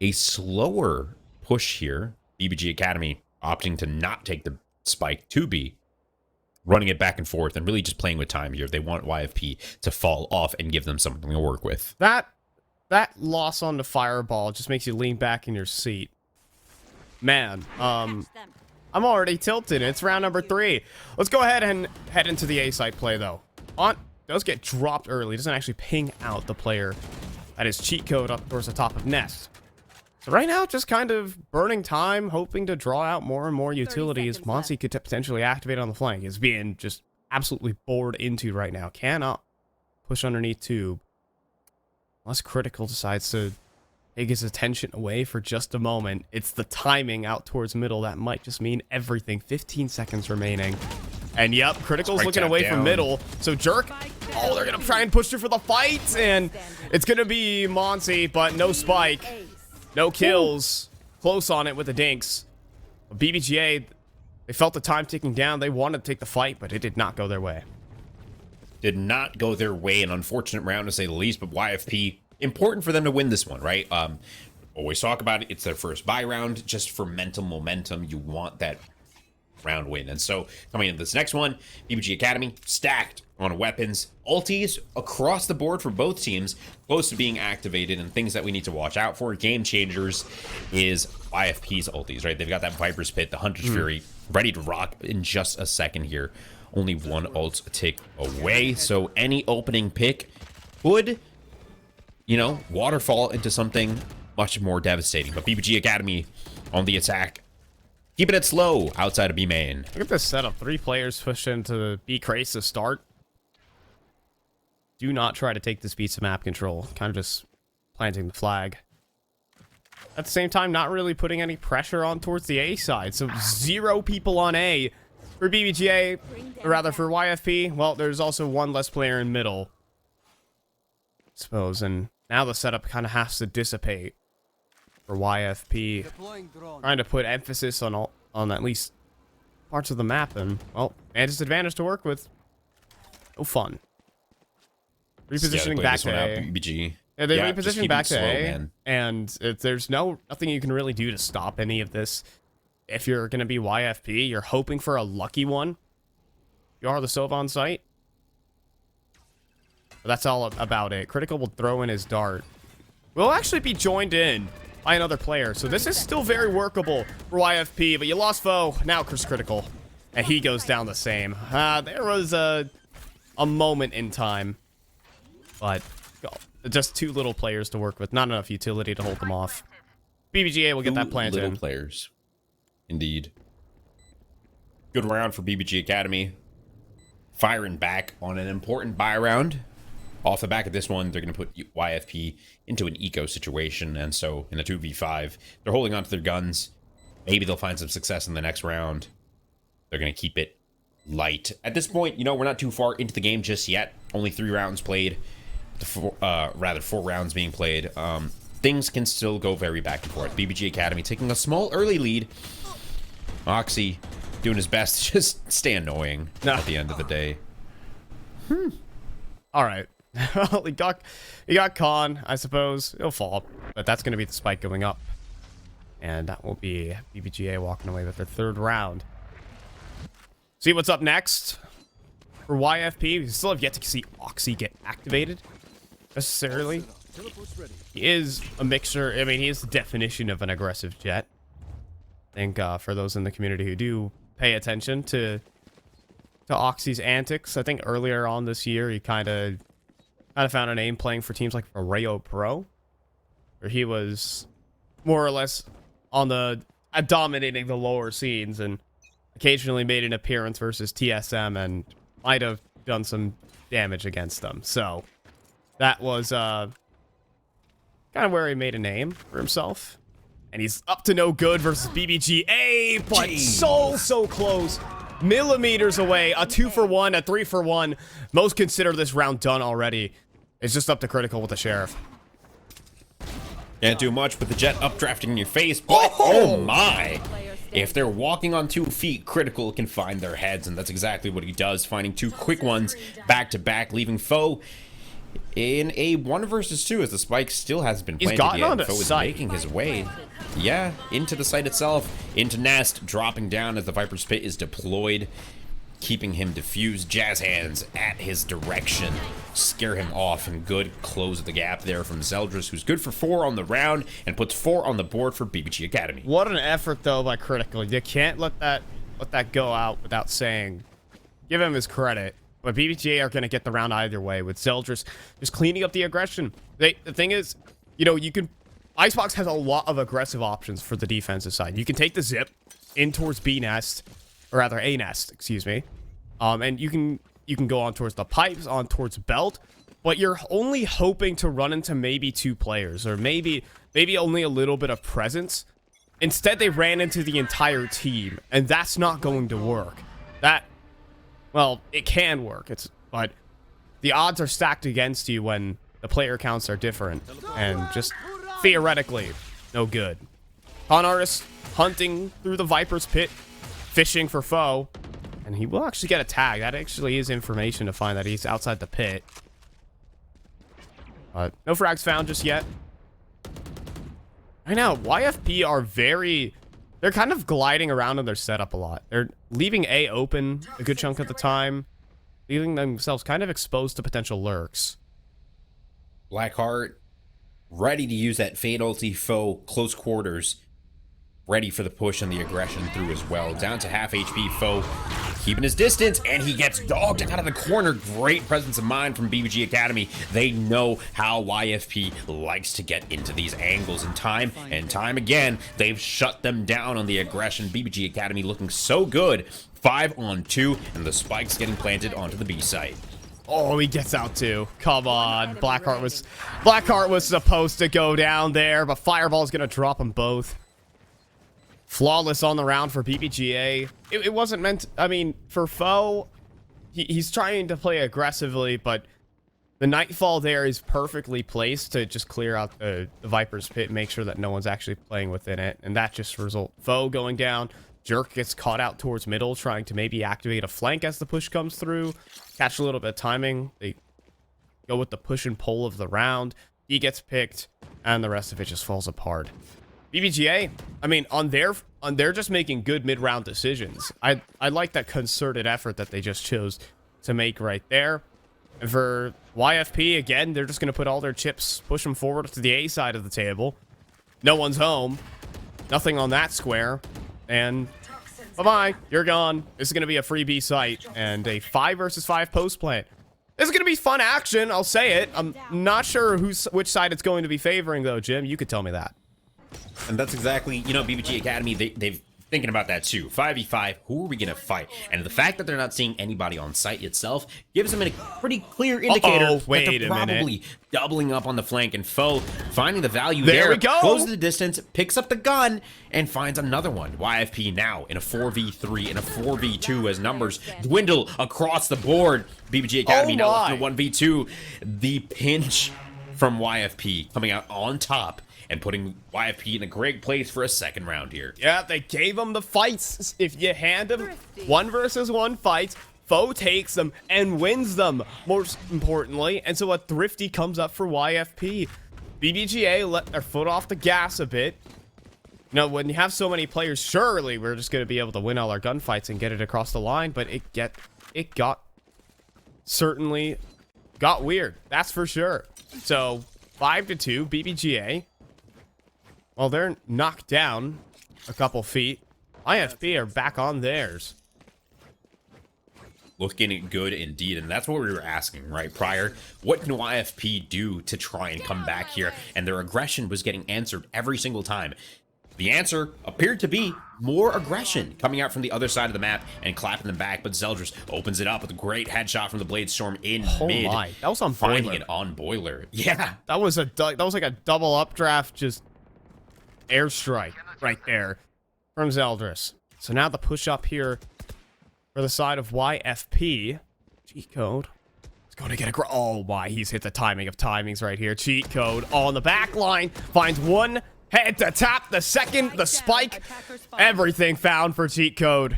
a slower push here. BBG Academy opting to not take the spike to B. running it back and forth and really just playing with time here. They want YFP to fall off and give them something to work with. That loss on the fireball just makes you lean back in your seat. Man, I'm already tilted. It's round number 3. Let's go ahead and head into the A site play, though. Does get dropped early. Doesn't actually ping out the player. That is cheat code up towards the top of Nest. So right now, just kind of burning time, hoping to draw out more and more utilities. Monty could potentially activate on the flank. Is being just absolutely bored into right now. Cannot push underneath tube. Unless Critical decides to take his attention away for just a moment. It's the timing out towards middle that might just mean everything. 15 seconds remaining. And yep, Critical's looking away from middle. So Jerk, they're going to try and push through for the fight. And it's going to be Monty, but no spike. No kills. Close on it with the dinks. BBGA, they felt the time ticking down. They wanted to take the fight, but it did not go their way. Did not go their way. An unfortunate round to say the least, but YFP, important for them to win this one, right? Always talk about it. It's their first buy round. Just for mental momentum, you want that round win. And so coming into this next one, BBG Academy stacked on weapons, ultis across the board for both teams, close to being activated, and things that we need to watch out for. Game changers is YFP's ultis, right? They've got that Viper's Pit, the Hunter's Fury, ready to rock in just a second here. Only one ult tick away, so any opening pick would, you know, waterfall into something much more devastating. But BBG Academy on the attack, keeping it slow outside of B main. Look at this setup. 3 players pushed into B crates to start. Do not try to take this beat to map control. Kind of just planting the flag. At the same time, not really putting any pressure on towards the A side. So 0 people on A for BBGA, or rather for YFP. Well, there's also 1 less player in middle, I suppose. And now the setup kind of has to dissipate for YFP. Trying to put emphasis on at least parts of the map. And, well, and disadvantage to work with. No fun. Repositioning back to A. BBG. Yeah, they repositioning back to A, and there's nothing you can really do to stop any of this. If you're going to be YFP, you're hoping for a lucky one. You are the Sova on site. But that's all about it. Critical will throw in his dart. We'll actually be joined in by another player, so this is still very workable for YFP, but you lost foe. Now Chris Critical, and he goes down the same. There was a moment in time, but just 2 little players to work with. Not enough utility to hold them off. BBGA will get that plant in. Little players. Indeed. Good round for BBG Academy. Firing back on an important buy round. Off the back of this one, they're going to put YFP into an eco situation. And so in a 2v5, they're holding on to their guns. Maybe they'll find some success in the next round. They're going to keep it light. At this point, you know, we're not too far into the game just yet. Only 3 rounds played. 4 rounds being played. Things can still go very back and forth. BBG Academy taking a small early lead. Oxy doing his best to just stay annoying at the end of the day. All right. Well, he got Khan, I suppose. He'll fall, but that's going to be the spike going up. And that will be BBGA walking away with their 3rd round. See what's up next for YFP. We still have yet to see Oxy get activated necessarily. He is a mixture. I mean, he is the definition of an aggressive jet. I think for those in the community who do pay attention to Oxy's antics, I think earlier on this year he kind of found a name playing for teams like Rayo Pro, where he was more or less on the dominating the lower scenes and occasionally made an appearance versus TSM and might have done some damage against them. So that was kind of where he made a name for himself. And he's up to no good versus BBGA, but so close. Millimeters away. A 2-for-1, a 3-for-1. Most consider this round done already. It's just up to Critical with the Sheriff. Can't do much with the jet updrafting in your face, but oh my! If they're walking on 2 feet, Critical can find their heads, and that's exactly what he does, finding 2 quick ones back to back, leaving foe in a 1 versus 2 as the spike still hasn't been planted yet. Foe is making his way, into the site itself, into Nest, dropping down as the Viper's Pit is deployed. keeping him diffused. Jazz hands at his direction, scare him off, and good close the gap there from Zeldris, who's good for 4 on the round and puts 4 on the board for BBG Academy. What an effort though by Critical. You can't let that go out without saying, give him his credit. But BBGA are going to get the round either way, with Zeldris just cleaning up the aggression. The thing is, you know, Icebox has a lot of aggressive options for the defensive side. You can take the zip in towards B nest, or rather A nest, excuse me. And you can go on towards the pipes, on towards belt, but you're only hoping to run into maybe 2 players, or maybe only a little bit of presence. Instead, they ran into the entire team, and that's not going to work. Well, it can work, but the odds are stacked against you when the player counts are different, and just theoretically, no good. Con Artist hunting through the Viper's pit, fishing for foe, and he will actually get a tag. That actually is information to find that he's outside the pit. No frags found just yet. I know, YFP are they're kind of gliding around in their setup a lot. They're leaving A open a good chunk of the time, leaving themselves kind of exposed to potential lurks. Blackheart ready to use that Fade ulti foe close quarters. Ready for the push and the aggression through as well. Down to half HP foe, keeping his distance, and he gets dogged out of the corner. Great presence of mind from BBG Academy. They know how YFP likes to get into these angles, and time again, they've shut them down on the aggression. BBG Academy looking so good. 5 on 2, and the spike's getting planted onto the B site. Oh, he gets out too. Come on. Blackheart was supposed to go down there, but Fireball's gonna drop them both. Flawless on the round for BBGA. It wasn't meant I mean, for foe, he's trying to play aggressively, but the Nightfall there is perfectly placed to just clear out the Viper's pit, make sure that no one's actually playing within it, and that just result. Foe going down. Jerk gets caught out towards middle, trying to maybe activate a flank as the push comes through. Catch a little bit of timing. They go with the push and pull of the round. He gets picked, and the rest of it just falls apart. BBGA, I mean, they're just making good mid-round decisions. I like that concerted effort that they just chose to make right there. And for YFP, again, they're just going to put all their chips, push them forward to the A side of the table. No one's home. Nothing on that square. And bye-bye, you're gone. This is going to be a free B site and a 5 versus 5 post plant. This is going to be fun action, I'll say it. I'm not sure which side it's going to be favoring, though, Jim. You could tell me that. And that's exactly, you know, BBG Academy, they've thinking about that too. 5v5, who are we going to fight? And the fact that they're not seeing anybody on site itself gives them a pretty clear indicator that they're probably doubling up on the flank, and foe finding the value there. There we go. Closes the distance, picks up the gun, and finds another one. YFP now in a 4v3 and a 4v2 as numbers dwindle across the board. BBG Academy now in a 1v2. The pinch from YFP coming out on top and putting YFP in a great place for a second round here. Yeah, they gave him the fights. If you hand him 1 versus 1 fights, foe takes them and wins them, most importantly. And so a Thrifty comes up for YFP. BBGA let their foot off the gas a bit. You know, when you have so many players, surely we're just going to be able to win all our gunfights and get it across the line. But certainly got weird. That's for sure. So 5-2, BBGA. Well, they're knocked down a couple feet. IFP are back on theirs. Looking good indeed, and that's what we were asking, right, prior. What can YFP do to try and come back here? And their aggression was getting answered every single time. The answer appeared to be more aggression coming out from the other side of the map and clapping them back, but Zeldris opens it up with a great headshot from the Blade Storm in mid. Oh my, that was on Finding Boiler. it on Boiler. Yeah. That was like a double updraft, just airstrike right there from Zeldris. So now the push up here for the side of YFP. Cheat code. It's going to get a... Oh my, he's hit the timing of timings right here. Cheat code on the back line. Finds one head to tap. The second, the spike. Everything found for cheat code.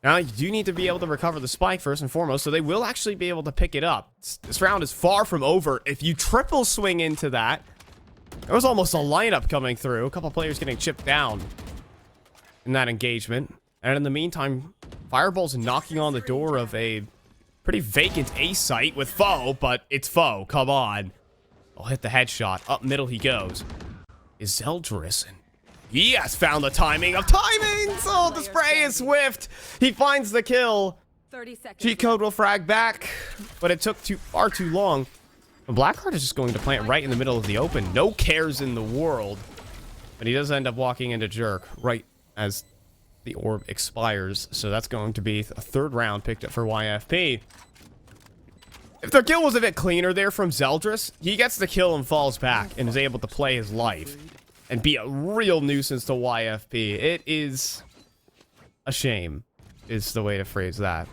Now, you do need to be able to recover the spike first and foremost, so they will actually be able to pick it up. This round is far from over. If you triple swing into that, there was almost a lineup coming through. A couple players getting chipped down in that engagement. And in the meantime, Fireball's knocking on the door of a pretty vacant A site with Foe, but it's Foe. Come on. I'll hit the headshot. Up middle he goes. Is Zeldris, and he has found the timing of timings. Oh, the spray is swift. He finds the kill. 30 seconds. Cheat code will frag back, but it took far too long. And Blackheart is just going to plant right in the middle of the open. No cares in the world. But he does end up walking into Jerk right as the orb expires. So that's going to be a third round picked up for YFP. If the kill was a bit cleaner there from Zeldris, he gets the kill and falls back and is able to play his life and be a real nuisance to YFP. It is a shame, is the way to phrase that.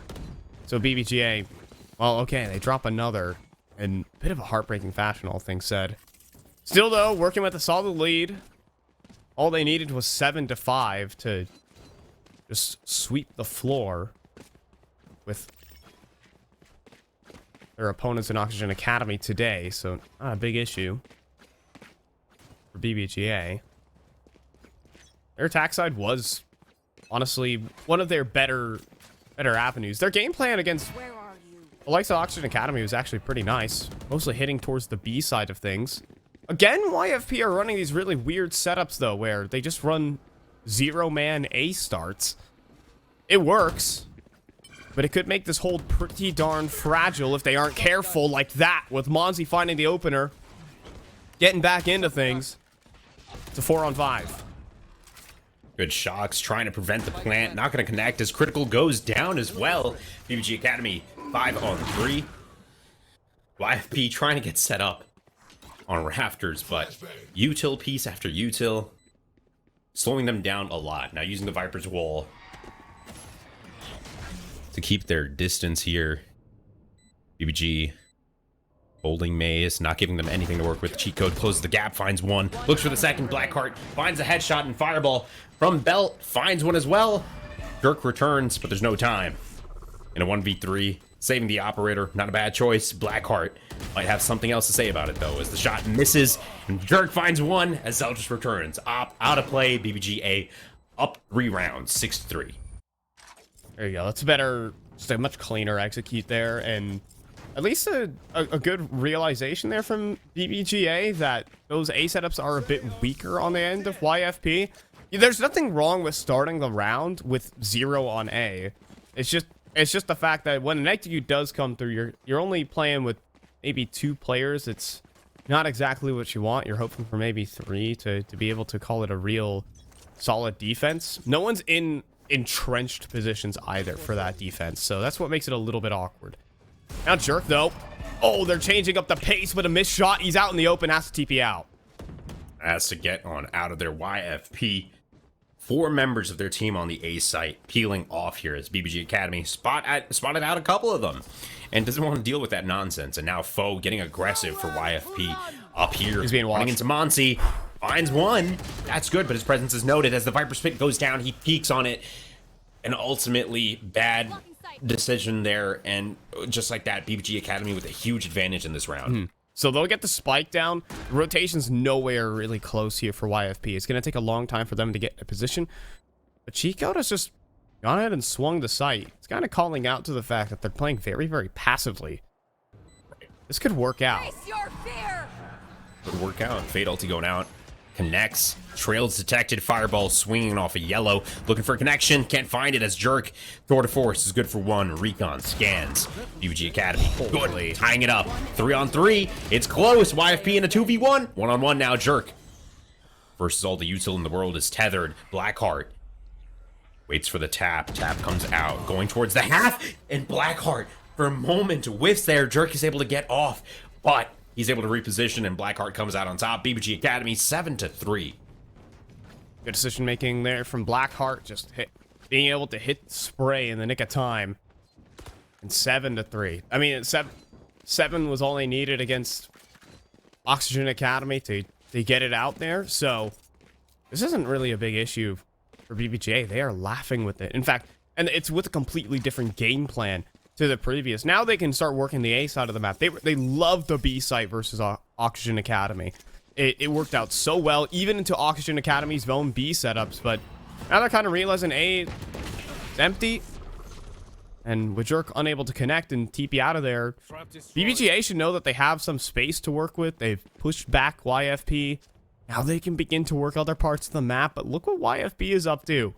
So BBGA, well, okay, they drop another in a bit of a heartbreaking fashion, all things said. Still, though, working with a solid lead. All they needed was 7-5 to just sweep the floor with their opponents in Oxygen Academy today, so not a big issue for BBGA. Their attack side was honestly one of their better avenues. Their game plan against the likes of Oxygen Academy was actually pretty nice, mostly hitting towards the B side of things. Again, YFP are running these really weird setups, though, where they just run zero-man A starts. It works, but it could make this hold pretty darn fragile if they aren't careful like that, with Monzi finding the opener, getting back into things. It's a 4-on-5. Good shocks, trying to prevent the plant. Not going to connect as Critical goes down as well. BBG Academy 5-on-3. YFP trying to get set up on rafters, but util piece after util, slowing them down a lot. Now using the Viper's wall to keep their distance here. BBG holding maze, not giving them anything to work with. Cheat code closes the gap, finds one, looks for the second. Blackheart finds a headshot, and Fireball from Belt finds one as well. Jerk returns, but there's no time. In a 1v3, saving the operator, not a bad choice. Blackheart might have something else to say about it, though, as the shot misses, and Jerk finds one as Zeldris returns. Out of play, BBGA up 3 rounds, 6-3. There you go. That's just a much cleaner execute there, and at least a good realization there from BBGA that those A setups are a bit weaker on the end of YFP. There's nothing wrong with starting the round with 0 on A. It's just the fact that when an execute does come through, you're only playing with maybe 2 players. It's not exactly what you want. You're hoping for maybe 3 to be able to call it a real solid defense. No one's in entrenched positions either for that defense, so that's what makes it a little bit awkward. Now Jerk, though. Oh, they're changing up the pace with a missed shot. He's out in the open, has to TP out. Has to get on out of their YFP. 4 members of their team on the A site peeling off here as BBG Academy spotted out a couple of them and doesn't want to deal with that nonsense. And now Foe getting aggressive for YFP up here. He's being watched. Running into Monsi. Finds one. That's good, but his presence is noted as the Viper Spit goes down. He peeks on it. And ultimately, bad decision there. And just like that, BBG Academy with a huge advantage in this round. So they'll get the spike down. The rotation's nowhere really close here for YFP. It's going to take a long time for them to get a position. But Chico has just gone ahead and swung the site. It's kind of calling out to the fact that they're playing very, very passively. This could work out. Could work out. Fade ulti going out. Connects. Trails detected. Fireball swinging off a yellow. Looking for a connection. Can't find it as Jerk. Thor to Force is good for 1. Recon scans. BBG Academy. Good. Tying it up. 3-on-3. It's close. YFP in a 2v1. 1-on-1 now. Jerk. Versus all the util in the world is tethered. Blackheart. Waits for the tap. Tap comes out. Going towards the half. And Blackheart, for a moment, whiffs there. Jerk is able to get off. But he's able to reposition, and Blackheart comes out on top. BBG Academy 7-3. Good decision making there from Blackheart. Just being able to hit spray in the nick of time. And 7-3. I mean, 7 was all they needed against Oxygen Academy to get it out there. So this isn't really a big issue for BBGA. They are laughing with it. In fact, and it's with a completely different game plan to the previous. Now they can start working the A side of the map. They love the B site versus Oxygen Academy. It worked out so well, even into Oxygen Academy's own B setups, but now they're kind of realizing A is empty. And with Jerk unable to connect and TP out of there, BBGA should know that they have some space to work with. They've pushed back YFP. Now they can begin to work other parts of the map, but look what YFP is up to.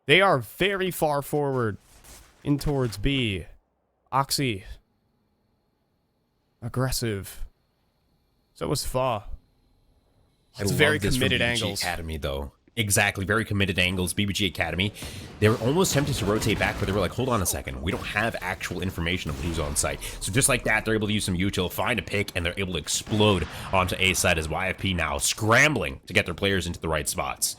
They are very far forward in towards B. Oxy. Aggressive. So was Fa. It's very committed angles. Academy, though. Exactly, very committed angles. BBG Academy. They were almost tempted to rotate back, but they were like, hold on a second. We don't have actual information of who's on site. So just like that, they're able to use some util, find a pick, and they're able to explode onto A side as YFP now scrambling to get their players into the right spots.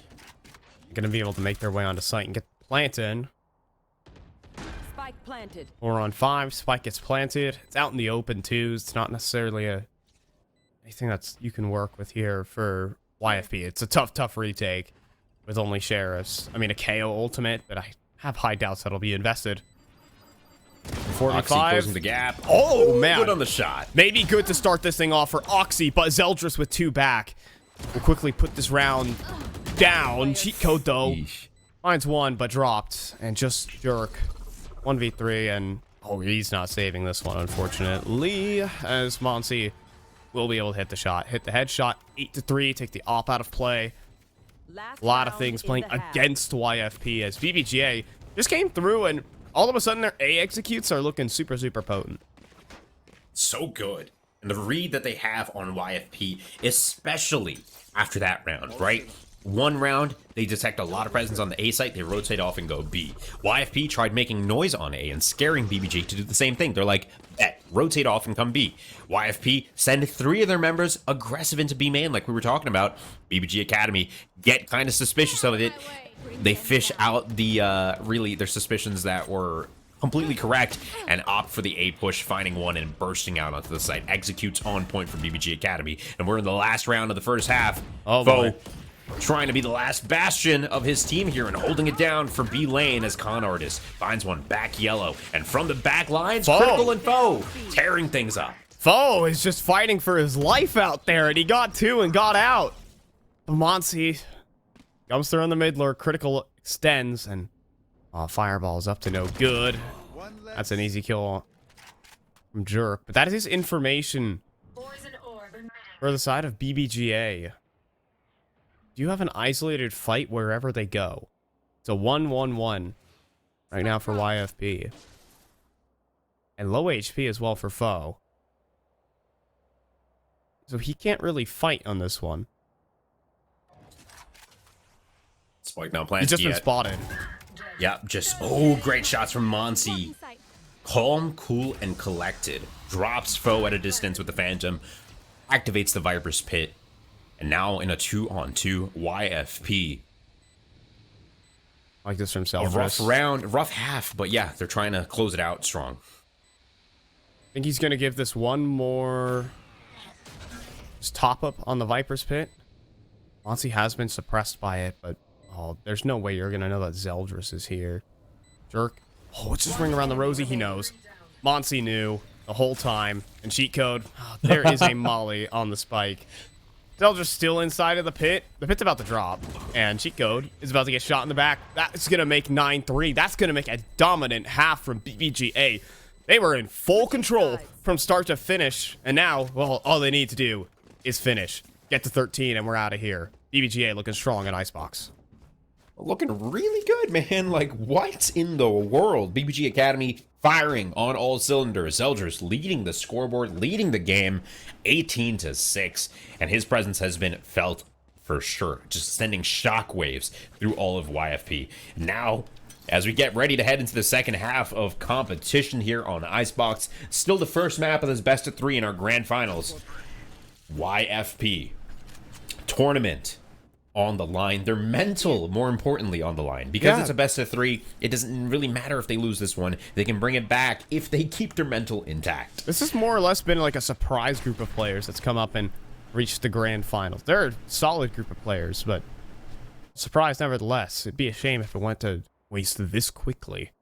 Going to be able to make their way onto site and get the plant in. Spike planted. 4 on 5. Spike gets planted. It's out in the open too. It's not necessarily anything that's you can work with here for YFP. It's a tough retake with only sheriffs. I mean, a KO ultimate, but I have high doubts that'll be invested. 45. Closing the gap. Oh, man. Good on the shot. Maybe good to start this thing off for Oxy, but Zeldris with 2 back will quickly put this round down. Cheat code, though. Finds 1, but dropped. And just Jerk. 1v3, and oh, he's not saving this one, unfortunately, as Monsi will be able to hit the shot. Hit the headshot. 8-3. Take the op out of play. A lot of things playing against YFP as BBGA just came through, and all of a sudden their A executes are looking super potent. So good. And the read that they have on YFP, especially after that round, right? One round, they detect a lot of presence on the A site, they rotate off and go B. YFP tried making noise on A and scaring BBG to do the same thing. They're like, rotate off and come B. YFP send 3 of their members aggressive into B main like we were talking about. BBG Academy get kind of suspicious of it. They fish out the, really, their suspicions that were completely correct and opt for the A push, finding 1 and bursting out onto the site. Executes on point for BBG Academy. And we're in the last round of the first half. Oh, boy. Trying to be the last bastion of his team here and holding it down for B lane as Con Artist finds one back yellow. And from the back lines, Critical and Foe tearing things up. Foe is just fighting for his life out there, and he got 2 and got out. Monsi comes through on the mid lure. Critical extends, and Fireball is up to no good. That's an easy kill from Jerk. But that is information for the side of BBGA. Do you have an isolated fight wherever they go? It's a 1-1-1 right now for YFP. And low HP as well for Foe. So he can't really fight on this one. Spike now plants. He's just been spotted. Yeah, just, oh, great shots from Monsi. Calm, cool, and collected. Drops Foe at a distance with the Phantom. Activates the Viper's Pit. And now in a 2-on-2 YFP. Like this from himself. A rough round, rough half, but yeah, they're trying to close it out strong. I think he's going to give this one more just top up on the Viper's Pit. Monsi has been suppressed by it, but there's no way you're going to know that Zeldris is here. Jerk. Oh, it's just ring around the rosy. He knows. Monsi knew the whole time. And cheat code. Oh, there is a molly on the spike. Zeldris still inside of the pit. The pit's about to drop. And cheat code is about to get shot in the back. That's going to make 9-3. That's going to make a dominant half from BBGA. They were in full control from start to finish. And now, well, all they need to do is finish. Get to 13 and we're out of here. BBGA looking strong in Icebox. Looking really good, man. Like, what in the world? BBG Academy firing on all cylinders. Zeldris leading the scoreboard, leading the game 18-6. And his presence has been felt for sure. Just sending shockwaves through all of YFP. Now, as we get ready to head into the second half of competition here on Icebox, still the first map of this best of 3 in our grand finals. YFP tournament on the line. Their mental, more importantly, on the line. Because it's a best of 3, it doesn't really matter if they lose this one. They can bring it back if they keep their mental intact. This has more or less been like a surprise group of players that's come up and reached the grand finals. They're a solid group of players, but surprise nevertheless. It'd be a shame if it went to waste this quickly.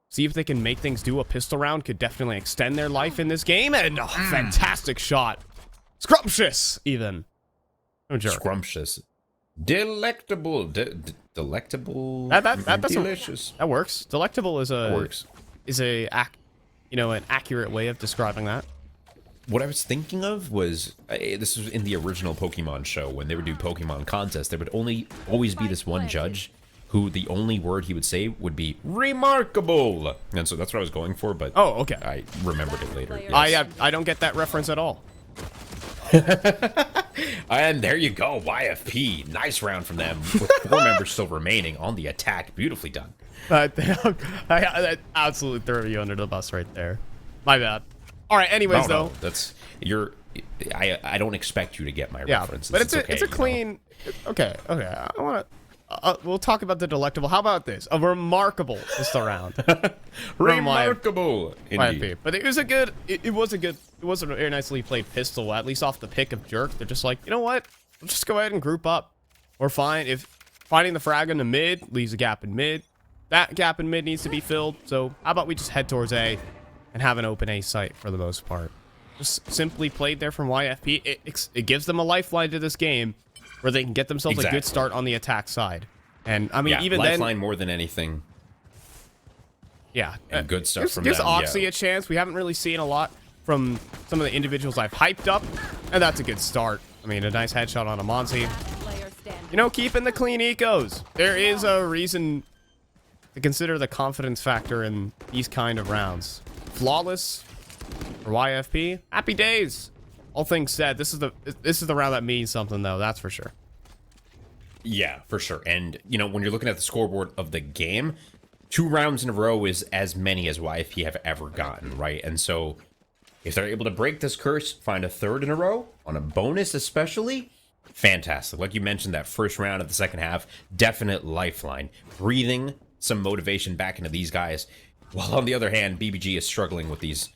See if they can make things do. A pistol round could definitely extend their life in this game. And a fantastic shot. Scrumptious, even. No jerk. Scrumptious. Delectable. Delectable. That's delicious. That works. Delectable is a is an accurate way of describing that. What I was thinking of was, this was in the original Pokemon show, when they would do Pokemon contests, there would always be this one judge who the only word he would say would be remarkable. And so that's what I was going for, but oh, okay. I remembered it later. Yes. I don't get that reference at all. And there you go, YFP. Nice round from them, with 4 members still remaining on the attack. Beautifully done. I absolutely threw you under the bus right there. My bad. All right. Anyways, though, no, that's I don't expect you to get my reference. But it's a clean. Okay. I want to. We'll talk about the delectable. How about this? A remarkable is the round. Remarkable, indeed. But it was a good. It was a very nicely played pistol. At least off the pick of Jerk, they're just like, you know what? Let's just go ahead and group up. We're fine. If finding the frag in the mid leaves a gap in mid, that gap in mid needs to be filled. So how about we just head towards A and have an open A site for the most part? Just simply played there from YFP. It gives them a lifeline to this game, where they can get themselves a good start on the attack side. And, I mean, even then... lifeline more than anything. Yeah. And good stuff from gives them, Oxy a chance. We haven't really seen a lot from some of the individuals I've hyped up, and that's a good start. I mean, a nice headshot on a Monty. You know, keeping the clean ecos. There is a reason to consider the confidence factor in these kind of rounds. Flawless for YFP. Happy days. All things said, this is the round that means something, though. That's for sure. Yeah, for sure. And, you know, when you're looking at the scoreboard of the game, 2 rounds in a row is as many as YFP have ever gotten, right? And so if they're able to break this curse, find a 3rd in a row, on a bonus especially, fantastic. Like you mentioned, that first round of the second half, definite lifeline. Breathing some motivation back into these guys. While on the other hand, BBG is struggling with these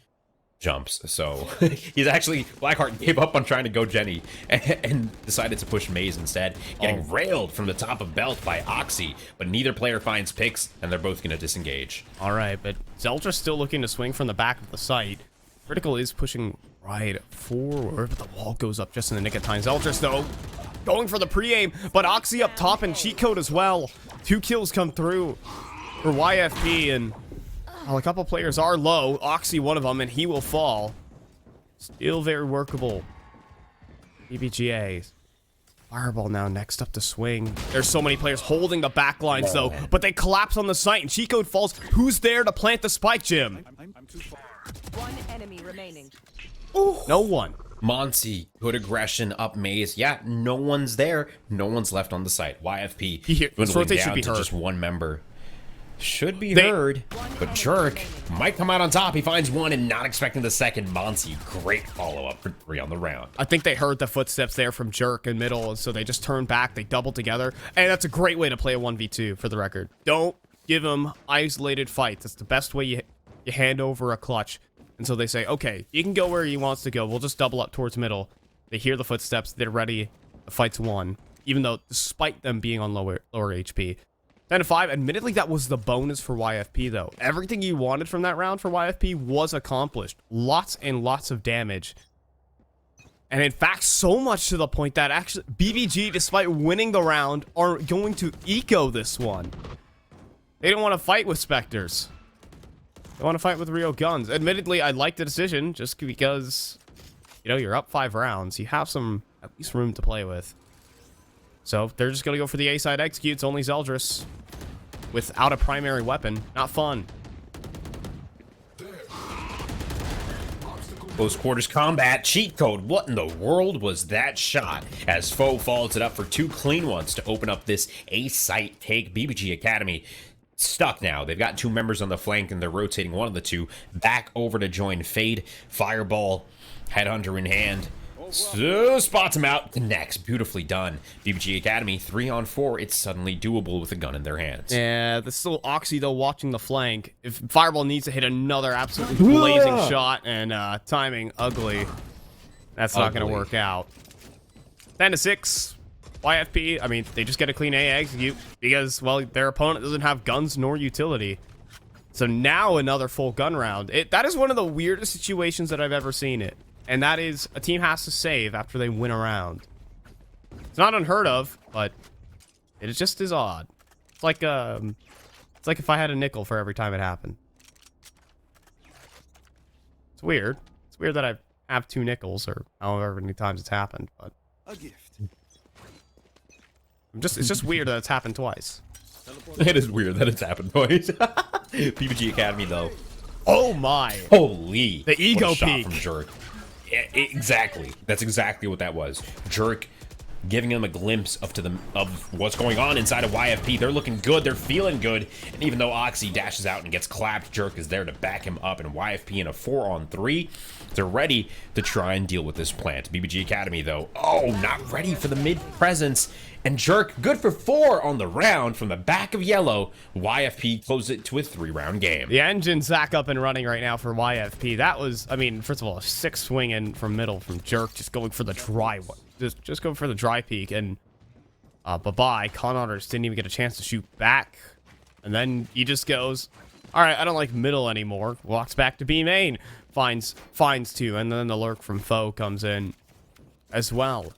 jumps. So he's actually, Blackheart gave up on trying to go Jenny and decided to push Maze instead, getting railed from the top of Belt by Oxy, but neither player finds picks and they're both going to disengage. All right, but Zeltra's still looking to swing from the back of the site. Critical is pushing right forward, but the wall goes up just in the nick of time. Zeltra's, though, going for the pre-aim, but Oxy up top and cheat code as well. 2 kills come through for YFP, and well, a couple players are low. Oxy, one of them, and he will fall. Still very workable. BBGA. Fireball now next up to swing. There's so many players holding the back lines, though, but they collapse on the site, and cheat code falls. Who's there to plant the spike, Jim? I'm too far. 1 enemy remaining. Ooh. No one. Monty, good aggression up Maze. Yeah, no one's there. No one's left on the site. YFP dwindling down to just 1 member. Should be heard, but Jerk might come out on top. He finds 1 and not expecting the second. Monty, great follow-up for 3 on the round. I think they heard the footsteps there from Jerk in middle, and so they just turned back. They doubled together, and that's a great way to play a 1v2 for the record. Don't give them isolated fights. That's the best way you hand over a clutch. And so they say, okay, you can go where he wants to go. We'll just double up towards middle. They hear the footsteps. They're ready. The fight's won, even though despite them being on lower HP. 10-5. Admittedly, that was the bonus for YFP, though. Everything you wanted from that round for YFP was accomplished. Lots and lots of damage. And in fact, so much to the point that actually BBG, despite winning the round, are going to eco this one. They don't want to fight with Spectres. They want to fight with real guns. Admittedly, I like the decision just because, you know, you're up 5 rounds. You have some, at least, room to play with. So they're just going to go for the A side executes, only Zeldris. Without a primary weapon. Not fun. Close quarters combat, cheat code. What in the world was that shot? As Foe follows it up for 2 clean ones to open up this A site take. BBG Academy stuck now. They've got 2 members on the flank and they're rotating one of the 2 back over to join Fade. Fireball, headhunter in hand. So spots him out, connects. Beautifully done. BBG Academy 3 on 4. It's suddenly doable with a gun in their hands. Yeah, there's still Oxy, though, watching the flank. If Fireball needs to hit another absolutely blazing shot, and timing ugly, that's not going to work out. 10-6. YFP, I mean, they just get a clean A execute because, well, their opponent doesn't have guns nor utility. So now another full gun round. That is one of the weirdest situations that I've ever seen it. And that is, a team has to save after they win a round. It's not unheard of, but it just is odd. It's like if I had a nickel for every time it happened. weird. It's weird that I have 2 nickels, or however many times it's happened, but A gift. it's just weird that it's happened twice. It is weird that it's happened twice. PBG Academy, though. Oh my! Holy! The ego what a shot peak from Jerk. Exactly. That's exactly what that was. Jerk giving them a glimpse of what's going on inside of YFP. They're looking good. They're feeling good. And even though Oxy dashes out and gets clapped, Jerk is there to back him up. And YFP in a 4-on-3, they're ready to try and deal with this plant. BBG Academy, though, oh, not ready for the mid presence. And Jerk, good for 4 on the round from the back of yellow. YFP closes it to a 3-round game. The engine's back up and running right now for YFP. That was, I mean, first of all, a 6 swing in from middle from Jerk, just going for the dry one. Just go for the dry peek, and bye-bye. Connotters didn't even get a chance to shoot back. And then he just goes, all right, I don't like middle anymore. Walks back to B main. Finds 2, and then the lurk from Foe comes in as well.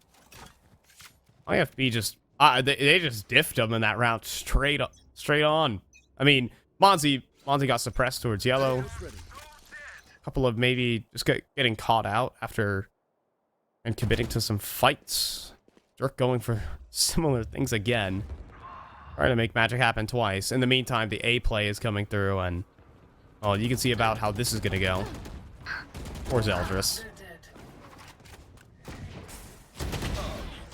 IFB just, they just diffed him in that round straight on. I mean, Monzi got suppressed towards yellow. A couple of maybe just getting caught out after and committing to some fights. Jerk going for similar things again. Trying to make magic happen twice. In the meantime, the A play is coming through, and oh, you can see about how this is gonna go. Poor Zeldris.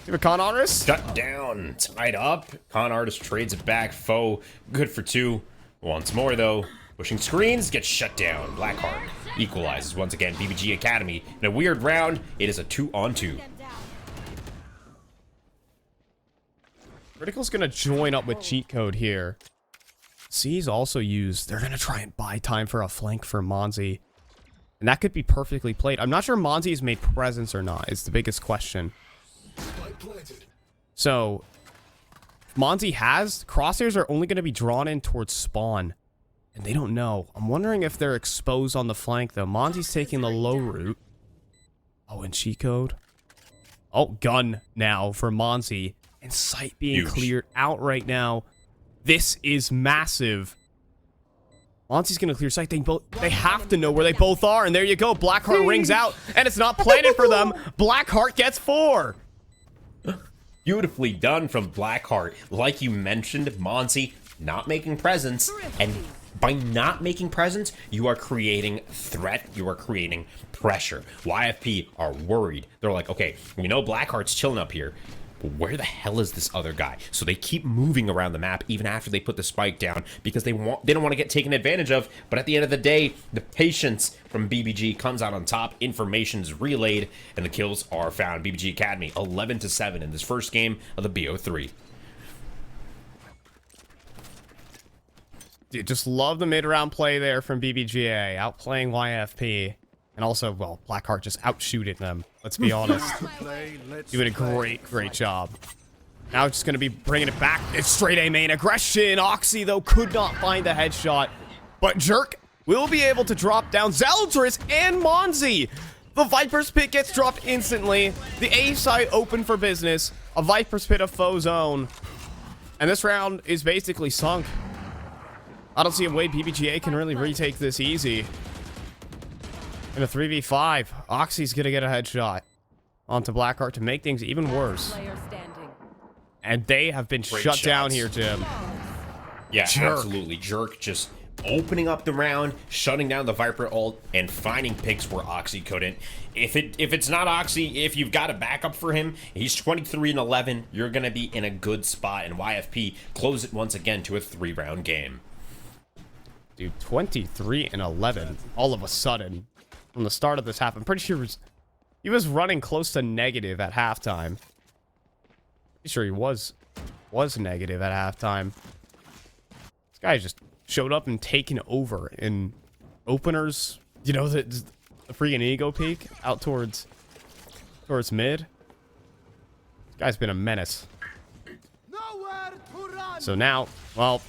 Give a Con Artist. Shut down. Tied up. Con Artist trades it back. Foe good for 2. Once more, though. Pushing screens. Gets shut down. Blackheart equalizes once again. BBG Academy. In a weird round, it is a 2-on-2. Critical's gonna join up with cheat code here. C's also used. They're gonna try and buy time for a flank for Monzi. And that could be perfectly played. I'm not sure Monzi's made presence or not. It's the biggest question. So, Monzi has, crosshairs are only going to be drawn in towards spawn. And they don't know. I'm wondering if they're exposed on the flank, though. Monzi's taking the low route. Oh, and cheat code. Oh, gun now for Monzi. And sight being cleared out right now. This is massive. Monzi's going to clear sight. They have to know where they both are. And there you go. Blackheart rings out. And it's not planted for them. Blackheart gets 4. Beautifully done from Blackheart. Like you mentioned, Monzi not making presence, and by not making presence, you are creating threat, you are creating pressure. YFP are worried. They're like, okay, we know Blackheart's chilling up here, but where the hell is this other guy? So they keep moving around the map even after they put the spike down because they don't want to get taken advantage of. But at the end of the day, the patience from BBG comes out on top. Information's relayed and the kills are found. BBG Academy 11-7 in this first game of the BO3. Dude, just love the mid-round play there from BBGA, outplaying YFP. And also, well, Blackheart just outshooting them. Let's be honest. Doing a great job. Now it's just going to be bringing it back. It's straight A main aggression. Oxy, though, could not find the headshot. But Jerk will be able to drop down Zeldris and Monzi. The Viper's Pit gets dropped instantly. The A side open for business. A Viper's Pit of Foe's own. And this round is basically sunk. I don't see a way BBGA can really retake this easy. In a 3v5, Oxy's gonna get a headshot onto Blackheart to make things even worse. And they have been shut down here, Jim. Yeah, absolutely. Jerk just opening up the round, shutting down the Viper ult, and finding picks where Oxy couldn't. If it's not Oxy, if you've got a backup for him, he's 23-11, you're gonna be in a good spot, and YFP close it once again to a 3-round game. Dude, 23-11, all of a sudden. From the start of this half, I'm pretty sure he was running close to negative at halftime. Pretty sure he was negative at halftime. This guy just showed up and taken over in openers. You know, the freaking ego peak out towards mid. This guy's been a menace. So now, well,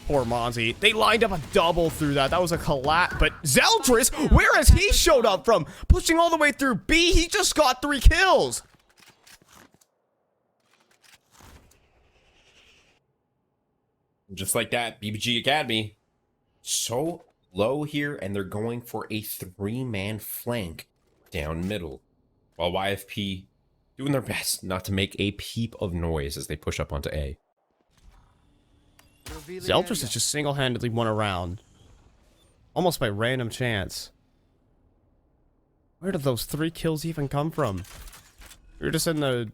poor Monzi. They lined up a double through that. That was a collapse. But Zeldris, where has he showed up from? Pushing all the way through B. He just got 3 kills. Just like that, BBG Academy. So low here, and they're going for a 3-man flank down middle, while YFP doing their best not to make a peep of noise as they push up onto A. Zeldris has just single-handedly won a round. Almost by random chance. Where did those 3 kills even come from? We were just in the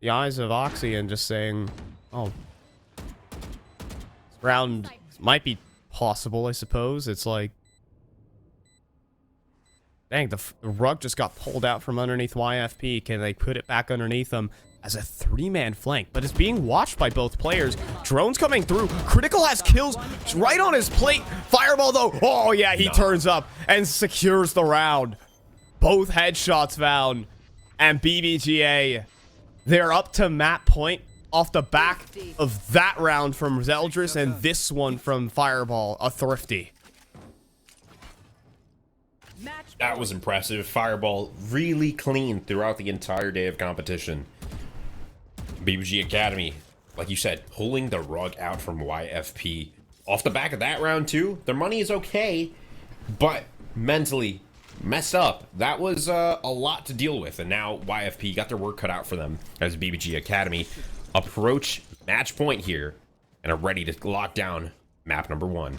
eyes of Oxy and just saying, oh, this round might be possible, I suppose. It's like, dang, the rug just got pulled out from underneath YFP. Can they put it back underneath them as a 3-man flank? But it's being watched by both players. Drone's coming through. Critical has kills right on his plate. Fireball, though. Oh, yeah, he turns up and secures the round. Both headshots found. And BBGA, they're up to map point off the back of that round from Zeldris and this one from Fireball, a thrifty. That was impressive. Fireball really clean throughout the entire day of competition. BBG Academy, like you said, pulling the rug out from YFP. Off the back of that round too, their money is okay, but mentally messed up. That was a lot to deal with, and now YFP got their work cut out for them as BBG Academy approach match point here and are ready to lock down map number 1.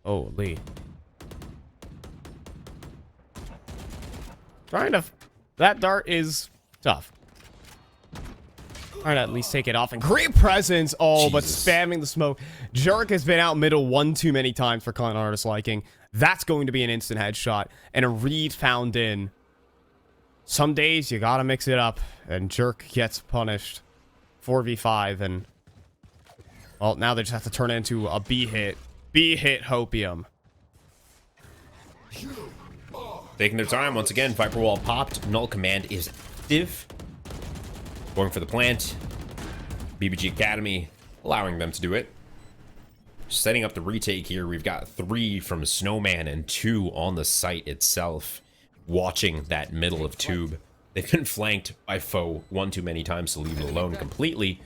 Holy. That dart is tough. Trying to at least take it off. And great presence. Oh, but spamming the smoke. Jerk has been out middle one too many times for Con Artist liking. That's going to be an instant headshot. And a read found in. Some days you gotta mix it up. And Jerk gets punished. 4v5. And, well, now they just have to turn it into a B hit. B hit Hopium. Taking their time once again. Viper Wall popped. Null Command is active. Going for the plant. BBG Academy allowing them to do it. Setting up the retake here. We've got 3 from Snowman and 2 on the site itself. Watching that middle of tube. They've been flanked by foe one too many times to leave it alone completely.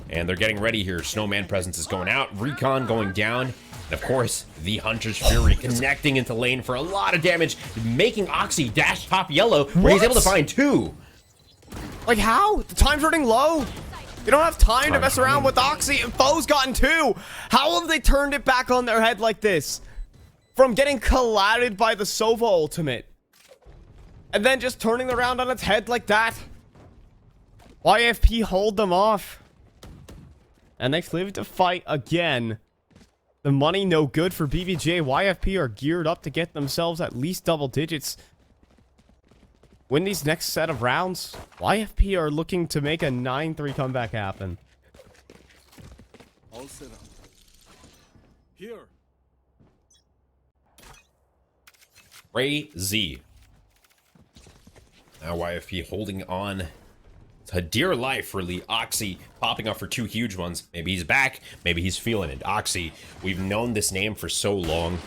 And they're getting ready here. Snowman presence is going out. Recon going down. And of course, the Hunter's Fury connecting into lane for a lot of damage. Making Oxy dash top yellow where he's able to find 2. Like how? The time's running low. You don't have time to mess around with Oxy and foe's gotten 2. How have they turned it back on their head like this? From getting collided by the Sova ultimate. And then just turning the round on its head like that. YFP hold them off. And they've lived to fight again. The money no good for BBJ. YFP are geared up to get themselves at least double digits. Win these next set of rounds. YFP are looking to make a 9-3 comeback happen. All set up. Here. Crazy. Now YFP holding on to dear life, really. Oxy popping up for 2 huge ones. Maybe he's back. Maybe he's feeling it. Oxy, we've known this name for so long.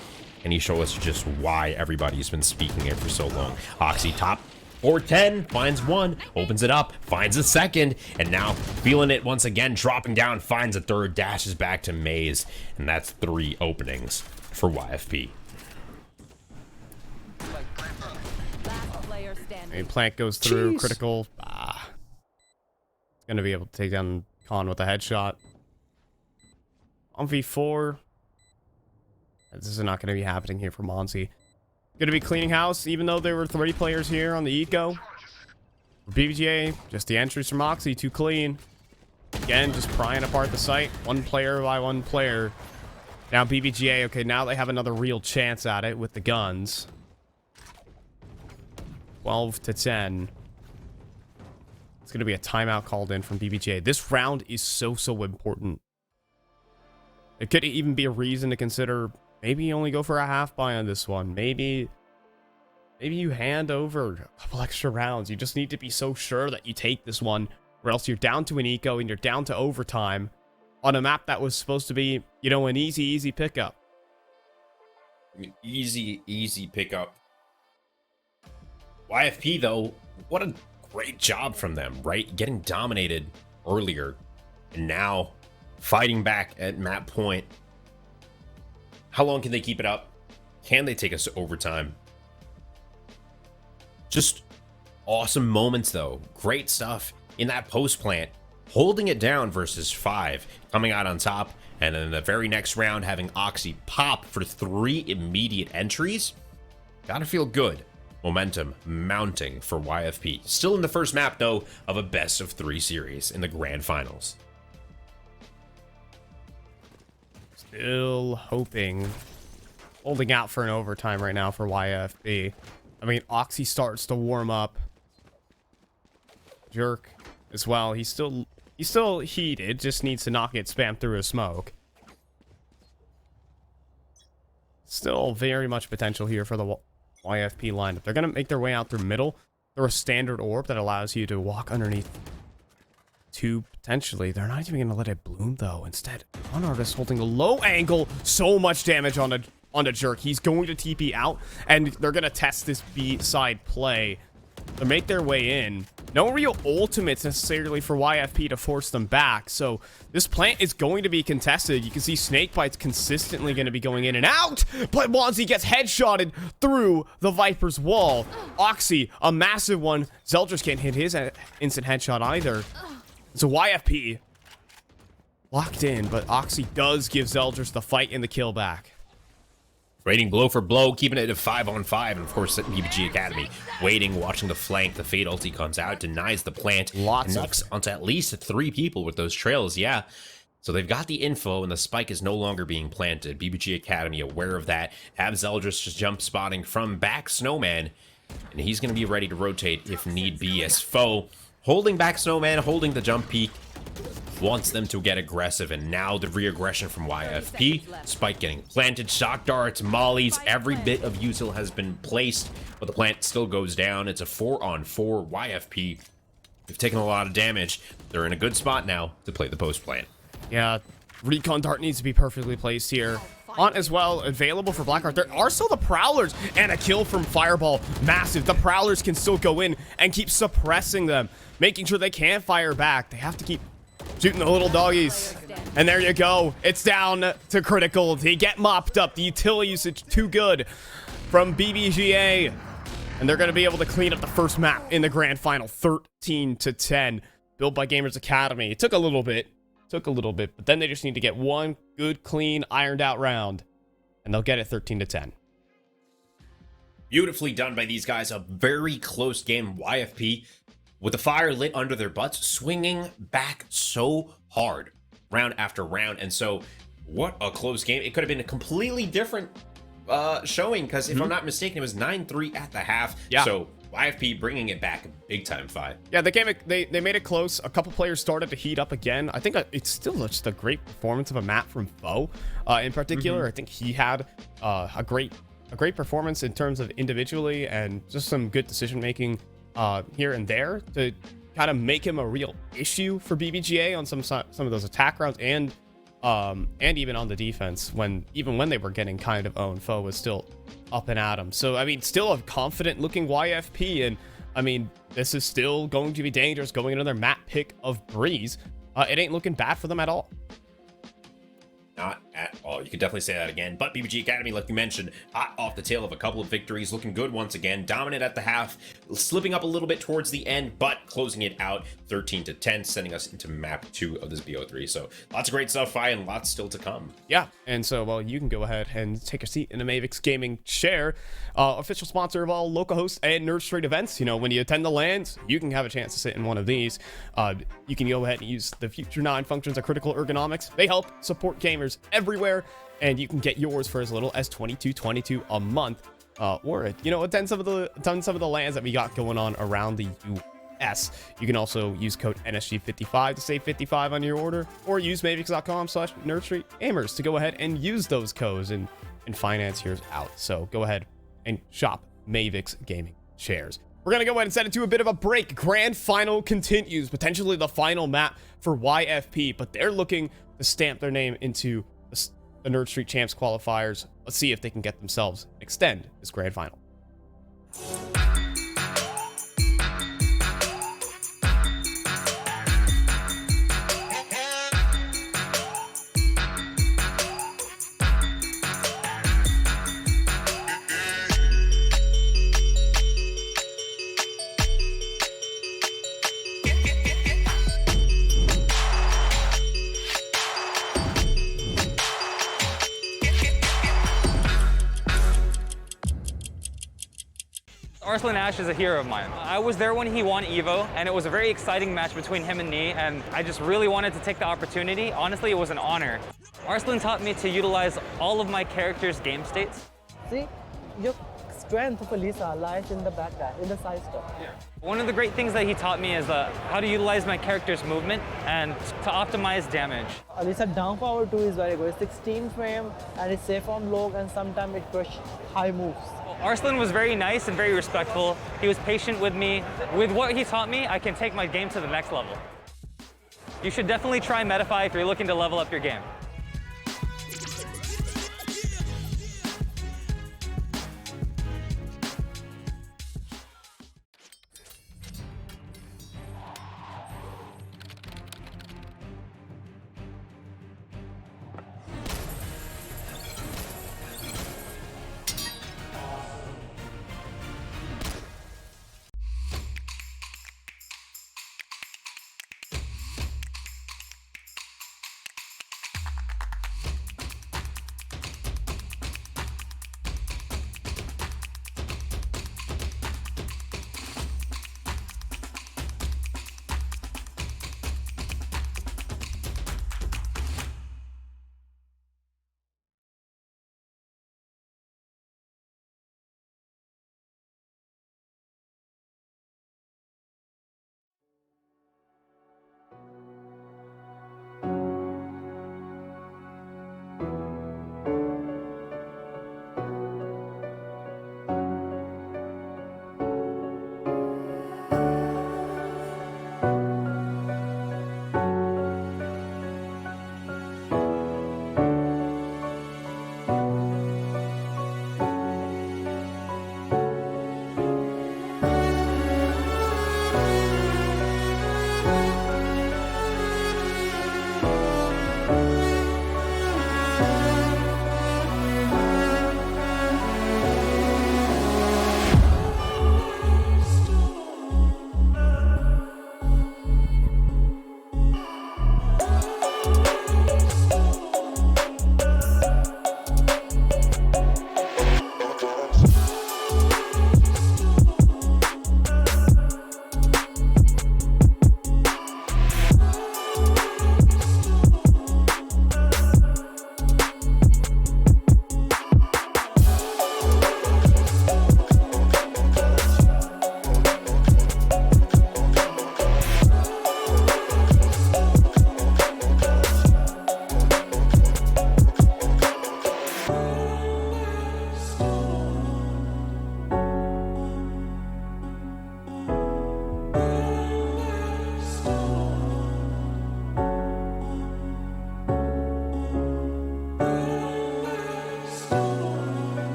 And he shows us just why everybody's been speaking it for so long. Oxy top 410, finds 1, opens it up, finds a 2nd, and now feeling it once again, dropping down, finds a 3rd, dashes back to Maze. And that's 3 openings for YFP. And plant goes through. Critical. It's going to be able to take down Con with a headshot. On V4. This is not going to be happening here for Monsi. Going to be cleaning house, even though there were 3 players here on the eco. For BBGA, just the entries from Oxy, too clean. Again, just prying apart the site. 1 player by 1 player. Now BBGA, okay, now they have another real chance at it with the guns. 12 to 10. It's going to be a timeout called in from BBGA. This round is so important. It could even be a reason to consider maybe you only go for a half buy on this one. Maybe you hand over a couple extra rounds. You just need to be so sure that you take this one, or else you're down to an eco and you're down to overtime on a map that was supposed to be, you know, an easy pickup. Easy pickup. YFP, though, what a great job from them, right? Getting dominated earlier And now fighting back at map point. How long can they keep it up? Can they take us to overtime? Just awesome moments though. Great stuff in that post plant. Holding it down versus 5. Coming out on top. And then the very next round having Oxy pop for 3 immediate entries. Gotta feel good. Momentum mounting for YFP. Still in the first map though of a best of 3 series in the grand finals. Still hoping. Holding out for an overtime right now for YFP. I mean, Oxy starts to warm up. Jerk as well. He's still heated. Just needs to not get spammed through a smoke. Still very much potential here for the YFP lineup. They're going to make their way out through middle. Through a standard orb that allows you to walk underneath 2 potentially. They're not even going to let it bloom though. Instead, one artist holding a low angle. So much damage on a Jerk. He's going to TP out, and they're going to test this B side play to make their way in. No real ultimates necessarily for YFP to force them back, so this plant is going to be contested. You can see Snakebites consistently going to be going in and out, but Wanzi gets headshotted through the Viper's wall. Oxy, a massive one. Zeldris can't hit his instant headshot either. So YFP locked in, but Oxy does give Zeldris the fight and the kill back. Rating blow for blow, keeping it at 5-on-5, and of course BBG Academy waiting, watching the flank. The Fade ulti comes out, denies the plant, and knocks onto at least 3 people with those trails. Yeah, so they've got the info, and the spike is no longer being planted. BBG Academy aware of that. Have Zeldris just jump spotting from back Snowman, and he's going to be ready to rotate if need be, as Foe holding back Snowman, holding the jump peak. Wants them to get aggressive, and now the re-aggression from YFP. Spike getting planted, shock darts, mollies, every bit of util has been placed, but the plant still goes down. It's a 4-on-4. YFP, they've taken a lot of damage. They're in a good spot now to play the post plant. Yeah, recon dart needs to be perfectly placed here. On as well, available for Blackheart. There are still the Prowlers, and a kill from Fireball. Massive. The Prowlers can still go in and keep suppressing them, making sure they can't fire back. They have to keep shooting the little doggies. And there you go. It's down to critical. They get mopped up. The utility usage too good from BBGA. And they're going to be able to clean up the first map in the grand final. 13-10. Built by Gamers Academy. It took a little bit. But then they just need to get one good, clean, ironed out round. And they'll get it 13-10. Beautifully done by these guys. A very close game. YFP with the fire lit under their butts, swinging back so hard round after round. And so what a close game. It could have been a completely different showing, because if I'm not mistaken, it was 9-3 at the half. Yeah. So YFP bringing it back big time 5. Yeah, they made it close. A couple players started to heat up again. I think it's still just a great performance of a map from Foe in particular. I think he had a great performance in terms of individually, and just some good decision making here and there to kind of make him a real issue for BBGA on some of those attack rounds, and even on the defense even when they were getting kind of owned. Foe was still up and at him. So I mean, still a confident looking YFP, and I mean, this is still going to be dangerous going into their map pick of Breeze. It ain't looking bad for them at all. Not at all. You could definitely say that again. But BBG Academy, like you mentioned, hot off the tail of a couple of victories, looking good once again. Dominant at the half, slipping up a little bit towards the end, but closing it out 13-10, sending us into map 2 of this BO3. So lots of great stuff, Fi, and lots still to come. Yeah, and so, well, you can go ahead and take a seat in the Mavix Gaming chair, official sponsor of all local hosts and Nerd Street events. You know, when you attend the lands, you can have a chance to sit in one of these. You can go ahead and use the Future 9 functions of Critical Ergonomics. They help support gamers everywhere, and you can get yours for as little as $22.22 a month, or attend some of the lands that we got going on around the US. You can also use code NSG55 to save 55 on your order, or use mavix.com/nerdstreetgamers to go ahead and use those codes and finance yours out. So go ahead and shop Mavix Gaming Shares. We're going to go ahead and set it to a bit of a break. Grand final continues, potentially the final map for YFP, but they're looking to stamp their name into the Nerd Street Champs qualifiers. Let's see if they can get themselves extend this grand final. Arslan Ash is a hero of mine. I was there when he won EVO, and it was a very exciting match between him and me, and I just really wanted to take the opportunity. Honestly, it was an honor. Arslan taught me to utilize all of my character's game states. See, your strength of Elisa lies in the back dash, in the side step. One of the great things that he taught me is how to utilize my character's movement and to optimize damage. Elisa down power 2 is very good. It's 16 frame and it's safe on low, and sometimes it crush high moves. Arslan was very nice and very respectful. He was patient with me. With what he taught me, I can take my game to the next level. You should definitely try Metafy if you're looking to level up your game.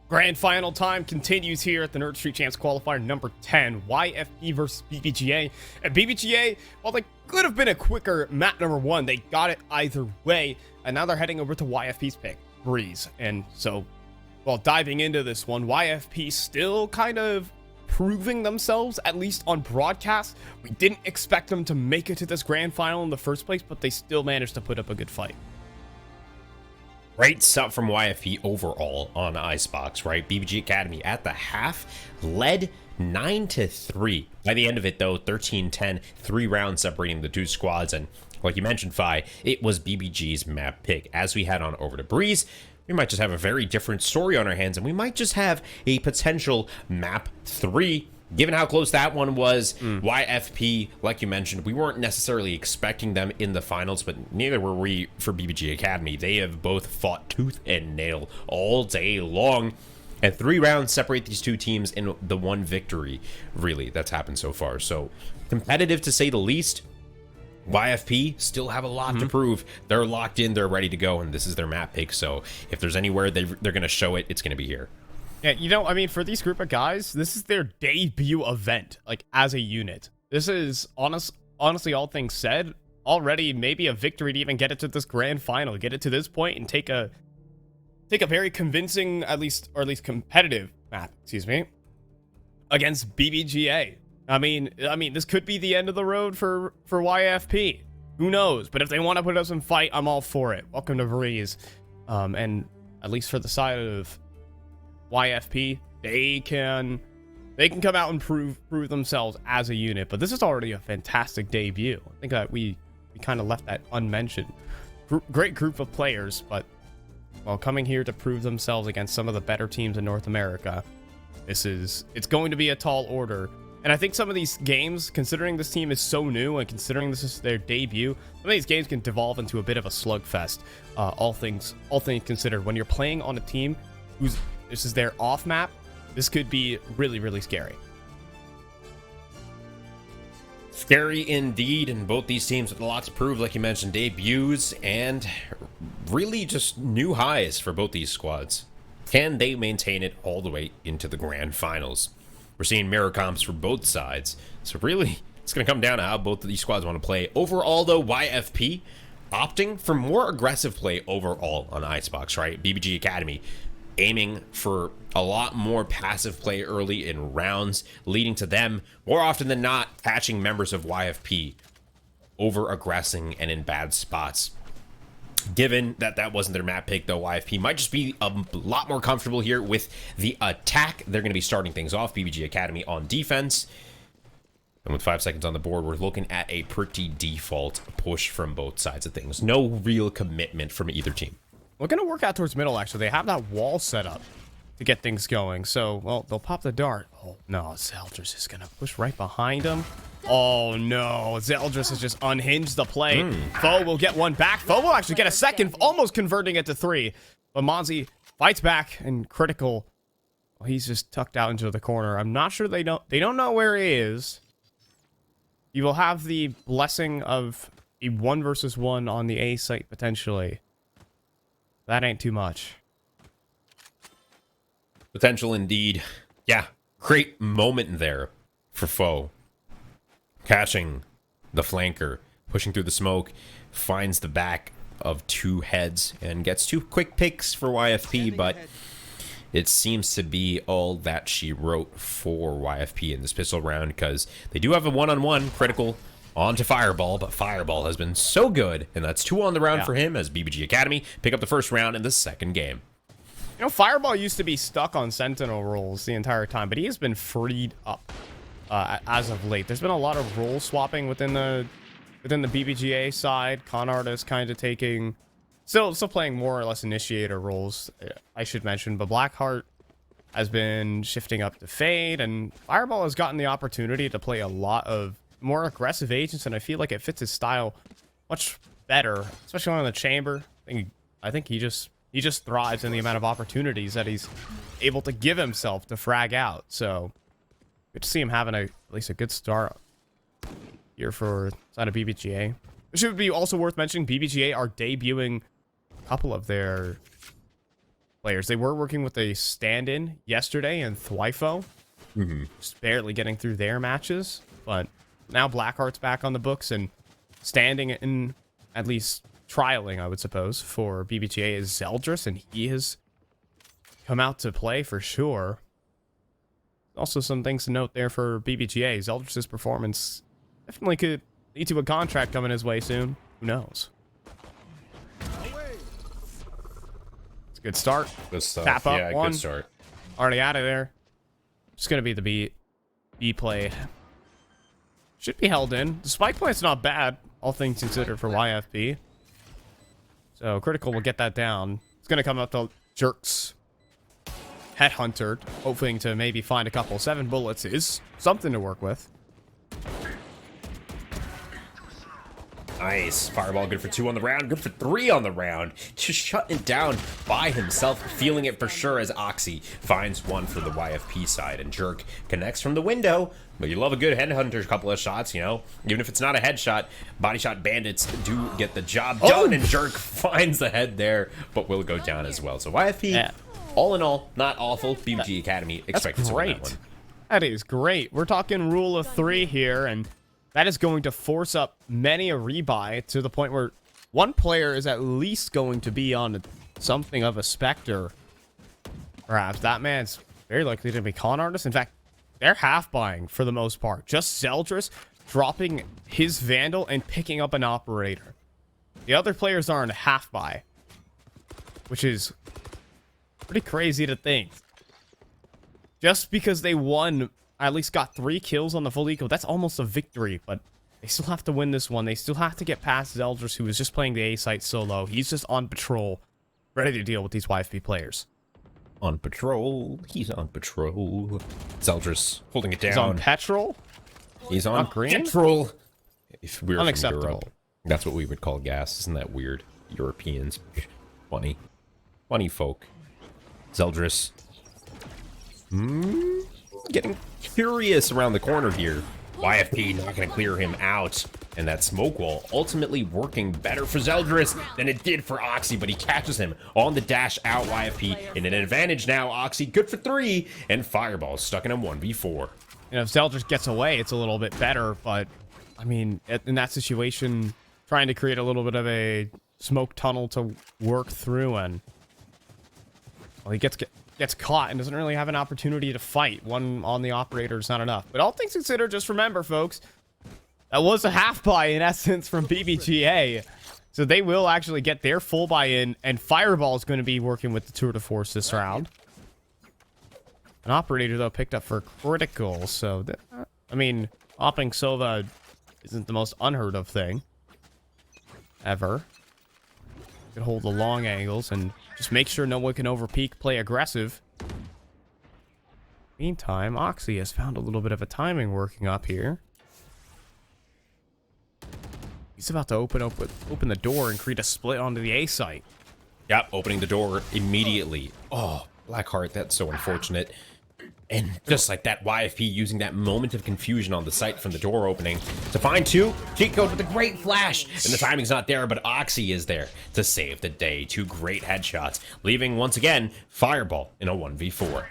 Grand final time continues here at the Nerd Street Champs qualifier number 10, YFP versus BBGA. And BBGA, while they could have been a quicker map number 1, they got it either way. And now they're heading over to YFP's pick, Breeze. And so, while diving into this one, YFP still kind of proving themselves, at least on broadcast. We didn't expect them to make it to this grand final in the first place, but they still managed to put up a good fight. Great stuff from YFP overall on Icebox, right? BBG Academy at the half led 9-3. By the end of it, though, 13-10, 3 rounds separating the two squads. And like you mentioned, Fi, it was BBG's map pick. As we head on over to Breeze, we might just have a very different story on our hands, and we might just have a potential map 3. Given how close that one was, YFP, like you mentioned, we weren't necessarily expecting them in the finals, but neither were we for BBG Academy. They have both fought tooth and nail all day long, and 3 rounds separate these two teams in the one victory, really, that's happened so far. So, competitive to say the least. YFP still have a lot to prove. They're locked in, they're ready to go, and this is their map pick, so if there's anywhere they're going to show it, it's going to be here. Yeah, you know, I mean, for these group of guys, this is their debut event, like, as a unit. This is, honestly, all things said, already maybe a victory to even get it to this grand final, get it to this point, and take a very convincing, at least competitive map, excuse me, against BBGA. I mean, this could be the end of the road for YFP. Who knows? But if they want to put us in fight, I'm all for it. Welcome to Breeze. And at least for the side of YFP, they can come out and prove themselves as a unit. But this is already a fantastic debut. I think that we kind of left that unmentioned. Great group of players, but while coming here to prove themselves against some of the better teams in North America, it's going to be a tall order. And I think some of these games, considering this team is so new and considering this is their debut, some of these games can devolve into a bit of a slugfest. All things considered, when you're playing on a team this is their off map, this could be really, really scary. Scary indeed, and both these teams with a lot to prove, like you mentioned, debuts and really just new highs for both these squads. Can they maintain it all the way into the grand finals? We're seeing mirror comps for both sides, so really, it's going to come down to how both of these squads want to play. Overall, though, YFP opting for more aggressive play overall on Icebox, right? BBG Academy aiming for a lot more passive play early in rounds, leading to them, more often than not, catching members of YFP over-aggressing and in bad spots. Given that that wasn't their map pick, though, YFP might just be a lot more comfortable here with the attack. They're going to be starting things off. BBG Academy on defense. And with 5 seconds on the board, we're looking at a pretty default push from both sides of things. No real commitment from either team. We're going to work out towards middle, actually. They have that wall set up to get things going. So, well, they'll pop the dart. Oh, no, Zeldris is going to push right behind him. Oh, no. Zeldris has just unhinged the play. Foe will get one back. Foe will actually get a second, almost converting it to 3. But Monzi fights back and critical. Well, he's just tucked out into the corner. I'm not sure they don't know where he is. You will have the blessing of a 1 versus 1 on the A site, potentially. That ain't too much. Potential indeed. Yeah, great moment there for Foe. Catching the flanker, pushing through the smoke, finds the back of 2 heads, and gets 2 quick picks for YFP, but it seems to be all that she wrote for YFP in this pistol round, because they do have a one-on-one critical onto Fireball, but Fireball has been so good, and that's 2 on the round for him as BBG Academy pick up the first round in the second game. You know, Fireball used to be stuck on Sentinel roles the entire time, but he has been freed up as of late. There's been a lot of role swapping within the BBGA side. Con Artist kind of taking, still playing more or less initiator roles, I should mention, but Blackheart has been shifting up to Fade, and Fireball has gotten the opportunity to play a lot of more aggressive agents, and I feel like it fits his style much better, especially on the chamber. I think he just thrives in the amount of opportunities that he's able to give himself to frag out. So good to see him having at least a good start here for side of BBGA. It should be also worth mentioning BBGA are debuting a couple of their players. They were working with a stand-in yesterday in Thwifo. Just barely getting through their matches, but now Blackheart's back on the books and standing in, at least trialing, I would suppose, for BBGA is Zeldris, and he has come out to play for sure. also some things to note there for BBGA. Zeldris' performance definitely could lead to a contract coming his way soon. Who knows? It's a good start. Good stuff. Tap up yeah, one. good start. Already out of there. Just going to be the B play. Should be held in. The spike plant's not bad, all things considered, for YFP. So Critical will get that down. It's going to come up to Jerks. Headhunter, hoping to maybe find a couple. 7 bullets is something to work with. Nice. Fireball good for 2 on the round. Good for 3 on the round. Just shutting it down by himself. Feeling it for sure as Oxy finds one for the YFP side. And Jerk connects from the window. But you love a good headhunter, couple of shots, you know. Even if it's not a headshot, body shot bandits do get the job done. And Jerk finds the head there, but will go down as well. So YFP, all in all, not awful. BBG Academy expected to win that one. That is great. We're talking rule of 3 here, and that is going to force up many a rebuy to the point where one player is at least going to be on something of a Spectre. Perhaps that man's very likely to be con artist. In fact, they're half buying for the most part. Just Zeldris dropping his Vandal and picking up an Operator. The other players are in half buy, which is pretty crazy to think. Just because they won, at least got 3 kills on the full eco, that's almost a victory, but they still have to win this one. They still have to get past Zeldris, who is just playing the A site solo. He's just on patrol, ready to deal with these YFP players. On patrol. He's on patrol. Zeldris holding it down. He's on petrol? He's on green? petrol. If we're Unacceptable. From Europe, that's what we would call gas. Isn't that weird? Europeans. Funny. Funny folk. Zeldris. Getting curious around the corner here. YFP not going to clear him out. And that smoke wall ultimately working better for Zeldris than it did for Oxy, but he catches him on the dash out. YFP in an advantage now. Oxy good for 3, and Fireball stuck in a 1v4. You know, if Zeldris gets away, it's a little bit better, but I mean, in that situation, trying to create a little bit of a smoke tunnel to work through, and well, he gets caught and doesn't really have an opportunity to fight. One on the Operator is not enough. But all things considered, just remember, folks, that was a half buy in essence from BBGA. So they will actually get their full buy-in, and Fireball is going to be working with the tour de force this round. An Operator, though, picked up for Critical. So, I mean, opping Sova isn't the most unheard of thing ever. Could hold the long angles and just make sure no one can overpeak, play aggressive. Meantime, Oxy has found a little bit of a timing working up here. He's about to open the door and create a split onto the A site. Yep, opening the door immediately. Oh, Blackheart, that's so unfortunate. And just like that, YFP using that moment of confusion on the site from the door opening to find 2. Cheat code with a great flash. And the timing's not there, but Oxy is there to save the day. 2 great headshots, leaving once again Fireball in a 1v4.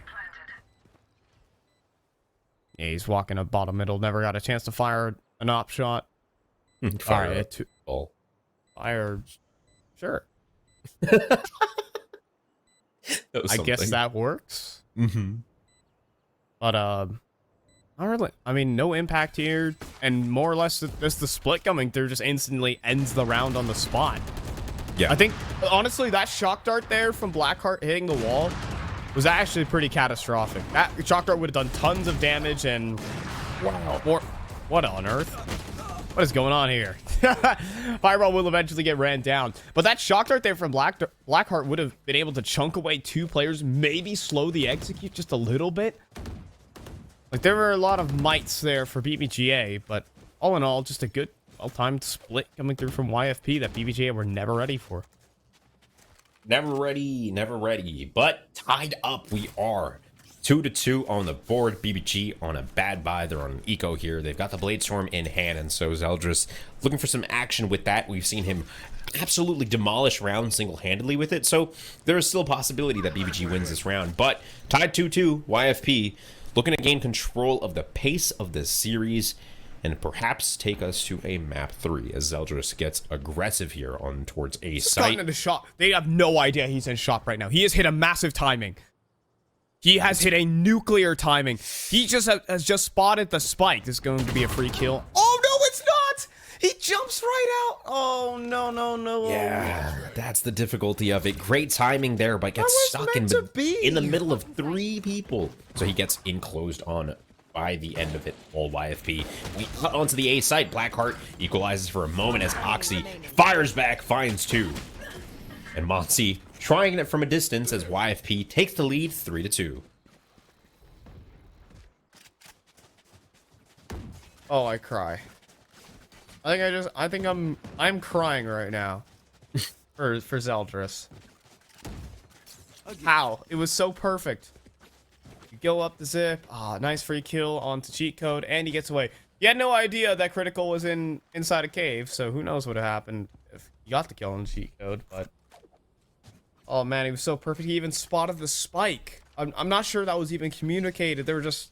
Yeah, he's walking up bottom middle. Never got a chance to fire an op shot. Fire fire. Sure. I guess that works. Mm-hmm. But, not really. I mean, no impact here. And more or less, just the split coming through just instantly ends the round on the spot. Yeah. I think, honestly, that shock dart there from Blackheart hitting the wall was actually pretty catastrophic. That shock dart would have done tons of damage and... Wow. What on earth? What is going on here? Fireball will eventually get ran down. But that shock dart there from Blackheart would have been able to chunk away 2 players, maybe slow the execute just a little bit. Like, there were a lot of mites there for BBGA, but all in all, just a good, well-timed split coming through from YFP that BBGA were never ready for. Never ready, never ready. But tied up we are. 2-2 on the board. BBG on a bad buy. They're on an eco here. They've got the Bladestorm in hand, and so Zeldris looking for some action with that. We've seen him absolutely demolish rounds single-handedly with it, so there is still a possibility that BBG wins this round. But tied 2-2, YFP looking to gain control of the pace of this series and perhaps take us to a map 3 as Zeldris gets aggressive here on towards A site. Into shop. They have no idea he's in shop right now. He has hit a massive timing. He has hit a nuclear timing. He just has just spotted the spike. This is going to be a free kill. Oh, no, it's not. He jumps right out. Oh, no, no, no. Yeah, that's the difficulty of it. Great timing there, but gets stuck in the middle of 3 people. So he gets enclosed on by the end of it. All YFP. We cut onto the A site. Blackheart equalizes for a moment as Oxy fires back, finds 2. And Monty trying it from a distance as YFP takes the lead 3-2. Oh, I cry. I think I'm crying right now for Zeldris. How? It was so perfect. You go up the zip. Ah, nice free kill onto cheat code, and he gets away. He had no idea that critical was inside a cave, so who knows what would have happened if he got the kill on cheat code, but oh man, he was so perfect. He even spotted the spike. I'm not sure that was even communicated. They were just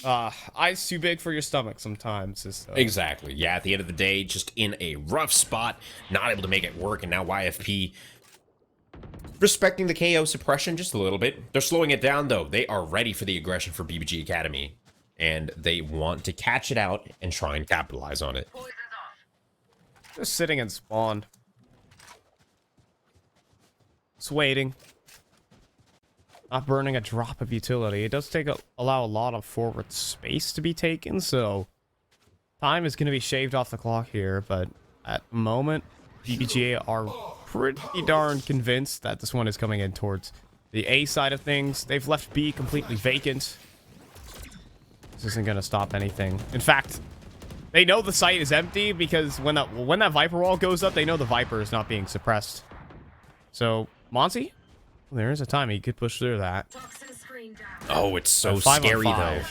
eyes too big for your stomach sometimes. Exactly. Yeah, at the end of the day, just in a rough spot, not able to make it work, and now YFP respecting the KO suppression just a little bit. They're slowing it down, though. They are ready for the aggression for BBG Academy, and they want to catch it out and try and capitalize on it. Just sitting in spawn. Just waiting. Not burning a drop of utility. It does allow a lot of forward space to be taken, so time is going to be shaved off the clock here, but at the moment, BBGA are pretty darn convinced that this one is coming in towards the A side of things. They've left B completely vacant. This isn't going to stop anything. In fact, they know the site is empty because when that Viper wall goes up, they know the Viper is not being suppressed. So, Monty? There is a time he could push through that. Oh, it's so scary, though.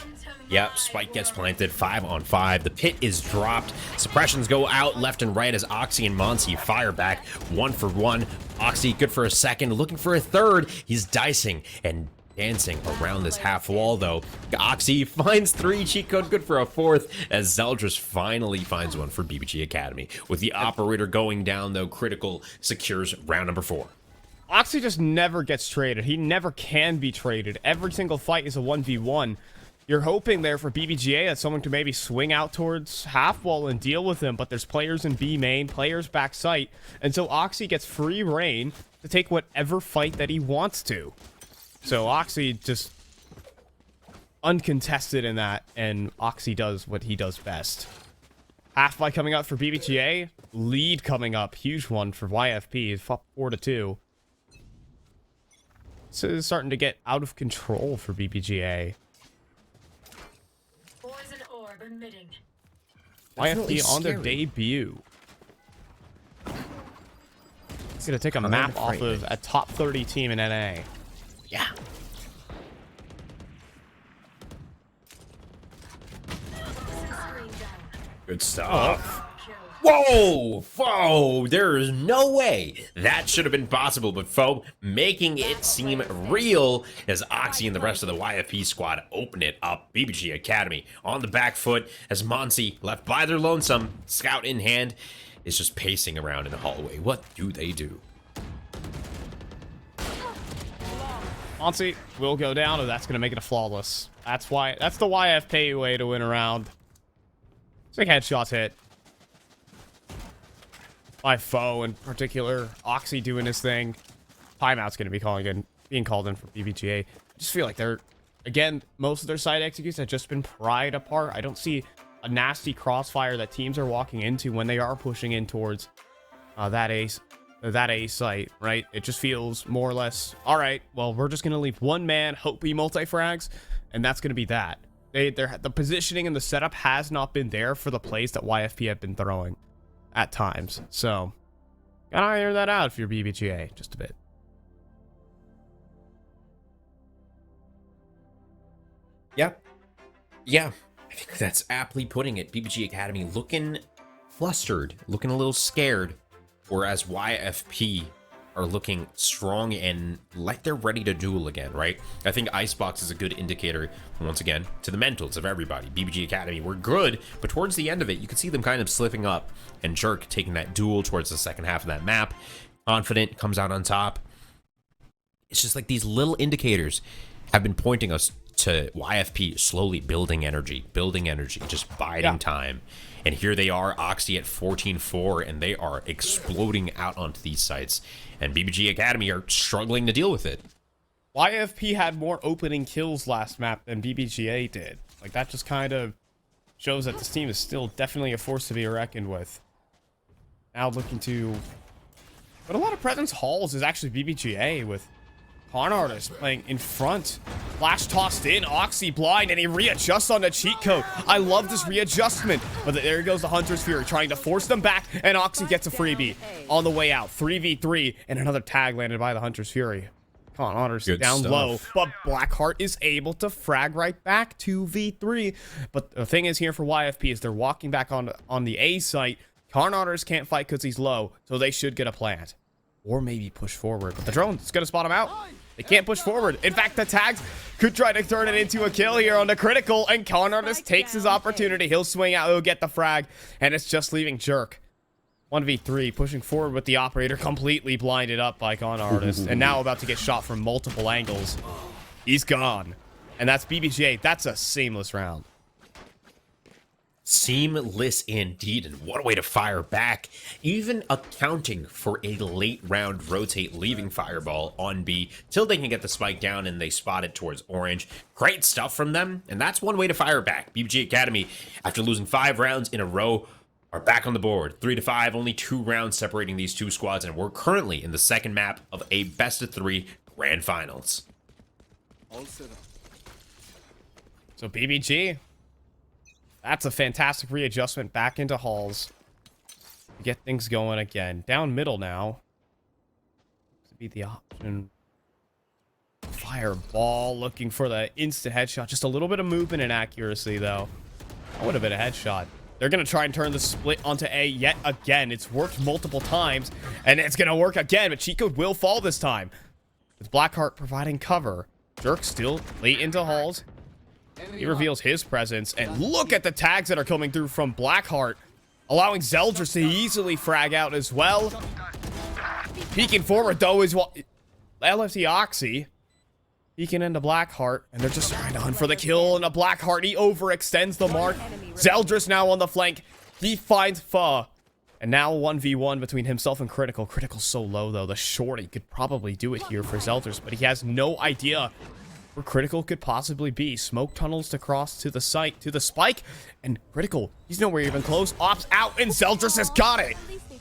Yep, Spike gets planted, 5-on-5. The pit is dropped. Suppressions go out left and right as Oxy and Monty fire back 1-for-1. Oxy good for a second, looking for a third. He's dicing and dancing around this half wall, though. Oxy finds 3, cheat code good for a 4th, as Zeldris finally finds one for BBG Academy. With the operator going down, though, Critical secures round number 4. Oxy just never gets traded. He never can be traded. Every single fight is a 1v1. You're hoping there for BBGA that someone can maybe swing out towards half wall and deal with him, but there's players in B main, players back site, and so Oxy gets free reign to take whatever fight that he wants to. So Oxy just uncontested in that, and Oxy does what he does best. Half fight coming up for BBGA, lead coming up, huge one for YFP, 4-2. This is starting to get out of control for BBGA. YFP on their debut. He's going to take a map off of a top 30 team in NA. Yeah. Good stuff. Whoa! Whoa! There is no way that should have been possible, but Foe making it seem real as Oxy and the rest of the YFP squad open it up. BBG Academy on the back foot as Monty, left by their lonesome, scout in hand, is just pacing around in the hallway. What do they do? Monty will go down, and that's going to make it a flawless. That's the YFP way to win a round. It's like headshots hit. By Foe in particular, Oxy doing his thing. Timeout's going to be being called in for BBGA. I just feel like again, most of their side executes have just been pried apart. I don't see a nasty crossfire that teams are walking into when they are pushing in towards that A site, right? It just feels more or less, all right, well, we're just going to leave one man, hope he multi-frags, and that's going to be that. The positioning and the setup has not been there for the plays that YFP have been throwing at times. So, gotta iron that out if you're BBGA, just a bit. Yep. Yeah, I think that's aptly putting it. BBG Academy looking flustered, looking a little scared, whereas YFP are looking strong and like they're ready to duel again, right? I think Icebox is a good indicator, once again, to the mentals of everybody. BBG Academy were good, but towards the end of it, you could see them kind of slipping up, and Jerk taking that duel towards the second half of that map. Confident, comes out on top. it's just like these little indicators have been pointing us to YFP slowly building energy, just biding time. And here they are, Oxy at 14-4, and they are exploding out onto these sites. And BBG Academy are struggling to deal with it. YFP had more opening kills last map than BBGA did. Like, that just kind of shows that this team is still definitely a force to be reckoned with. Now looking to... But a lot of presence halls is actually BBGA with Con Artist playing in front. Flash tossed in, Oxy blind, and he readjusts on the cheat code. I love this readjustment. But there goes the Hunter's Fury trying to force them back, and Oxy gets a freebie on the way out. 3v3, and another tag landed by the Hunter's Fury. Con Artist down low, but Blackheart is able to frag right back 2v3. But the thing is here for YFP is they're walking back on the A site. Con Artist can't fight because he's low, so they should get a plant. Or maybe push forward, but the drone's gonna spot him out. They can't push forward. In fact, the tags could try to turn it into a kill here on the critical, and Con Artist takes his opportunity. He'll swing out, he'll get the frag, and it's just leaving Jerk. 1v3, pushing forward with the operator, completely blinded up by Con Artist, and now about to get shot from multiple angles. He's gone. And that's BBGA. That's a seamless round. Seamless indeed, and what a way to fire back, even accounting for a late round rotate, leaving Fireball on B till they can get the spike down and they spot it towards Orange. Great stuff from them, and that's one way to fire back. BBG Academy, after losing 5 rounds in a row, are back on the board. 3-5, only 2 rounds separating these two squads, and we're currently in the second map of a best-of-3 grand finals. So BBG, that's a fantastic readjustment back into halls to get things going again. Down middle now. To be the option. Fireball looking for the instant headshot. Just a little bit of movement and accuracy though. That would have been a headshot. They're going to try and turn the split onto A yet again. It's worked multiple times and it's going to work again, but cheat code will fall this time. With Blackheart providing cover. Jerk still late into halls. He reveals his presence, and look at the tags that are coming through from Blackheart, allowing Zeldris to easily frag out as well. Peeking forward, though, is what LFT Oxy. Peeking into Blackheart, and they're just trying to hunt for the kill, and a Blackheart, he overextends the mark. Zeldris now on the flank. He finds Pha. And now 1v1 between himself and Critical. Critical's so low, though. The shorty could probably do it here for Zeldris, but he has no idea where Critical could possibly be. Smoke tunnels to cross to the site, to the spike, and Critical, he's nowhere even close. Ops out, and Zeldris has got it.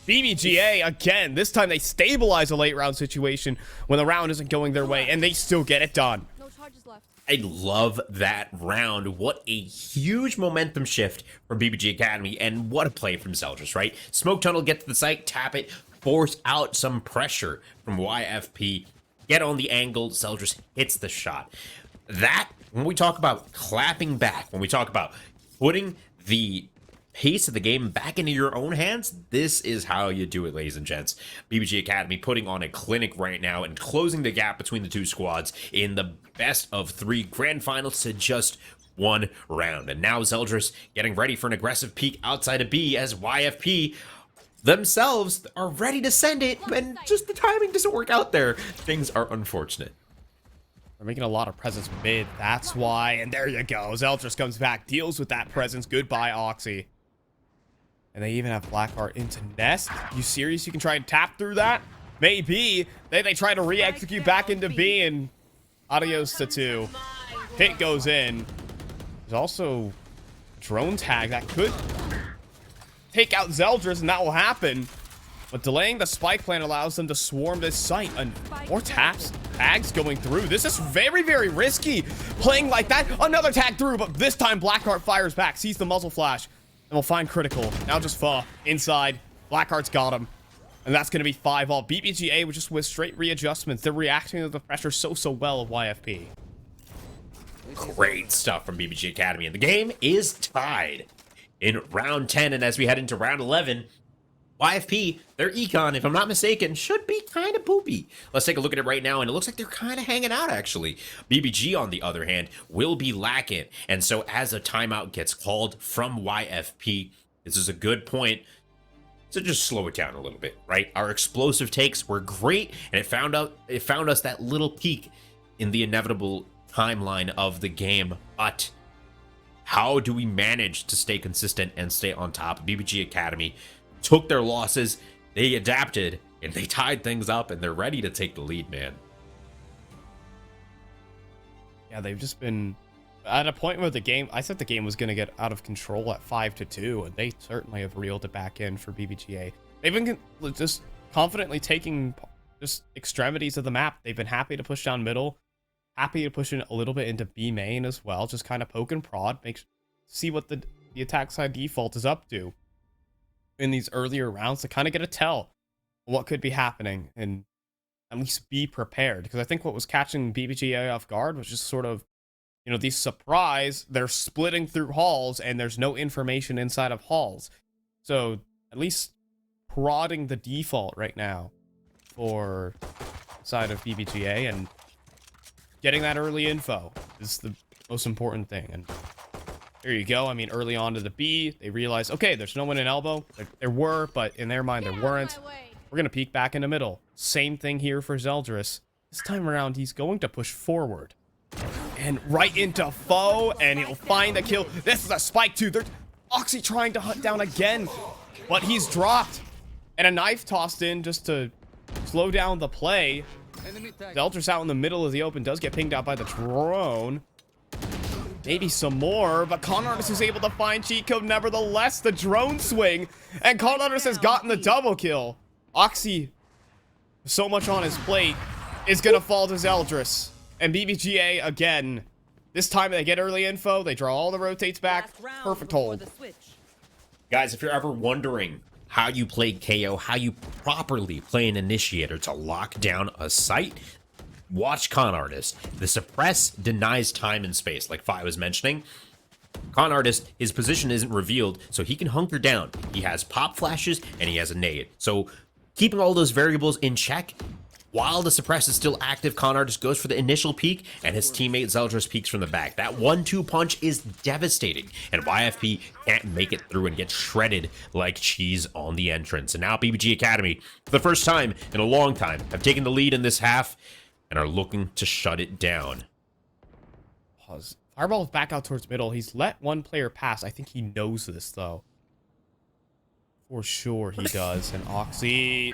BBGA, again, this time they stabilize a late round situation when the round isn't going their way, and they still get it done. No charges left. I love that round. What a huge momentum shift from BBG Academy, and what a play from Zeldris, right? Smoke tunnel, get to the site, tap it, force out some pressure from YFP. Get on the angle, Zeldris hits the shot. That, when we talk about clapping back, when we talk about putting the pace of the game back into your own hands, this is how you do it, ladies and gents. BBG Academy putting on a clinic right now and closing the gap between the two squads in the best of 3 grand finals to just 1 round. And now Zeldris getting ready for an aggressive peek outside of B as YFP themselves are ready to send it, and just the timing doesn't work out there. Things are unfortunate. They're making a lot of presence mid, that's why, and there you go. Zeldris comes back, deals with that presence. Goodbye, Oxy. And they even have Blackheart into Nest. You serious? You can try and tap through that? Maybe. Then they try to re-execute back into B, and adios to 2. Hit goes in. There's also drone tag that could take out Zeldris, and that will happen. But delaying the spike plan allows them to swarm this site. And more tags going through. This is very, very risky. Playing like that. Another tag through, but this time Blackheart fires back, sees the muzzle flash, and will find Critical. Now just Pha inside. Blackheart's got him. And that's going to be 5-all. BBGA was just with straight readjustments. They're reacting to the pressure so well of YFP. Great stuff from BBG Academy. And the game is tied in round 10. And as we head into round 11, YFP, their econ, if I'm not mistaken, should be kind of poopy. Let's take a look at it right now, and it looks like they're kind of hanging out, actually. BBG, on the other hand, will be lacking. And so as a timeout gets called from YFP, this is a good point. to just slow it down a little bit, right? Our explosive takes were great, and it found us that little peak in the inevitable timeline of the game. But how do we manage to stay consistent and stay on top? BBG Academy took their losses, they adapted, and they tied things up, and they're ready to take the lead, man. Yeah, they've just been at a point where I said the game was going to get out of control at 5-2, and they certainly have reeled it back in for BBGA. They've been just confidently taking just extremities of the map. They've been happy to push down middle, happy to push in a little bit into B main as well, just kind of poke and prod, see what the attack side default is up to in these earlier rounds to kind of get a tell what could be happening and at least be prepared. Because I think what was catching BBGA off guard was just sort of, you know, these surprise, they're splitting through halls and there's no information inside of halls. So at least prodding the default right now for side of BBGA and getting that early info is the most important thing. And there you go. I mean, early on to the B, they realized, okay, there's no one in elbow. There were, but in their mind, there weren't. We're going to peek back in the middle. Same thing here for Zeldris. This time around, he's going to push forward. And right into foe, and he'll find the kill. This is a spike, too. They're Oxy trying to hunt down again, but he's dropped. And a knife tossed in just to slow down the play. Zeldris out in the middle of the open, does get pinged out by the drone. Maybe some more, but Conartist is able to find cheat code nevertheless. The drone swing, and Conartist has gotten the double kill. Oxy, so much on his plate, is gonna fall to Zeldris. And BBGA again. This time they get early info, they draw all the rotates back. Perfect hold. Guys, if you're ever wondering how you play KO, how you properly play an initiator to lock down a site, watch Conartist. The suppress denies time and space, like Fi was mentioning. Conartist, his position isn't revealed, so he can hunker down. He has pop flashes, and he has a nade. So keeping all those variables in check, while the suppress is still active, Conartist goes for the initial peek, and his teammate Zeldris peeks from the back. That 1-2 punch is devastating, and YFP can't make it through and get shredded like cheese on the entrance. And now BBG Academy, for the first time in a long time, have taken the lead in this half and are looking to shut it down. Pause. Fireball is back out towards middle. He's let one player pass. I think he knows this, though. For sure he does. And Oxy,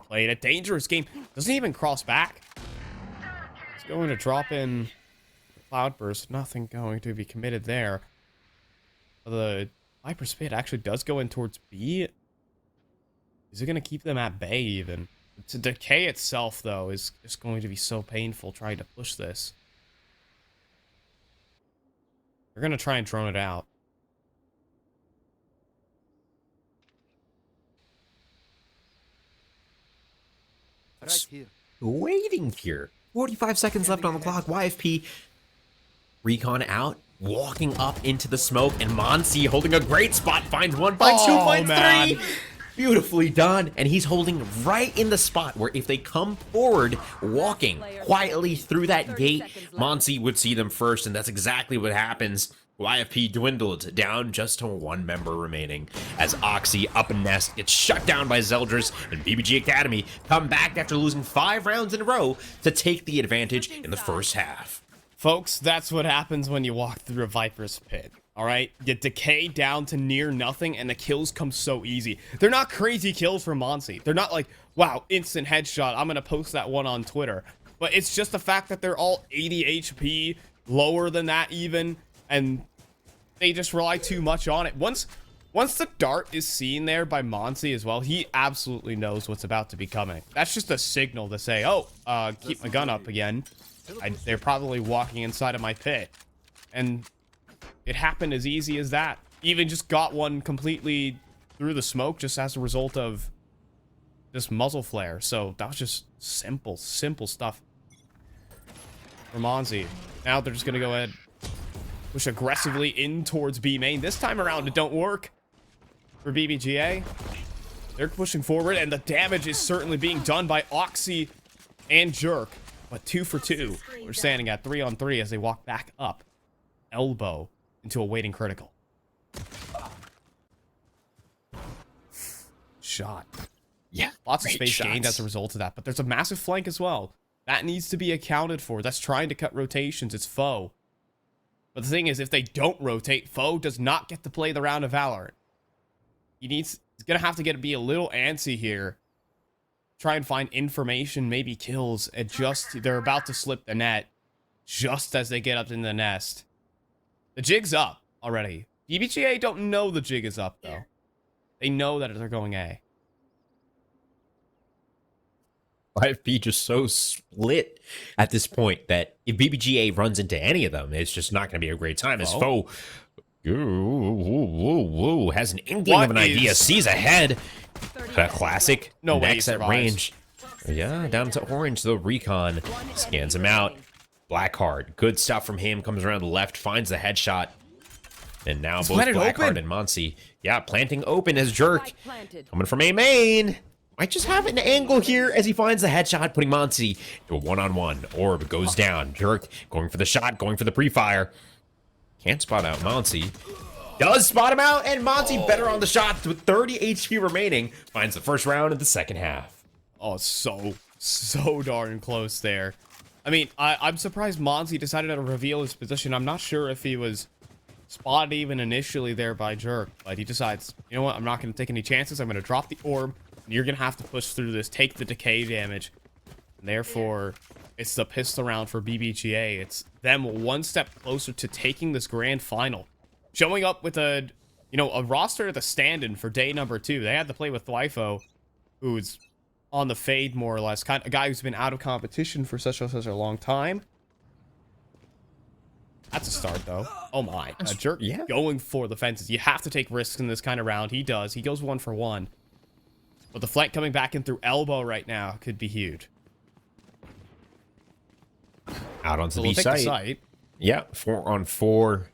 playing a dangerous game. Doesn't even cross back. He's going to drop in the Cloudburst. Nothing going to be committed there. The Viper Spit actually does go in towards B. Is it going to keep them at bay, even? To Decay itself, though, is just going to be so painful trying to push this. They're going to try and drone it out. Right here. Waiting here. 45 seconds left on the clock. YFP recon out, walking up into the smoke, and Monsi holding a great spot, finds one, finds two, finds three. Beautifully done. And he's holding right in the spot where if they come forward, walking quietly through that gate, Monsi would see them first, and that's exactly what happens. YFP dwindled down just to one member remaining as Oxy up and nest gets shut down by Zeldris, and BBG Academy come back after losing 5 rounds in a row to take the advantage in the first half. Folks, that's what happens when you walk through a Viper's pit. All right, you decay down to near nothing, and the kills come so easy. They're not crazy kills from Monsi. They're not like, wow, instant headshot. I'm gonna post that one on Twitter. But it's just the fact that they're all 80 HP, lower than that even, and they just rely too much on it. Once the dart is seen there by Monsi as well, he absolutely knows what's about to be coming. That's just a signal to say, oh, keep my gun up again. They're probably walking inside of my pit. And it happened as easy as that. Even just got one completely through the smoke just as a result of just muzzle flare. So that was just simple stuff for Monsi. Now they're just going to go ahead, push aggressively in towards B main. This time around, it don't work for BBGA. They're pushing forward, and the damage is certainly being done by Oxy and Jerk. But 2 for 2. We're standing at 3 on 3 as they walk back up. Elbow into a waiting critical. shot. Yeah, Lots of great space gained shots. as a result of that, but there's a massive flank as well. That needs to be accounted for. That's trying to cut rotations. It's Foe. But the thing is, if they don't rotate, Foe does not get to play the round of Valorant. He's going to have to be a little antsy here. Try and find information, maybe kills, and they're about to slip the net just as they get up in the nest. The jig's up already. BBGA don't know the jig is up, though. They know that they're going A. IFP just so split at this point that if BBGA runs into any of them, it's just not going to be a great time. As Foe has an inkling of an idea, sees ahead. Classic. No way he next at survives. range. Yeah, down to orange. The recon scans him out. Blackheart, good stuff from him. Comes around the left, finds the headshot. And now both Blackheart and Monsi, planting open as Jerk. Coming from A main. Might just have an angle here as he finds the headshot, putting Monsi to a one-on-one. Orb goes down. Jerk going for the shot, going for the pre-fire. Can't spot out Monsi. Does spot him out, and Monsi better on the shot with 30 HP remaining. Finds the first round of the second half. Oh, so darn close there. I mean, I'm surprised Monsi decided to reveal his position. I'm not sure if he was spotted even initially there by Jerk, but he decides, you know what, I'm not going to take any chances. I'm going to drop the orb. You're going to have to push through this, take the decay damage. And therefore, it's the pistol round for BBGA. It's them one step closer to taking this grand final. Showing up with a roster at the stand-in for day number 2. They had to play with Thwifo, who's on the fade more or less. A guy who's been out of competition for such a long time. That's a start, though. Oh my. A Jerk going for the fences. You have to take risks in this kind of round. He does. He goes 1 for 1. But the flank coming back in through elbow right now could be huge. Out onto So the we'll site. take the site. Yeah, 4-on-4.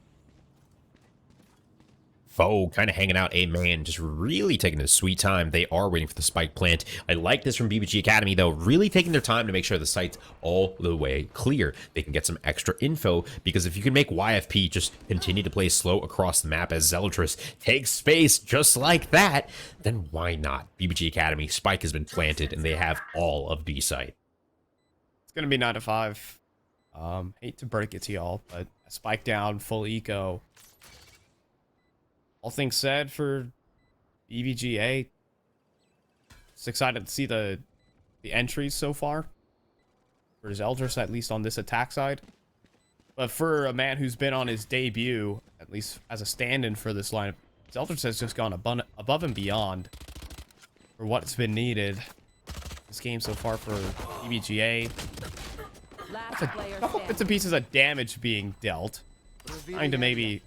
Foe kind of hanging out A man, just really taking a sweet time. They are waiting for the spike plant. I like this from BBG Academy, though, really taking their time to make sure the site's all the way clear. They can get some extra info, because if you can make YFP just continue to play slow across the map as Zeldris takes space just like that, then why not? BBG Academy, spike has been planted, and they have all of B site. It's going to be 9 to 5. Hate to break it to y'all, but a spike down, full eco. All things said for BBGA, just excited to see the entries so far for Zeldris, at least on this attack side. But for a man who's been on his debut, at least as a stand-in for this lineup, Zeldris has just gone above and beyond for what's been needed this game so far for BBGA. That's a couple bits and pieces of damage being dealt, trying to maybe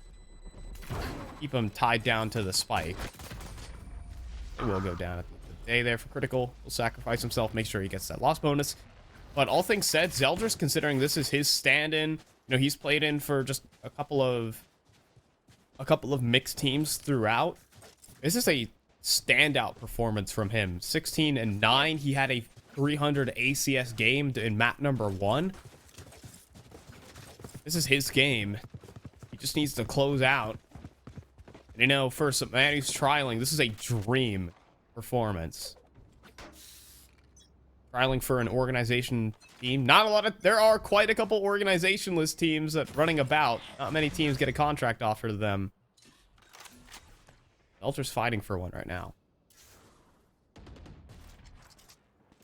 keep him tied down to the spike. It will go down at the end of the day there for critical. Will sacrifice himself, make sure he gets that loss bonus. But all things said, Zeldris, considering this is his stand-in, he's played in for just a couple of mixed teams throughout. This is a standout performance from him. 16-9. He had a 300 ACS game in map number 1. This is his game. He just needs to close out. For some man who's trialing, this is a dream performance. Trialing for an organization team. There are quite a couple organizationless teams that running about. Not many teams get a contract offer to them. Ultra's fighting for one right now.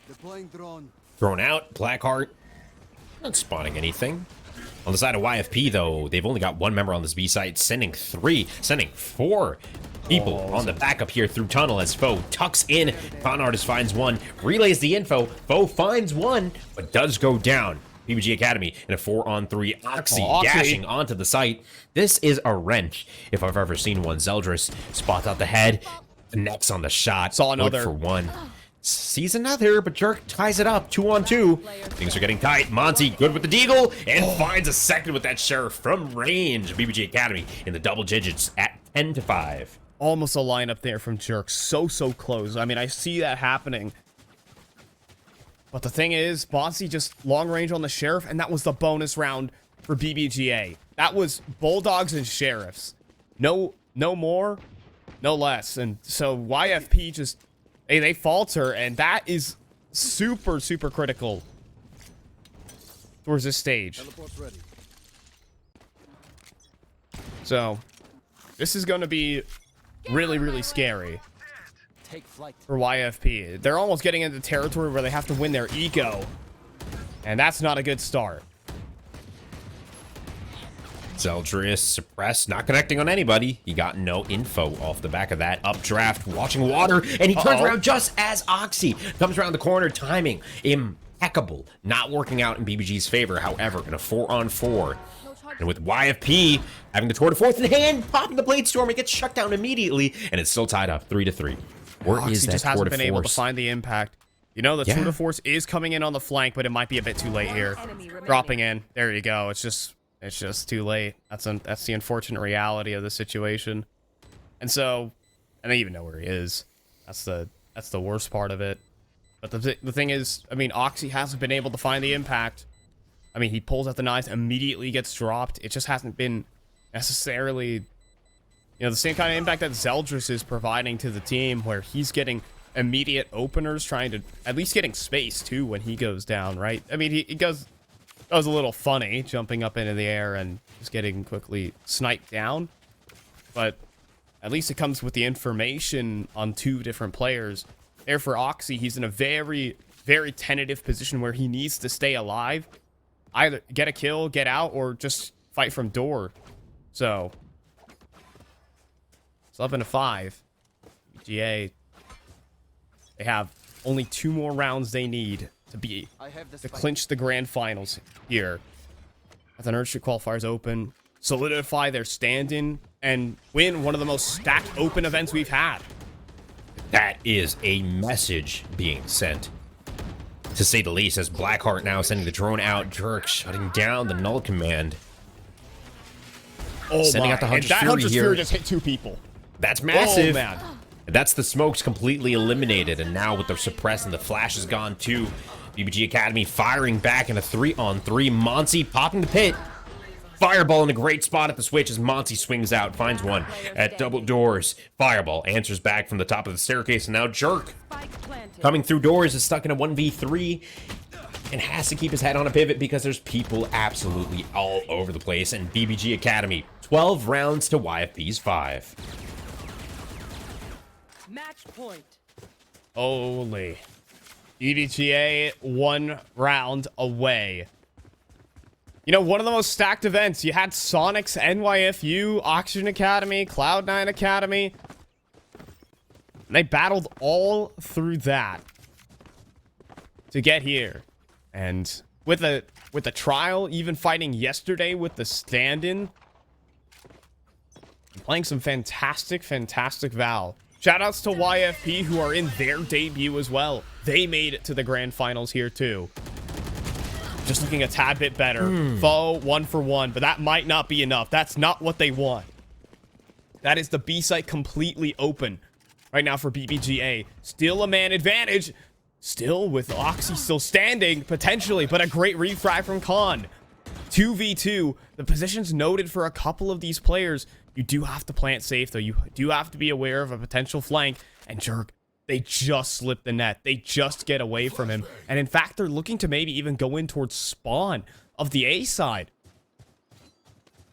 Deploying drone. Thrown out, Blackheart. Not spotting anything. On the side of YFP, though, they've only got 1 member on this B site, sending 4 people on the backup here through tunnel as Foe tucks in. Con Artist finds 1, relays the info. Foe finds 1, but does go down. BBG Academy in a 4-on-3. Oxy dashing onto the site. This is a wrench if I've ever seen one. Zeldris spots out the head, connects on the shot. Saw another. Good for 1. Sees another, but Jerk ties it up. 2-on-2. Things are getting tight. Monty good with the deagle and finds a second with that sheriff from range. BBG Academy in the double digits at 10 to 5. Almost a lineup there from Jerk. So close. I mean, I see that happening. But the thing is, Monty just long range on the sheriff, and that was the bonus round for BBGA. That was Bulldogs and Sheriffs. No more, no less. And so YFP just they falter, and that is super, super critical towards this stage. So, this is going to be really, really scary for YFP. They're almost getting into territory where they have to win their eco, and that's not a good start. Zeldris suppressed, not connecting on anybody. He got no info off the back of that updraft, watching water, and he turns around just as Oxy comes around the corner. Timing impeccable, not working out in BBG's favor. However, in a 4-on-4, and with YFP having the tour de force in hand, popping the blade storm, it gets shut down immediately, and it's still tied up 3-3. Where Oxy is that just tour hasn't de been able to force? find the impact. You know, the tour de force is coming in on the flank, but it might be a bit too late here. Dropping in. There you go. It's just too late. That's the unfortunate reality of the situation. And so, and they even know where he is. That's the worst part of it. But the thing is, I mean, Oxy hasn't been able to find the impact. I mean, he pulls out the knives, immediately gets dropped. It just hasn't been necessarily, you know, the same kind of impact that Zeldris is providing to the team, where he's getting immediate openers, trying to at least getting space too when he goes down, right? I mean, he goes. That was a little funny, jumping up into the air and just getting quickly sniped down. But at least it comes with the information on two different players. There for Oxy, he's in a very, very tentative position where he needs to stay alive. Either get a kill, get out, or just fight from door. So, it's 11-5. GA, they have only 2 more rounds they need to clinch the grand finals here. As the Nurture qualifiers open, solidify their stand-in, and win one of the most stacked open events we've had. That is a message being sent, to say the least, as Blackheart now sending the drone out. Jerk shutting down the null command. Oh, sending out the Hunter's Fury here. Fury just hit 2 people. That's massive. Oh, man. That's the smokes completely eliminated, and now with the suppress and the flash is gone too. BBG Academy firing back in a 3-on-3. Monty popping the pit. Fireball in a great spot at the switch as Monty swings out, finds one at double doors. Fireball answers back from the top of the staircase, and now Jerk coming through doors is stuck in a 1v3 and has to keep his head on a pivot because there's people absolutely all over the place. And BBG Academy, 12 rounds to YFP's 5. Match point. Holy. EVGA 1 round away. You know, one of the most stacked events. You had Sonic's NYFU, Oxygen Academy, Cloud9 Academy. And they battled all through that to get here. And with a trial, even fighting yesterday with the stand-in, playing some fantastic Val. Shoutouts to YFP, who are in their debut as well. They made it to the grand finals here too. Just looking a tad bit better. Foe 1 for 1, but that might not be enough. That's not what they want. That is the B site completely open right now for BBGA. Still a man advantage. Still with Oxy still standing, potentially, but a great refrag from Khan. 2v2. The position's noted for a couple of these players. You do have to plant safe, though. You do have to be aware of a potential flank. And Jerk, they just slip the net. They just get away from him. And in fact, they're looking to maybe even go in towards spawn of the A side.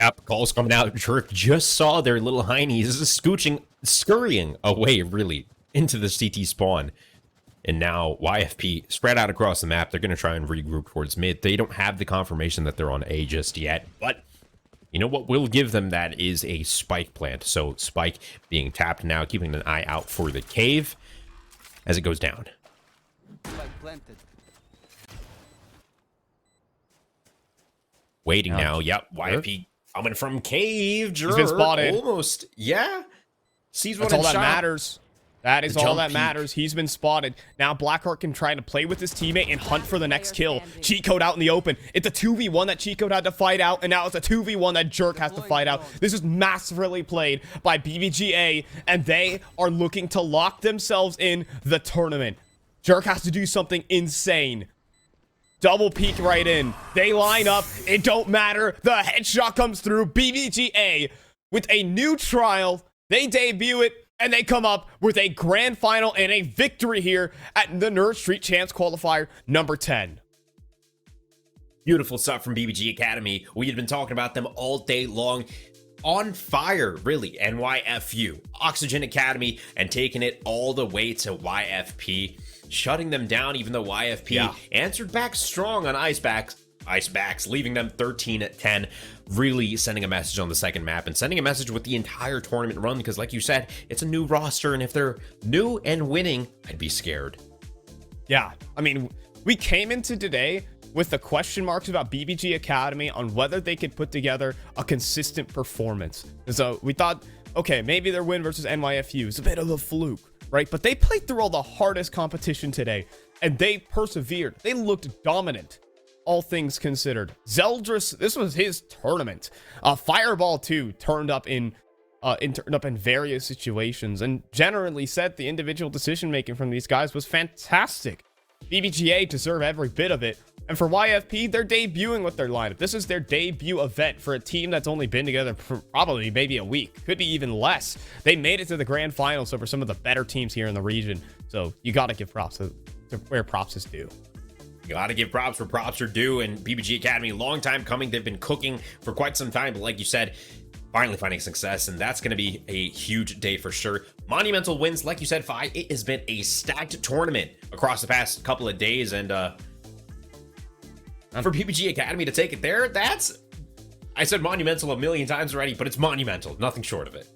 Yep, calls coming out. Jerk just saw their little heinies scurrying away, really, into the CT spawn. And now YFP spread out across the map. They're going to try and regroup towards mid. They don't have the confirmation that they're on A just yet. But you know what will give them that is a spike plant. So spike being tapped now, keeping an eye out for the cave as it goes down. Waiting now. Yep, YFP coming from cave. Jerk. He's been spotted. Almost. Yeah. Sees one. That's all that shot. matters. That is The all jump that peek. matters. He's been spotted. Now Blackheart can try to play with his teammate and hunt for the next kill. Cheat code out in the open. It's a 2v1 that Cheat code had to fight out, and now it's a 2v1 that Jerk has to fight out. This is masterfully played by BBGA, and they are looking to lock themselves in the tournament. Jerk has to do something insane. Double peek right in. They line up. It don't matter. The headshot comes through. BBGA with a new trial. They debut it. And they come up with a grand final and a victory here at the Nerd Street Champs Qualifier number 10. Beautiful stuff from BBG Academy. We had been talking about them all day long. On fire, really. NYFU, Oxygen Academy, and taking it all the way to YFP. Shutting them down, even though YFP answered back strong on Icebacks, leaving them 13-10, really sending a message on the second map and sending a message with the entire tournament run, because like you said, it's a new roster, and if they're new and winning, I'd be scared. Yeah, I mean, we came into today with the question marks about BBG Academy on whether they could put together a consistent performance. So we thought, okay, maybe their win versus NYFU is a bit of a fluke, right? But they played through all the hardest competition today, and they persevered. They looked dominant, all things considered. Zeldris, this was his tournament. Fireball too turned up in various situations, and generally said the individual decision making from these guys was fantastic. BBGA deserve every bit of it. And for YFP, they're debuting with their lineup. This is their debut event for a team that's only been together for probably maybe a week, could be even less. They made it to the grand finals over some of the better teams here in the region. So you got to give props to where props is due. You gotta give props where props are due, and BBG Academy, long time coming. They've been cooking for quite some time, but like you said, finally finding success, and that's gonna be a huge day for sure. Monumental wins, like you said, Fi, it has been a stacked tournament across the past couple of days, and for BBG Academy to take it there, I said monumental a million times already, but it's monumental, nothing short of it.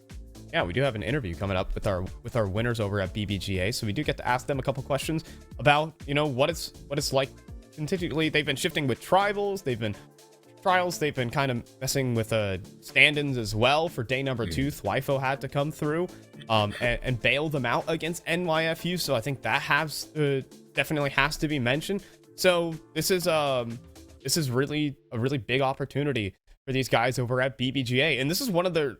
Yeah, we do have an interview coming up with our winners over at BBGA, so we do get to ask them a couple questions about, you know, what it's like continually. They've been shifting with tribals, they've been kind of messing with stand-ins as well. For day number 2, Thwifo had to come through and bail them out against NYFU, so I think that definitely has to be mentioned. So this is really a really big opportunity for these guys over at BBGA, and this is one of their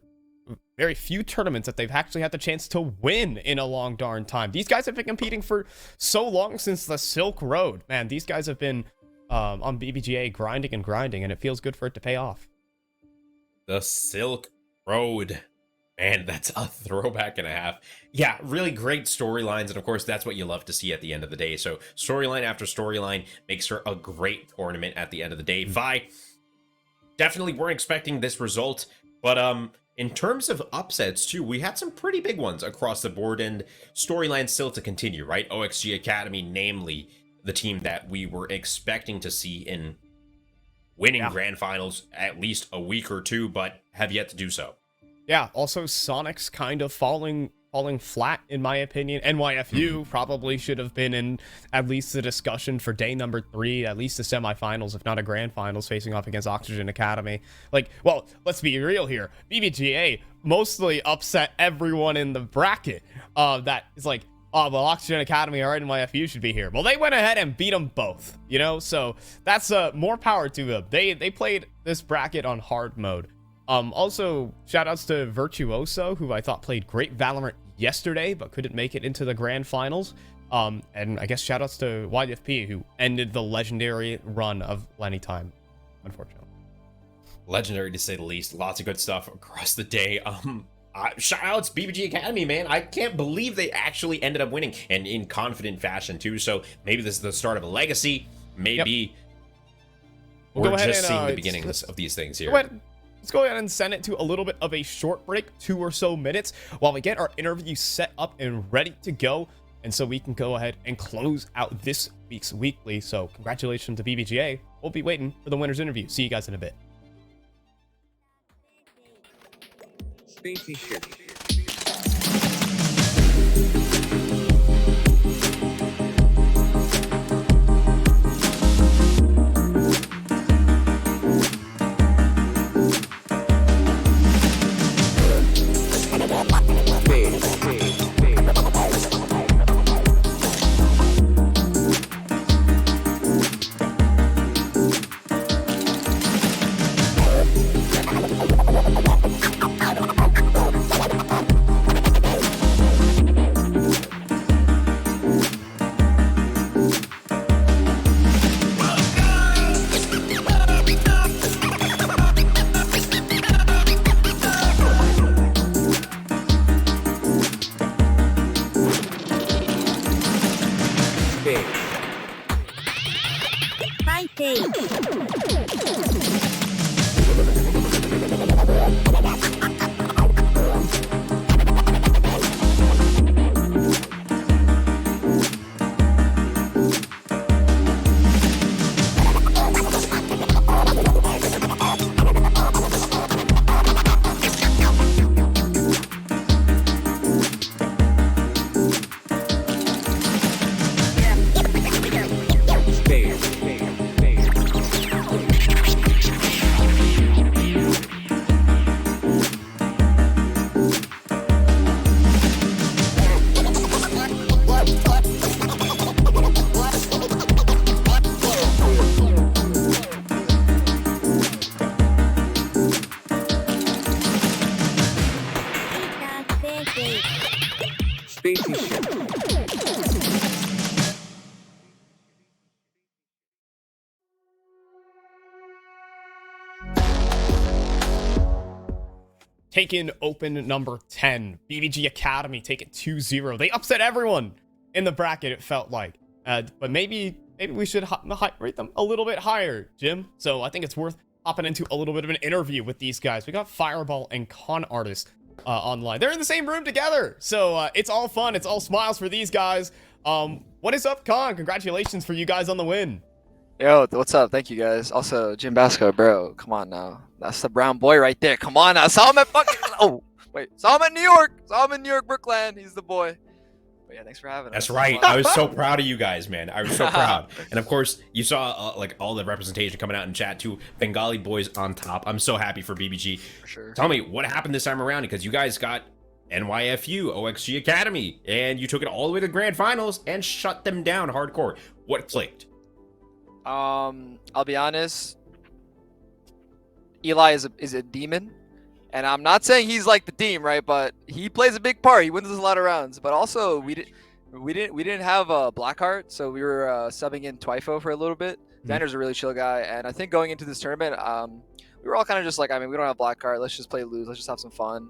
very few tournaments that they've actually had the chance to win in a long darn time. These guys have been competing for so long since the Silk Road. Man, these guys have been on BBGA grinding, and it feels good for it to pay off. The Silk Road. Man, that's a throwback and a half. Yeah, really great storylines, and of course, that's what you love to see at the end of the day. So storyline after storyline makes for a great tournament at the end of the day. Vi, definitely weren't expecting this result, but in terms of upsets too, we had some pretty big ones across the board, and storylines still to continue, right? OXG Academy, namely the team that we were expecting to see in winning grand finals at least a week or two, but have yet to do so. Yeah, also Sonic's kind of falling flat, in my opinion. NYFU probably should have been in at least the discussion for day number 3, at least the semifinals, if not a grand finals, facing off against Oxygen Academy. Like, well, let's be real here. BBGA mostly upset everyone in the bracket. That is like, oh, well, Oxygen Academy or NYFU should be here. Well, they went ahead and beat them both, you know? So that's more power to them. They played this bracket on hard mode. Also, shoutouts to Virtuoso, who I thought played great Valorant yesterday, but couldn't make it into the grand finals. And I guess shoutouts to YFP, who ended the legendary run of Lenny Time, unfortunately. Legendary to say the least. Lots of good stuff across the day. Shoutouts BBG Academy, man. I can't believe they actually ended up winning, and in confident fashion too. So maybe this is the start of a legacy. Maybe we're just seeing the beginnings of these things here. Let's go ahead and send it to a little bit of a short break, 2 or so minutes, while we get our interview set up and ready to go. And so we can go ahead and close out this week's weekly. So congratulations to BBGA. We'll be waiting for the winner's interview. See you guys in a bit. Spacey shift. Taking open number 10, BBG Academy take it 2-0. They upset everyone in the bracket, it felt like. But maybe we should rate them a little bit higher, Jim. So I think it's worth hopping into a little bit of an interview with these guys. We got Fireball and Con Artist online. They're in the same room together. So it's all fun. It's all smiles for these guys. What is up, Con? Congratulations for you guys on the win. Yo, what's up? Thank you guys. Also, Jim Basco, bro. Come on now. That's the brown boy right there. Come on now. Saw him at fucking. Oh, wait. Saw him at New York. Saw him in New York, Brooklyn. He's the boy. But yeah, thanks for having us. That's right. I was so proud of you guys, man. I was so proud. And of course, you saw like all the representation coming out in chat too. Bengali boys on top. I'm so happy for BBG. For sure. Tell me what happened this time around, because you guys got NYFU, OXG Academy, and you took it all the way to the grand finals and shut them down hardcore. What clicked? I'll be honest. Eli is a demon, and I'm not saying he's like the team, right? But he plays a big part. He wins us a lot of rounds. But also, we didn't have Blackheart, so we were subbing in Twifo for a little bit. Xander's a really chill guy, and I think going into this tournament, we were all kind of just like, I mean, we don't have Blackheart. Let's just play lose. Let's just have some fun.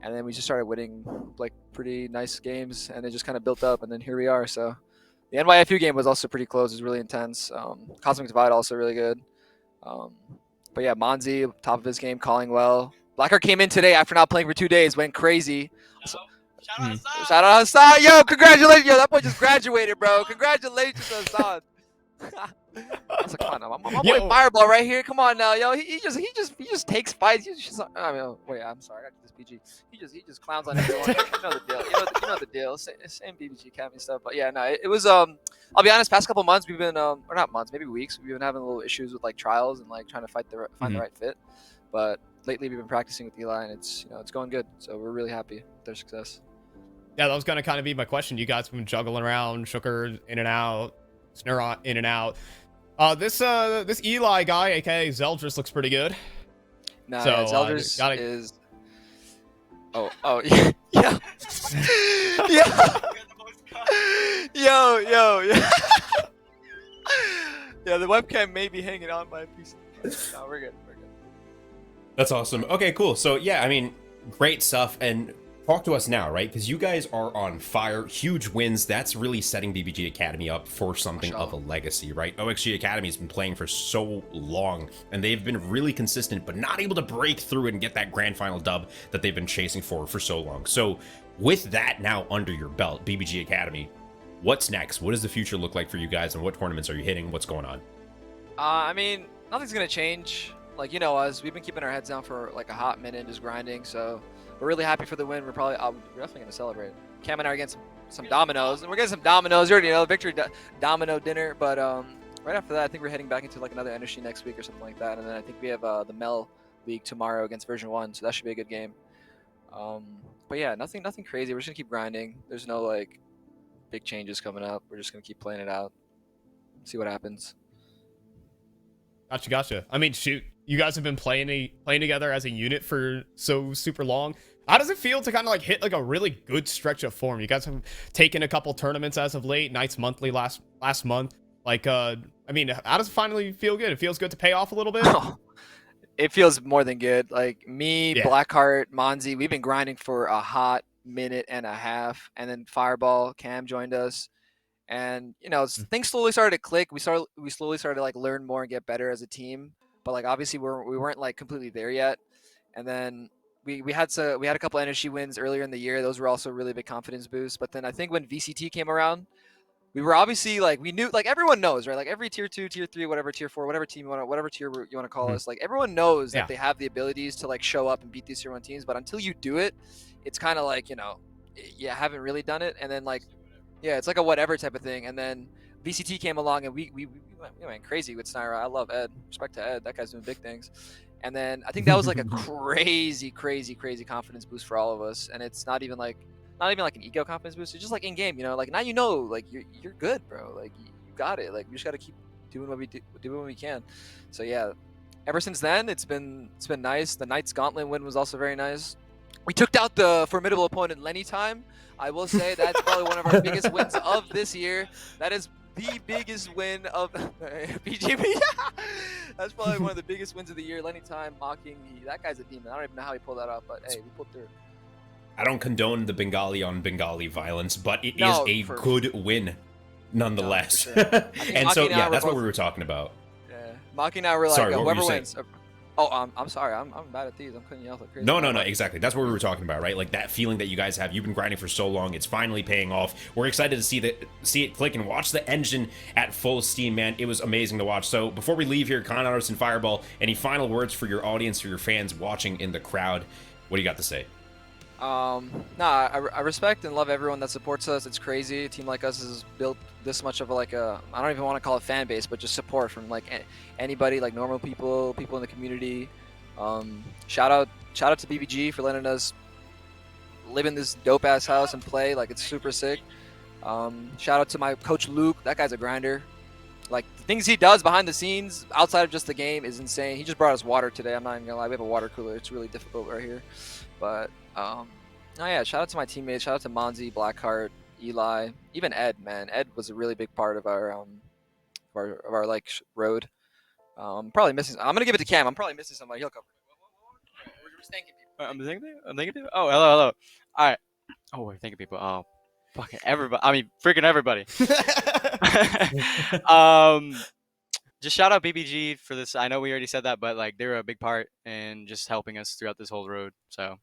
And then we just started winning like pretty nice games, and it just kind of built up, and then here we are. So. The NYFU game was also pretty close. It was really intense. Cosmic Divide also really good. But yeah, Monzi, top of his game, calling well. Blackheart came in today after not playing for 2 days, went crazy. Shout out Hassan. Yo, congratulations. Yo, that boy just graduated, bro. Congratulations, Hassan. I was like, come on now, my boy Fireball right here. Come on now, yo. He just takes fights. I mean, wait, I'm sorry, I got to do this PG. He just clowns on everyone. You know the deal. You know the deal. Same BBG Academy stuff. But yeah, no, it was I'll be honest. Past couple months, we've been or not months, maybe weeks. We've been having little issues with like trials and like trying to find the right fit. But lately, we've been practicing with Eli, and it's going good. So we're really happy with their success. Yeah, that was gonna kind of be my question. You guys have been juggling around, Shooker in and out, Snurrot in and out. This Eli guy, aka Zeldris, looks pretty good. Nah, so, yeah, Zeldris is. Oh, yeah, yeah, yeah, yo. Yeah, the webcam may be hanging on my piece. No, we're good. That's awesome. Okay, cool. So yeah, I mean, great stuff. And talk to us now, right? Because you guys are on fire. Huge wins. That's really setting BBG Academy up for something of a legacy, right? OXG Academy has been playing for so long, and they've been really consistent, but not able to break through and get that grand final dub that they've been chasing for so long. So with that now under your belt, BBG Academy, what's next? What does the future look like for you guys, and what tournaments are you hitting? What's going on? I mean, nothing's going to change. Like, you know us, we've been keeping our heads down for like a hot minute, just grinding, so we're really happy for the win. We're definitely going to celebrate. Cam and I are getting some dominoes, and we're getting some dominoes. You already know, victory domino dinner. But right after that, I think we're heading back into like another NSG next week or something like that. And then I think we have the Mel League tomorrow against Version 1, so that should be a good game. But yeah, nothing crazy. We're just going to keep grinding. There's no like big changes coming up. We're just going to keep playing it out, see what happens. Gotcha. I mean, shoot, you guys have been playing together as a unit for so super long. How does it feel to kind of like hit like a really good stretch of form? You guys have taken a couple tournaments as of late, Knights Monthly last month. Like, I mean, how does it finally feel good? It feels good to pay off a little bit? It feels more than good. Like me, yeah. Blackheart, Monzi, we've been grinding for a hot minute and a half. And then Fireball, Cam joined us. And things slowly started to click. We slowly started to like learn more and get better as a team. But like obviously we weren't like completely there yet. And then we had a couple NSG wins earlier in the year. Those were also really big confidence boosts. But then I think when VCT came around, we were obviously like, we knew, like everyone knows, right? Like every tier 2, tier 3, whatever, tier 4, whatever team whatever tier you want to call us, like everyone knows that they have the abilities to like show up and beat these tier 1 teams. But until you do it, it's kind of like, you haven't really done it. And then like, yeah, it's like a whatever type of thing. And then VCT came along and we went crazy with Snaira. I love Ed. Respect to Ed. That guy's doing big things. And then I think that was like a crazy confidence boost for all of us. And it's not even like an ego confidence boost. It's just like in game, like now like you're good, bro. Like you got it. Like we just got to keep doing what we do when we can. So yeah, ever since then it's been nice. The Knights Gauntlet win was also very nice. We took out the formidable opponent Lenny Time. I will say that's probably one of our biggest wins of this year. That is the biggest win of PGP. That's probably one of the biggest wins of the year. Lenny Time mocking that guy's a demon. I don't even know how he pulled that off, but hey, we pulled through. I don't condone the Bengali on Bengali violence, but it is a good win nonetheless. No, sure. And so yeah, that's what we were talking about. Yeah, Maki and I were like, Sorry, what were whoever you wins. I'm sorry. I'm bad at these. I'm cutting you off like crazy. No, exactly. That's what we were talking about, right? Like that feeling that you guys have. You've been grinding for so long. It's finally paying off. We're excited to see it click and watch the engine at full steam, man. It was amazing to watch. So before we leave here, Con Artist and Fireball, any final words for your audience, for your fans watching in the crowd? What do you got to say? I respect and love everyone that supports us. It's crazy. A team like us has built this much of I don't even want to call it fan base, but just support from like anybody, like normal people in the community. Shout out to BBG for letting us live in this dope ass house and play. Like it's super sick. Shout out to my coach Luke. That guy's a grinder. Like the things he does behind the scenes outside of just the game is insane. He just brought us water today. I'm not even gonna lie. We have a water cooler. It's really difficult right here. But shout out to my teammates. Shout out to Monzi, Blackheart, Eli, even Ed. Man, Ed was a really big part of our like road. Probably missing. I'm gonna give it to Cam. I'm probably missing somebody. He'll cover it. We're just thanking people. I'm thanking people. Oh, hello. All right. Oh, we're thanking people. Oh, fucking everybody. I mean, freaking everybody. Just shout out BBG for this. I know we already said that, but like they were a big part in just helping us throughout this whole road. So,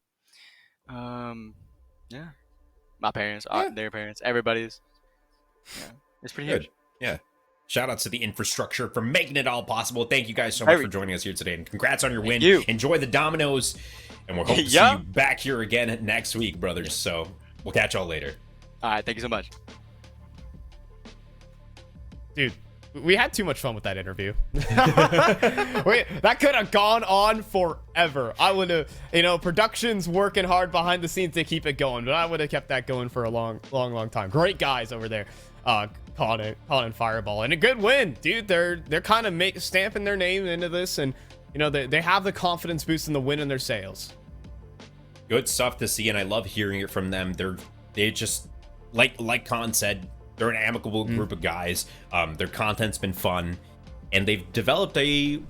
yeah, my parents, their parents, everybody's. Yeah, it's pretty huge. Yeah. Shout out to the infrastructure for making it all possible. Thank you guys so much for joining us here today, and congrats on your win. Enjoy the dominoes, and we'll hope to see you back here again next week, brothers. So we'll catch y'all later. All right, thank you so much. Dude, we had too much fun with that interview. That could have gone on forever. I would have, production's working hard behind the scenes to keep it going, but I would have kept that going for a long time. Great guys over there, calling Fireball, and a good win, dude. They're kind of stamping their name into this, and they have the confidence boost and the win in their sails. Good stuff to see, and I love hearing it from them. They just like Khan said. They're an amicable group of guys. Their content's been fun, and they've developed a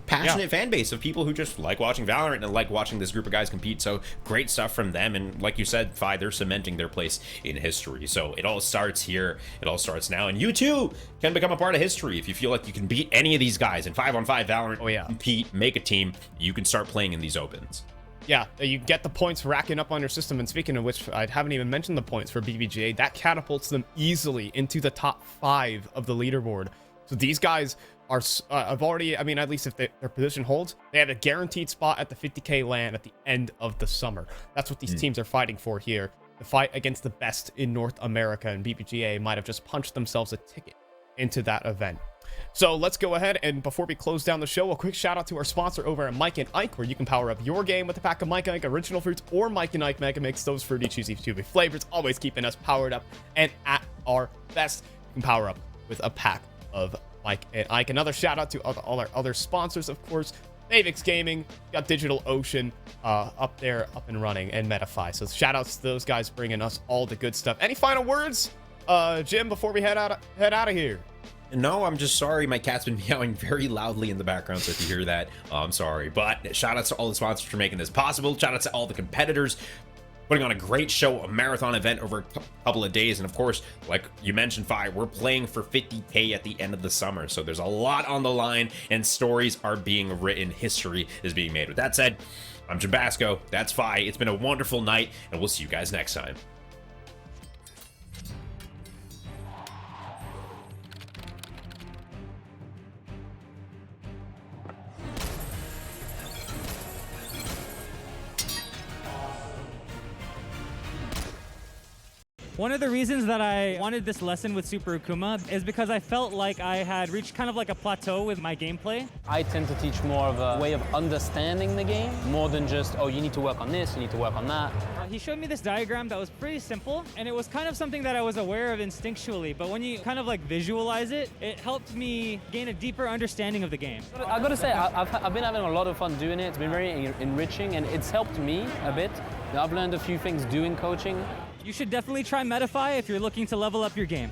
passionate fan base of people who just like watching Valorant and like watching this group of guys compete. So great stuff from them. And like you said, Fi, they're cementing their place in history. So it all starts here. It all starts now. And you too can become a part of history. If you feel like you can beat any of these guys in 5-on-5 Valorant, compete, make a team, you can start playing in these opens. Yeah, you get the points racking up on your system. And speaking of which, I haven't even mentioned the points for BBGA. That catapults them easily into the top 5 of the leaderboard. So these guys are, I've already, at least if their position holds, they have a guaranteed spot at the 50K LAN at the end of the summer. That's what these teams are fighting for here. The fight against the best in North America, and BBGA might have just punched themselves a ticket into that event. So let's go ahead, and before we close down the show, a quick shout out to our sponsor over at Mike and Ike, where you can power up your game with a pack of Mike and Ike Original Fruits or Mike and Ike Mega Mix. Those fruity, cheesy, chewy flavors always keeping us powered up and at our best. You can power up with a pack of Mike and Ike. Another shout out to all our other sponsors, of course. Avix Gaming, got Digital Ocean up there, up and running, and Metafy. So shout outs to those guys bringing us all the good stuff. Any final words, Jim, before we head out of here? No, I'm just sorry. My cat's been meowing very loudly in the background, so if you hear that, I'm sorry. But shout out to all the sponsors for making this possible. Shout out to all the competitors. putting on a great show, a marathon event over a couple of days. And of course, like you mentioned, Fi, we're playing for 50K at the end of the summer. So there's a lot on the line and stories are being written. History is being made. With that said, I'm Jabasco. That's Fi. It's been a wonderful night and we'll see you guys next time. One of the reasons that I wanted this lesson with Super Akuma is because I felt like I had reached kind of like a plateau with my gameplay. I tend to teach more of a way of understanding the game, more than just, oh, you need to work on this, you need to work on that. He showed me this diagram that was pretty simple, and it was kind of something that I was aware of instinctually, but when you kind of like visualize it, it helped me gain a deeper understanding of the game. I gotta say, I've been having a lot of fun doing it. It's been very enriching, and it's helped me a bit. I've learned a few things doing coaching. You should definitely try Metafy if you're looking to level up your game.